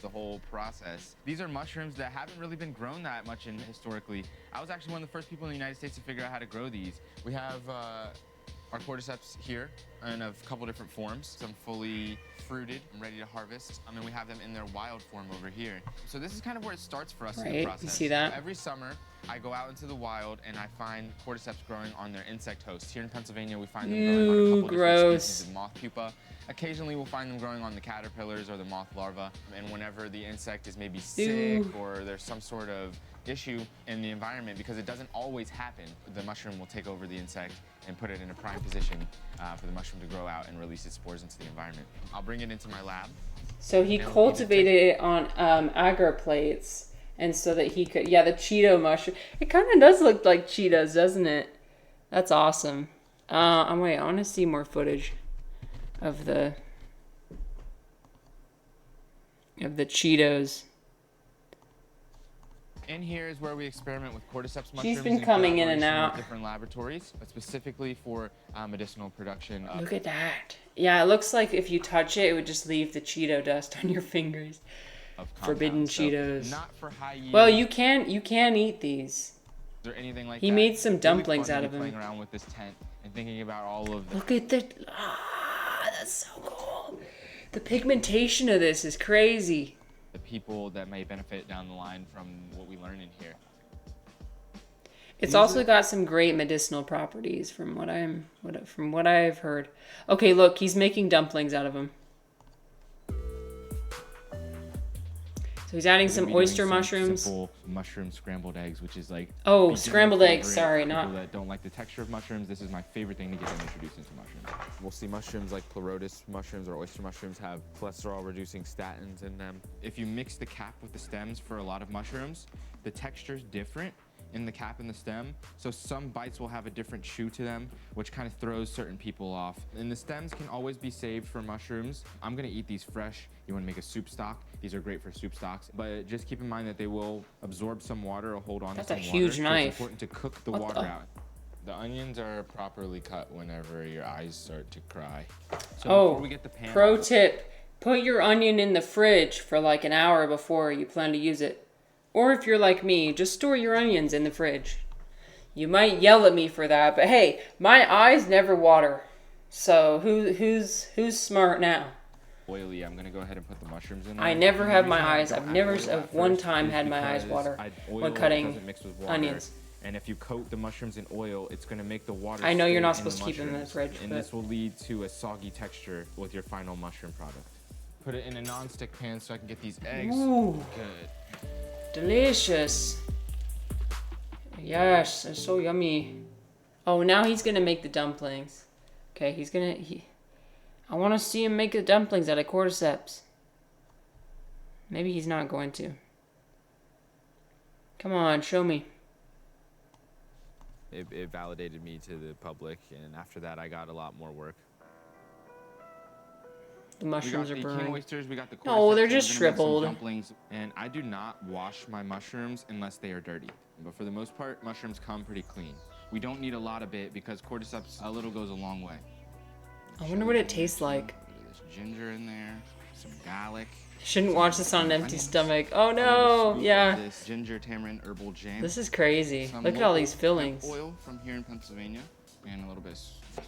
The whole process. These are mushrooms that haven't really been grown that much historically. I was actually one of the first people in the United States to figure out how to grow these. We have our cordyceps here in a couple different forms. Some fully fruited and ready to harvest. And we have them in their wild form over here. So this is kind of where it starts for us in the process. You see that? Every summer, I go out into the wild and I find cordyceps growing on their insect hosts. Here in Pennsylvania, we find them growing on a couple different species of moth pupa. Occasionally, we'll find them growing on the caterpillars or the moth larvae. And whenever the insect is maybe sick or there's some sort of issue in the environment, because it doesn't always happen, the mushroom will take over the insect and put it in a prime position for the mushroom to grow out and release its spores into the environment. I'll bring it into my lab. So he cultivated it on agar plates, and so that he could, yeah, the Cheeto mushroom. It kind of does look like Cheetos, doesn't it? That's awesome. Wait, I want to see more footage of the Cheetos. In here is where we experiment with cordyceps mushrooms. She's been coming in and out. Different laboratories, but specifically for medicinal production. Look at that. Yeah, it looks like if you touch it, it would just leave the Cheeto dust on your fingers. Forbidden Cheetos. So not for high yield. Well, you can eat these. Or anything like he that. made some dumplings out of them. Playing around with this tent and thinking about all of. Look at the. That's so cool. The pigmentation of this is crazy. The people that may benefit down the line from what we learn in here. It's also got some great medicinal properties from what I've heard. Okay, look, he's making dumplings out of them. So he's adding some oyster mushrooms. Simple mushroom scrambled eggs, which is like scrambled eggs. Sorry, not people that don't like the texture of mushrooms. This is my favorite thing to get them introduced into mushrooms. We'll see mushrooms like pleurotus mushrooms or oyster mushrooms have cholesterol-reducing statins in them. If you mix the cap with the stems for a lot of mushrooms, the texture's different, in the cap and the stem. So some bites will have a different chew to them, which kind of throws certain people off. And the stems can always be saved for mushrooms. I'm gonna eat these fresh. You wanna make a soup stock? These are great for soup stocks, but just keep in mind that they will absorb some water or hold on to some water. That's a huge knife. It's important to cook the water out. The onions are properly cut whenever your eyes start to cry. So before we get the pan pro on, tip, put your onion in the fridge for like an hour before you plan to use it. Or if you're like me, just store your onions in the fridge. You might yell at me for that, but hey, my eyes never water. So who's smart now? oily, I'm gonna go ahead and put the mushrooms in there. I never And have the my reason I eyes. don't I've add never oil at one first time is had my eyes because water oil when cutting doesn't mix with water. onions. And if you coat the mushrooms in oil, it's going to make the water I know you're stay not in supposed to keep them in the mushrooms, fridge, and but- this will lead to a soggy texture with your final mushroom product. Put it in a non-stick pan so I can get these eggs Ooh. good. Delicious. Yes, they're so yummy. Oh, now he's gonna make the dumplings. Okay, I want to see him make the dumplings out of cordyceps. Maybe he's not going to. Come on, show me. It validated me to the public, and after that, I got a lot more work. The mushrooms are we got the king burning. oysters, we got the No, they're cordyceps, just and we're gonna make some shriveled. dumplings. And I do not wash my mushrooms unless they are dirty. But for the most part, mushrooms come pretty clean. We don't need a lot of it because cordyceps, a little goes a long way. I wonder what it tastes like. There's ginger in there, some garlic. Shouldn't watch this on an empty onions, stomach. Oh a no, little scoop yeah. of this ginger tamarind herbal jam. This is crazy. Some Look at all local these fillings. hemp oil from here in Pennsylvania, and a little bit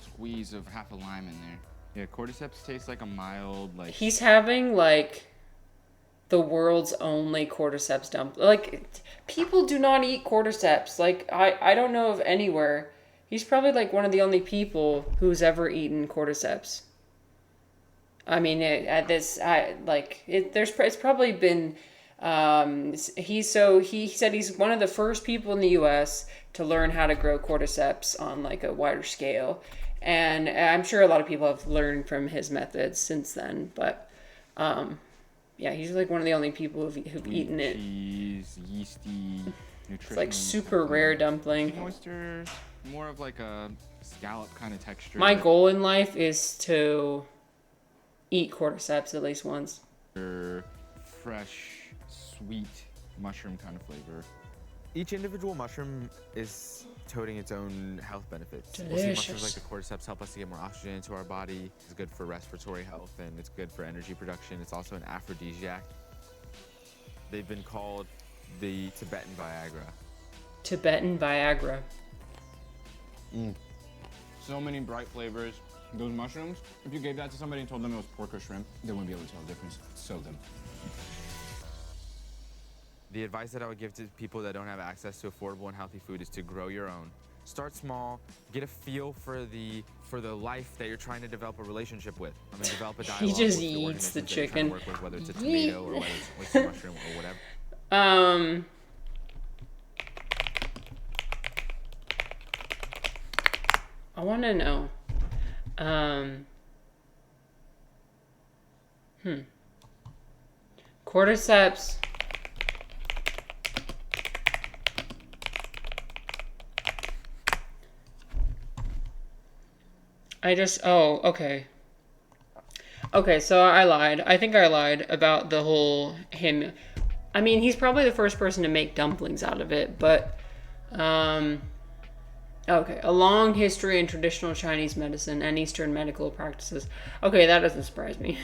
squeeze of half a lime in there. Yeah, cordyceps tastes like a mild, like. He's having like the world's only cordyceps dump. Like people do not eat cordyceps. Like I don't know of anywhere. He's probably like one of the only people who's ever eaten cordyceps. I mean, it's probably been. He said he's one of the first people in the U.S. to learn how to grow cordyceps on like a wider scale, and I'm sure a lot of people have learned from his methods since then. But yeah, he's like one of the only people who've eaten it. Cheese, yeasty, nutritional. It's like super rare dumpling. King oysters, more of like a scallop kind of texture. My goal in life is to eat cordyceps at least once. Fresh, sweet mushroom kind of flavor. Each individual mushroom is toting its own health benefits. We'll see Delicious. mushrooms like the cordyceps help us to get more oxygen into our body. It's good for respiratory health and it's good for energy production. It's also an aphrodisiac. They've been called the Tibetan Viagra. Tibetan Viagra. So many bright flavors. Those mushrooms, if you gave that to somebody and told them it was pork or shrimp, they wouldn't be able to tell the difference. So good. The advice that I would give to people that don't have access to affordable and healthy food is to grow your own. Start small, get a feel for the life that you're trying to develop a relationship with. I mean, develop a dialogue just with the eats the organisms that you're trying chicken. to work with, whether it's a tomato or whether it's oyster mushroom or whatever. I want to know. Cordyceps. Okay. Okay, so I lied. I think I lied about the whole him. I mean, he's probably the first person to make dumplings out of it, but, okay, a long history in traditional Chinese medicine and Eastern medical practices. Okay, that doesn't surprise me.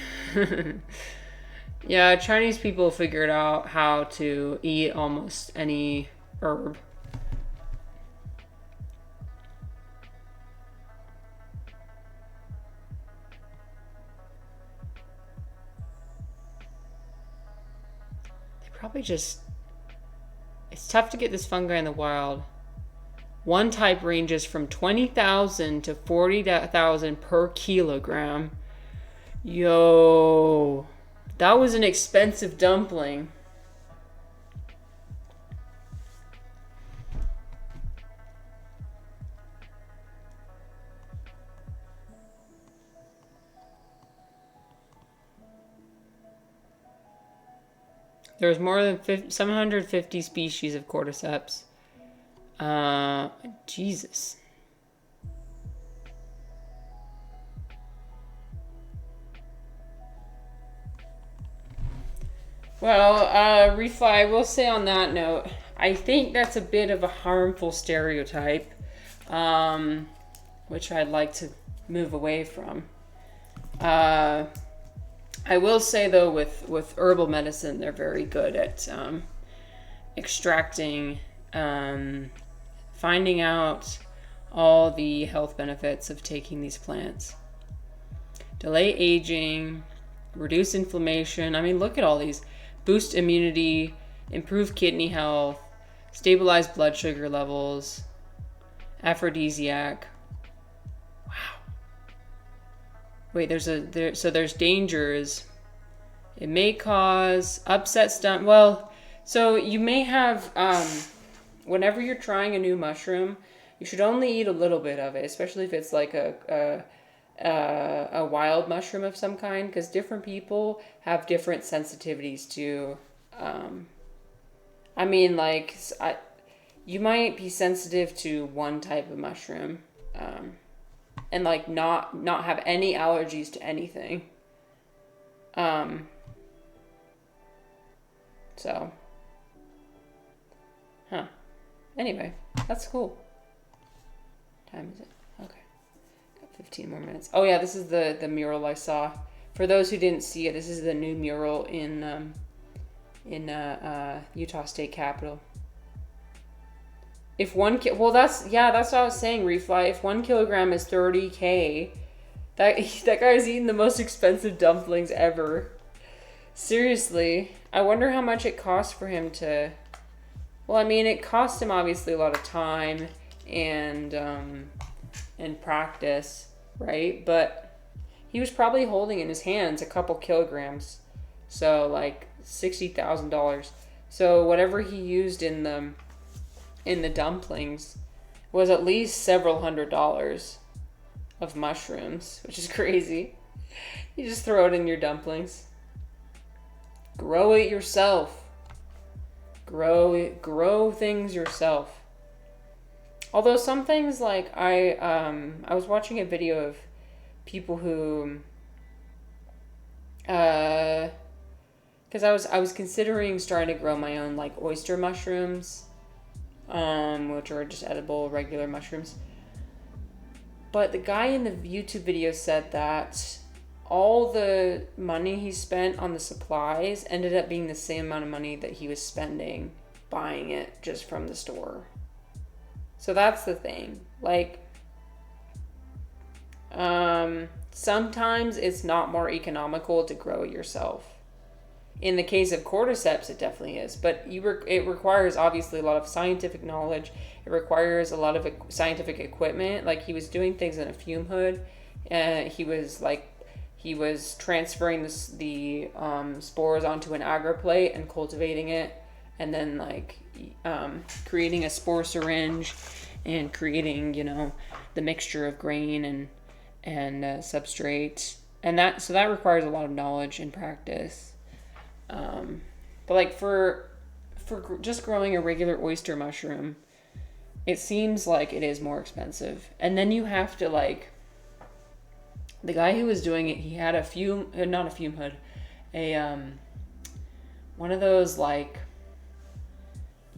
Yeah, Chinese people figured out how to eat almost any herb. They probably just... It's tough to get this fungi in the wild. One type ranges from 20,000 to 40,000 per kilogram. Yo, that was an expensive dumpling. There's more than 750 species of cordyceps. Jesus. Well, Refly, I will say on that note, I think that's a bit of a harmful stereotype, which I'd like to move away from. I will say, though, with herbal medicine, they're very good at extracting, finding out all the health benefits of taking these plants. Delay aging, reduce inflammation. I mean, look at all these. Boost immunity, improve kidney health, stabilize blood sugar levels, aphrodisiac. Wow. Wait, so there's dangers. It may cause upset stomach. Well, so you may have, whenever you're trying a new mushroom, you should only eat a little bit of it, especially if it's like a wild mushroom of some kind, because different people have different sensitivities to, you might be sensitive to one type of mushroom, and like not have any allergies to anything. Anyway, that's cool. What time is it? Okay. 15 more minutes. Oh yeah, this is the mural I saw. For those who didn't see it, this is the new mural in Utah State Capitol. If that's what I was saying, Refly. If 1 kilogram is $30K, that guy's eating the most expensive dumplings ever. Seriously, I wonder how much it costs for him to. Well, I mean, it cost him obviously a lot of time and practice, right? But he was probably holding in his hands a couple kilograms, so like $60,000. So whatever he used in the dumplings was at least several $100s of mushrooms, which is crazy. You just throw it in your dumplings. Grow it yourself. Grow things yourself. Although some things, like I was watching a video of people who, because I was considering starting to grow my own like oyster mushrooms, which are just edible regular mushrooms. But the guy in the YouTube video said that all the money he spent on the supplies ended up being the same amount of money that he was spending buying it just from the store. So that's the thing. Like, sometimes it's not more economical to grow it yourself. In the case of cordyceps, it definitely is. But it requires, obviously, a lot of scientific knowledge. It requires a lot of scientific equipment. Like, he was doing things in a fume hood. He was transferring the spores onto an agar plate and cultivating it, and then creating a spore syringe and creating the mixture of grain and substrate, and that requires a lot of knowledge and practice. But like for just growing a regular oyster mushroom, it seems like it is more expensive, and then you have to the guy who was doing it, he had not a fume hood, one of those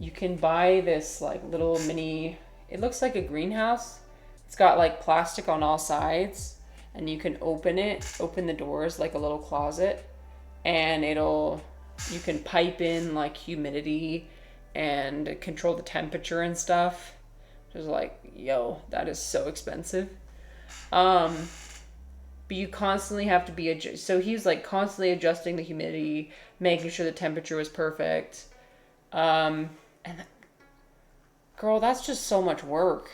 you can buy this little mini, it looks like a greenhouse. It's got plastic on all sides, and you can open the doors like a little closet, and you can pipe in humidity and control the temperature and stuff. Just yo, that is so expensive. But you constantly have to be so he was constantly adjusting the humidity, making sure the temperature was perfect. And girl, that's just so much work.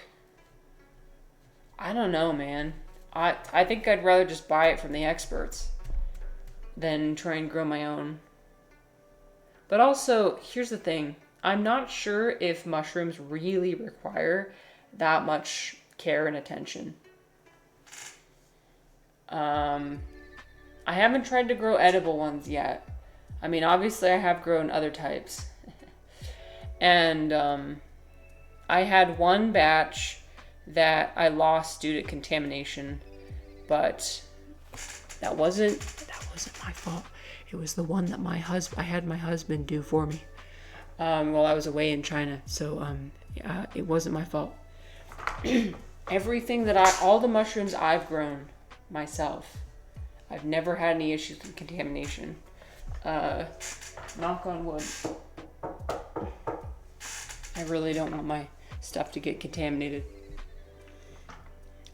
I don't know, man. I think I'd rather just buy it from the experts than try and grow my own. But also, here's the thing. I'm not sure if mushrooms really require that much care and attention. I haven't tried to grow edible ones yet. I mean, obviously I have grown other types. And I had one batch that I lost due to contamination, but that wasn't my fault. It was the one that I had my husband do for me while I was away in China. So it wasn't my fault. All the mushrooms I've grown myself, I've never had any issues with contamination. Knock on wood. I really don't want my stuff to get contaminated.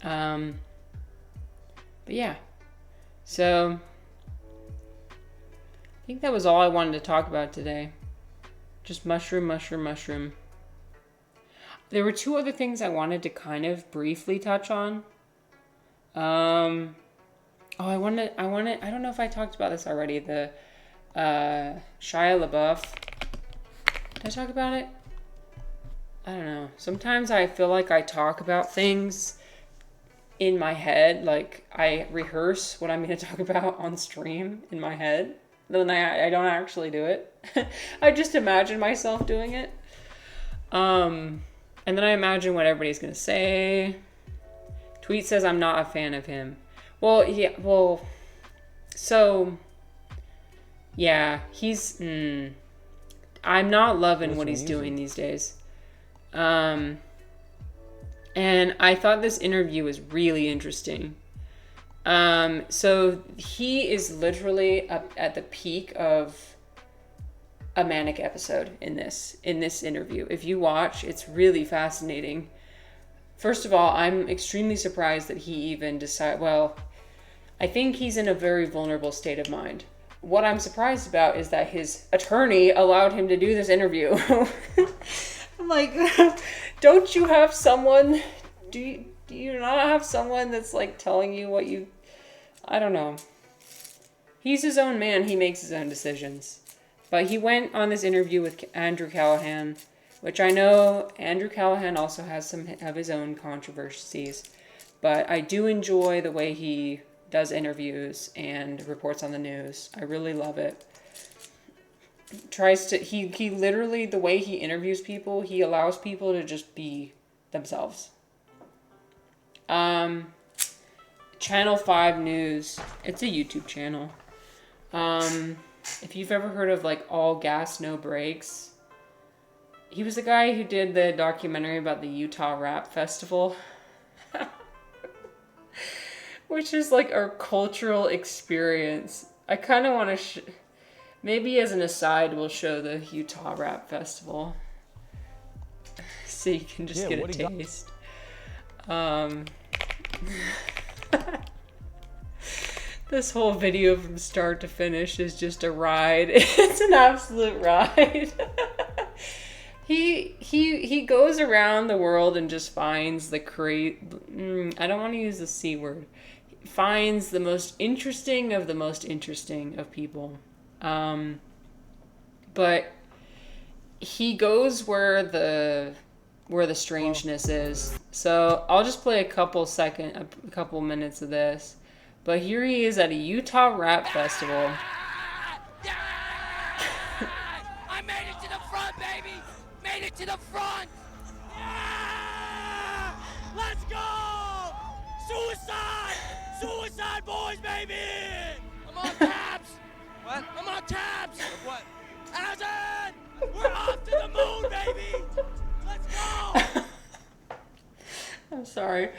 But yeah. So I think that was all I wanted to talk about today. Just mushroom. There were two other things I wanted to kind of briefly touch on. I don't know if I talked about this already. The Shia LaBeouf. Did I talk about it? I don't know. Sometimes I feel like I talk about things in my head. Like I rehearse what I'm going to talk about on stream in my head. Then I don't actually do it. I just imagine myself doing it. And then I imagine what everybody's going to say. Tweet says I'm not a fan of him. Well, yeah, he's, I'm not loving what he's doing these days. And I thought this interview was really interesting. So he is literally up at the peak of a manic episode in this interview. If you watch, it's really fascinating. First of all, I'm extremely surprised that he even I think he's in a very vulnerable state of mind. What I'm surprised about is that his attorney allowed him to do this interview. I'm like, don't you have someone? Do you not have someone that's like telling you what you... I don't know. He's his own man. He makes his own decisions. But he went on this interview with Andrew Callaghan, which I know Andrew Callaghan also has some of his own controversies. But I do enjoy the way he does interviews and reports on the news. I really love it. He literally, the way he interviews people, he allows people to just be themselves. Channel 5 News, it's a YouTube channel. If you've ever heard of like All Gas No Brakes, he was the guy who did the documentary about the Utah Rap Festival. Which is like our cultural experience. I kind of want to... maybe as an aside, we'll show the Utah Rap Festival. So you can just get a taste. This whole video from start to finish is just a ride. It's an absolute ride. He goes around the world and just finds the I don't want to use the C word. Finds the most interesting of people. But he goes where the strangeness is. So I'll just play a couple minutes of this. But here he is at a Utah Rap Festival. I made it to the front, baby! Made it to the front! Yeah! Let's go! Suicide! Suicide boys, baby! I'm on tabs! What? I'm on tabs! What? Allison! We're off to the moon, baby! Let's go! I'm sorry.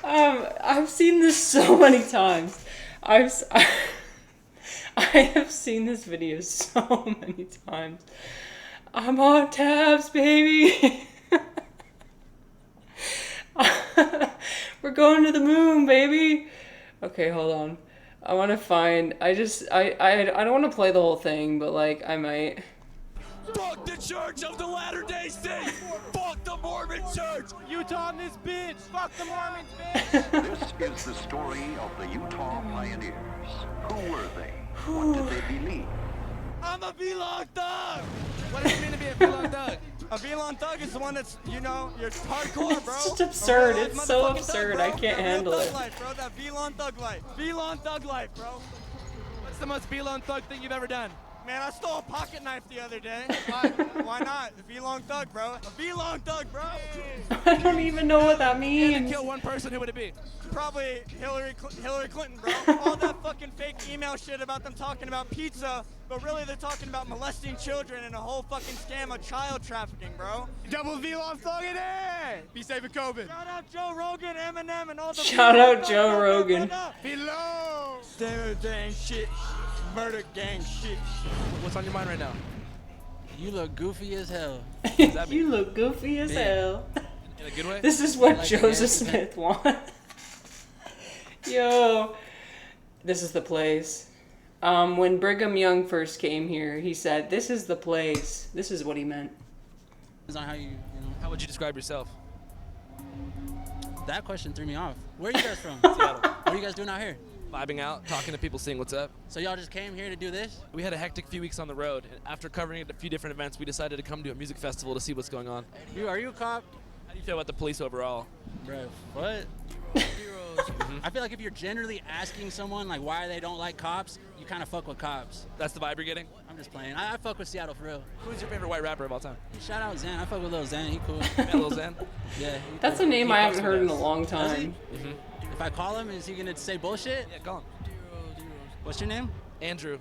I've seen this so many times. I have seen this video so many times. I'm on tabs, baby. We're going to the moon, baby. Okay, hold on. I want to find... I don't want to play the whole thing, but like, I might... Fuck the Church of the Latter-day Saints! Fuck the Mormon Church! Utah in this bitch! Fuck the Mormons, bitch! This is the story of the Utah pioneers. Who were they? What did they believe? I'm a V-Long thug! What does it mean to be a V-Long thug? A V-Long thug is the one that's, you know, you're hardcore, bro. It's just absurd. It's so absurd. I can't handle it. Life, bro. That V-Long thug life. V-Long thug life, bro. What's the most V-Long thug thing you've ever done? Man, I stole a pocket knife the other day. Why not? A V-long thug, bro. A V-long thug, bro. I don't even know what that You means. had to kill one person, who would it be? Probably Hillary Clinton, bro. All that fucking fake email shit about them talking about pizza, but really they're talking about molesting children and a whole fucking scam of child trafficking, bro. Double V-long thug in there. Be safe with COVID. Shout out Joe Rogan, Eminem, and all the Shout out Joe Rogan. Below. Dang shit. Murder gang shit. What's on your mind right now? You look goofy as hell. You look goofy as hell. In a good way? This is what Joseph Smith wants. Yo, this is the place. When Brigham Young first came here, he said, "This is the place." This is what he meant. Is on how you know. How would you describe yourself? That question threw me off. Where are you guys from? Seattle. What are you guys doing out here? Vibing out, talking to people, seeing what's up. So y'all just came here to do this? We had a hectic few weeks on the road, and after covering a few different events, we decided to come to a music festival to see what's going on. Are you a cop? How do you feel about the police overall? Bro, what? I feel like if you're generally asking someone like why they don't like cops, you kind of fuck with cops. That's the vibe you're getting? I'm just playing. I fuck with Seattle for real. Who's your favorite white rapper of all time? Shout out Xan. I fuck with Lil Xan. He cool. Yeah, Lil Xan? Yeah. That's a name I haven't heard in a long time. If I call him, is he gonna say bullshit? Yeah, call him. What's your name? Andrew.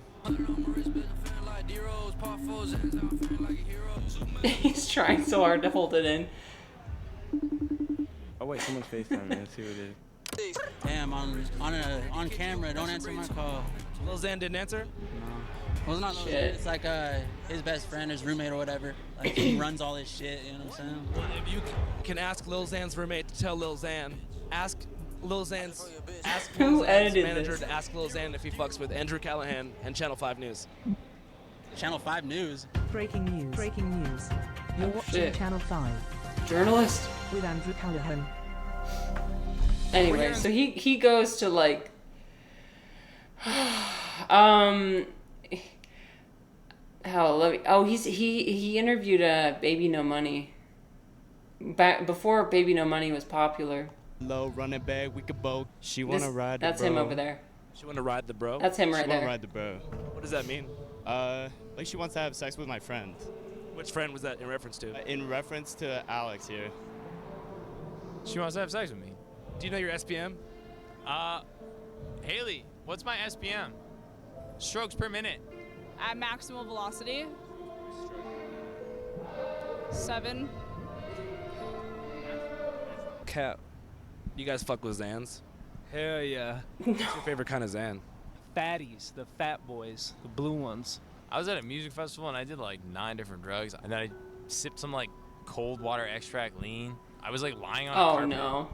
He's trying so hard to hold it in. Oh wait, someone's FaceTime me. Let's see what it is. Damn, on camera. Don't answer my call. Lil Xan didn't answer? No. Well, it's not Lil Xan. Shit. It's like his best friend, his roommate or whatever. Like he runs all this shit. You know what I'm saying? If you can ask Lil Xan's roommate to tell Lil Xan, ask Lil Xan's manager this? to ask Lil Xan if he fucks with Andrew Callaghan and Channel 5 News. Channel 5 News. Breaking news. Breaking news. You're watching Channel 5. Journalist. With Andrew Callaghan. Anyway, so he goes to like he interviewed Baby No Money back before Baby No Money was popular. Low running back, we could both. She wanna ride the That's bro. him over there. She want to ride the bro? That's him right She there. wanna ride the bro. What does that mean? Like she wants to have sex with my friend. Which friend was that in reference to? In reference to Alex here. She wants to have sex with me. Do you know your SPM? Haley, what's my SPM? Strokes per minute. At maximal velocity. 7. Cap. You guys fuck with Xans? Hell yeah. What's your favorite kind of Xan? Fatties, the fat boys, the blue ones. I was at a music festival and I did like 9 different drugs, and then I sipped some like cold water extract lean. I was like lying on a carpet. No.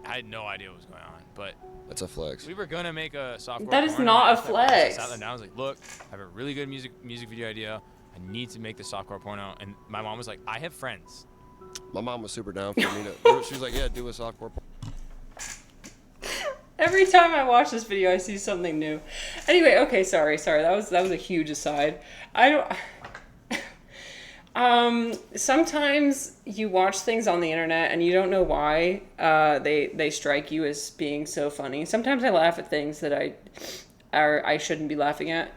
I had no idea what was going on, but that's a flex. We were gonna make a softcore. That is porn, not and a flex. And I was like, look, I have a really good music video idea. I need to make the softcore porno. And my mom was like, I have friends. My mom was super down for me to do it. She was like, yeah, do a softcore porno. Every time I watch this video, I see something new. Anyway, okay, sorry. That was a huge aside. I don't. Sometimes you watch things on the internet and you don't know why they strike you as being so funny. Sometimes I laugh at things that I shouldn't be laughing at.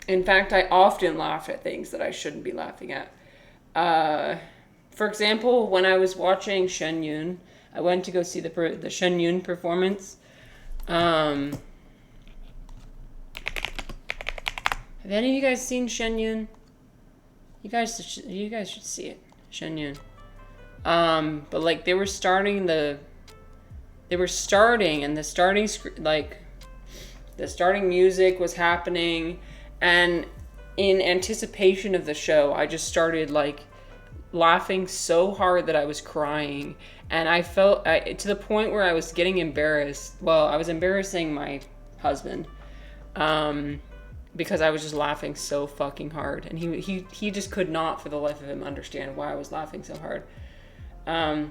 In fact, I often laugh at things that I shouldn't be laughing at. For example, when I was watching Shen Yun, I went to go see the Shen Yun performance. Have any of you guys seen Shen Yun? You guys should see it, Shen Yun. But like they were starting and the starting music was happening, and in anticipation of the show, I just started like laughing so hard that I was crying, and I felt to the point where I was getting embarrassed. Well, I was embarrassing my husband. Because I was just laughing so fucking hard, and he just could not for the life of him understand why I was laughing so hard. I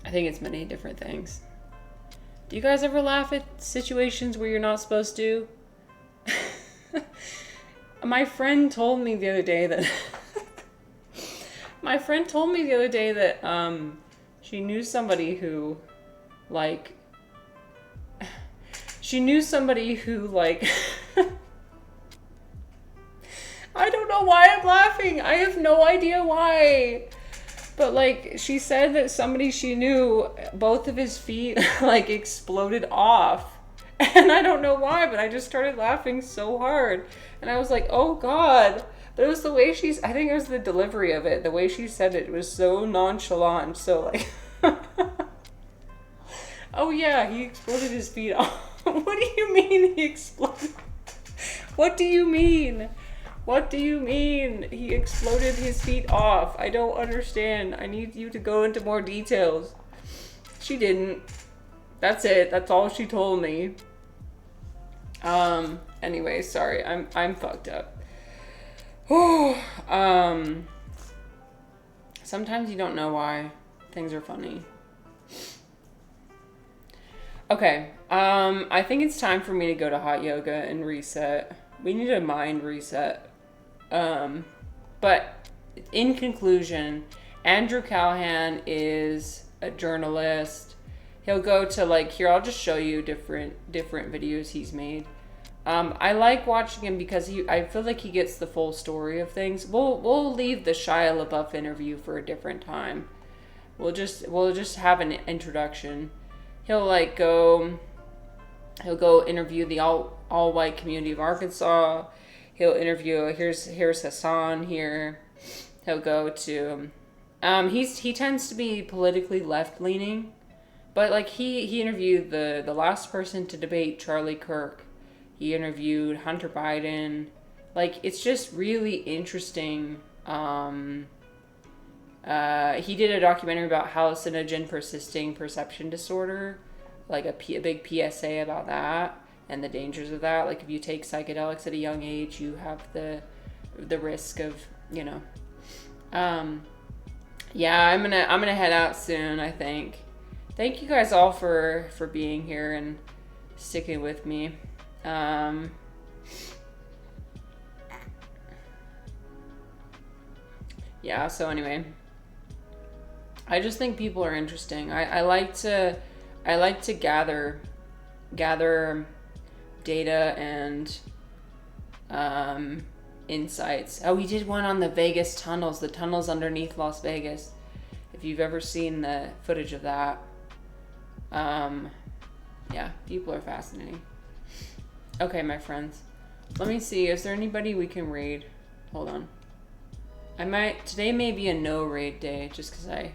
think it's many different things. Do you guys ever laugh at situations where you're not supposed to? My friend told me the other day that she knew somebody who like I don't know why I'm laughing. I have no idea why. But like, she said that somebody she knew, both of his feet like exploded off. And I don't know why, but I just started laughing so hard. And I was like, oh God. But it was the way I think it was the delivery of it. The way she said it was so nonchalant. So like, oh yeah, he exploded his feet off. What do you mean he exploded? What do you mean? What do you mean he exploded his feet off? I don't understand. I need you to go into more details. She didn't. That's it. That's all she told me. Anyway, sorry. I'm fucked up. Sometimes you don't know why things are funny. Okay. I think it's time for me to go to hot yoga and reset. We need a mind reset. But in conclusion, Andrew Callaghan is a journalist. He'll go to like, here, I'll just show you different videos he's made. I like watching him because I feel like he gets the full story of things. We'll leave the Shia LaBeouf interview for a different time. We'll just have an introduction. He'll go interview the all white community of Arkansas. He'll interview, here's Hassan here. He'll go to, he tends to be politically left leaning, but like he interviewed the last person to debate Charlie Kirk. He interviewed Hunter Biden. Like, it's just really interesting. He did a documentary about hallucinogen persisting perception disorder, like a big PSA about that and the dangers of that. Like, if you take psychedelics at a young age, you have the risk of, you know. Yeah, I'm gonna head out soon, I think. Thank you guys all for being here and sticking with me. Yeah, so anyway, I just think people are interesting. I like to gather data and insights. Oh, we did one on the Vegas tunnels, the tunnels underneath Las Vegas. If you've ever seen the footage of that. Yeah, people are fascinating. Okay, my friends. Let me see. Is there anybody we can raid? Hold on. Today may be a no raid day just because I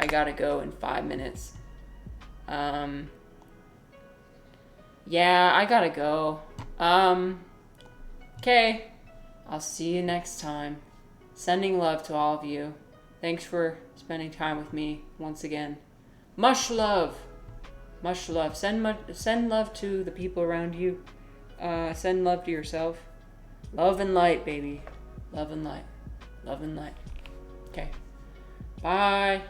gotta go in 5 minutes. Yeah, I gotta go. Okay. I'll see you next time. Sending love to all of you. Thanks for spending time with me once again. Much love. Much love. Send love to the people around you. Send love to yourself. Love and light, baby. Love and light. Love and light. Okay. Bye.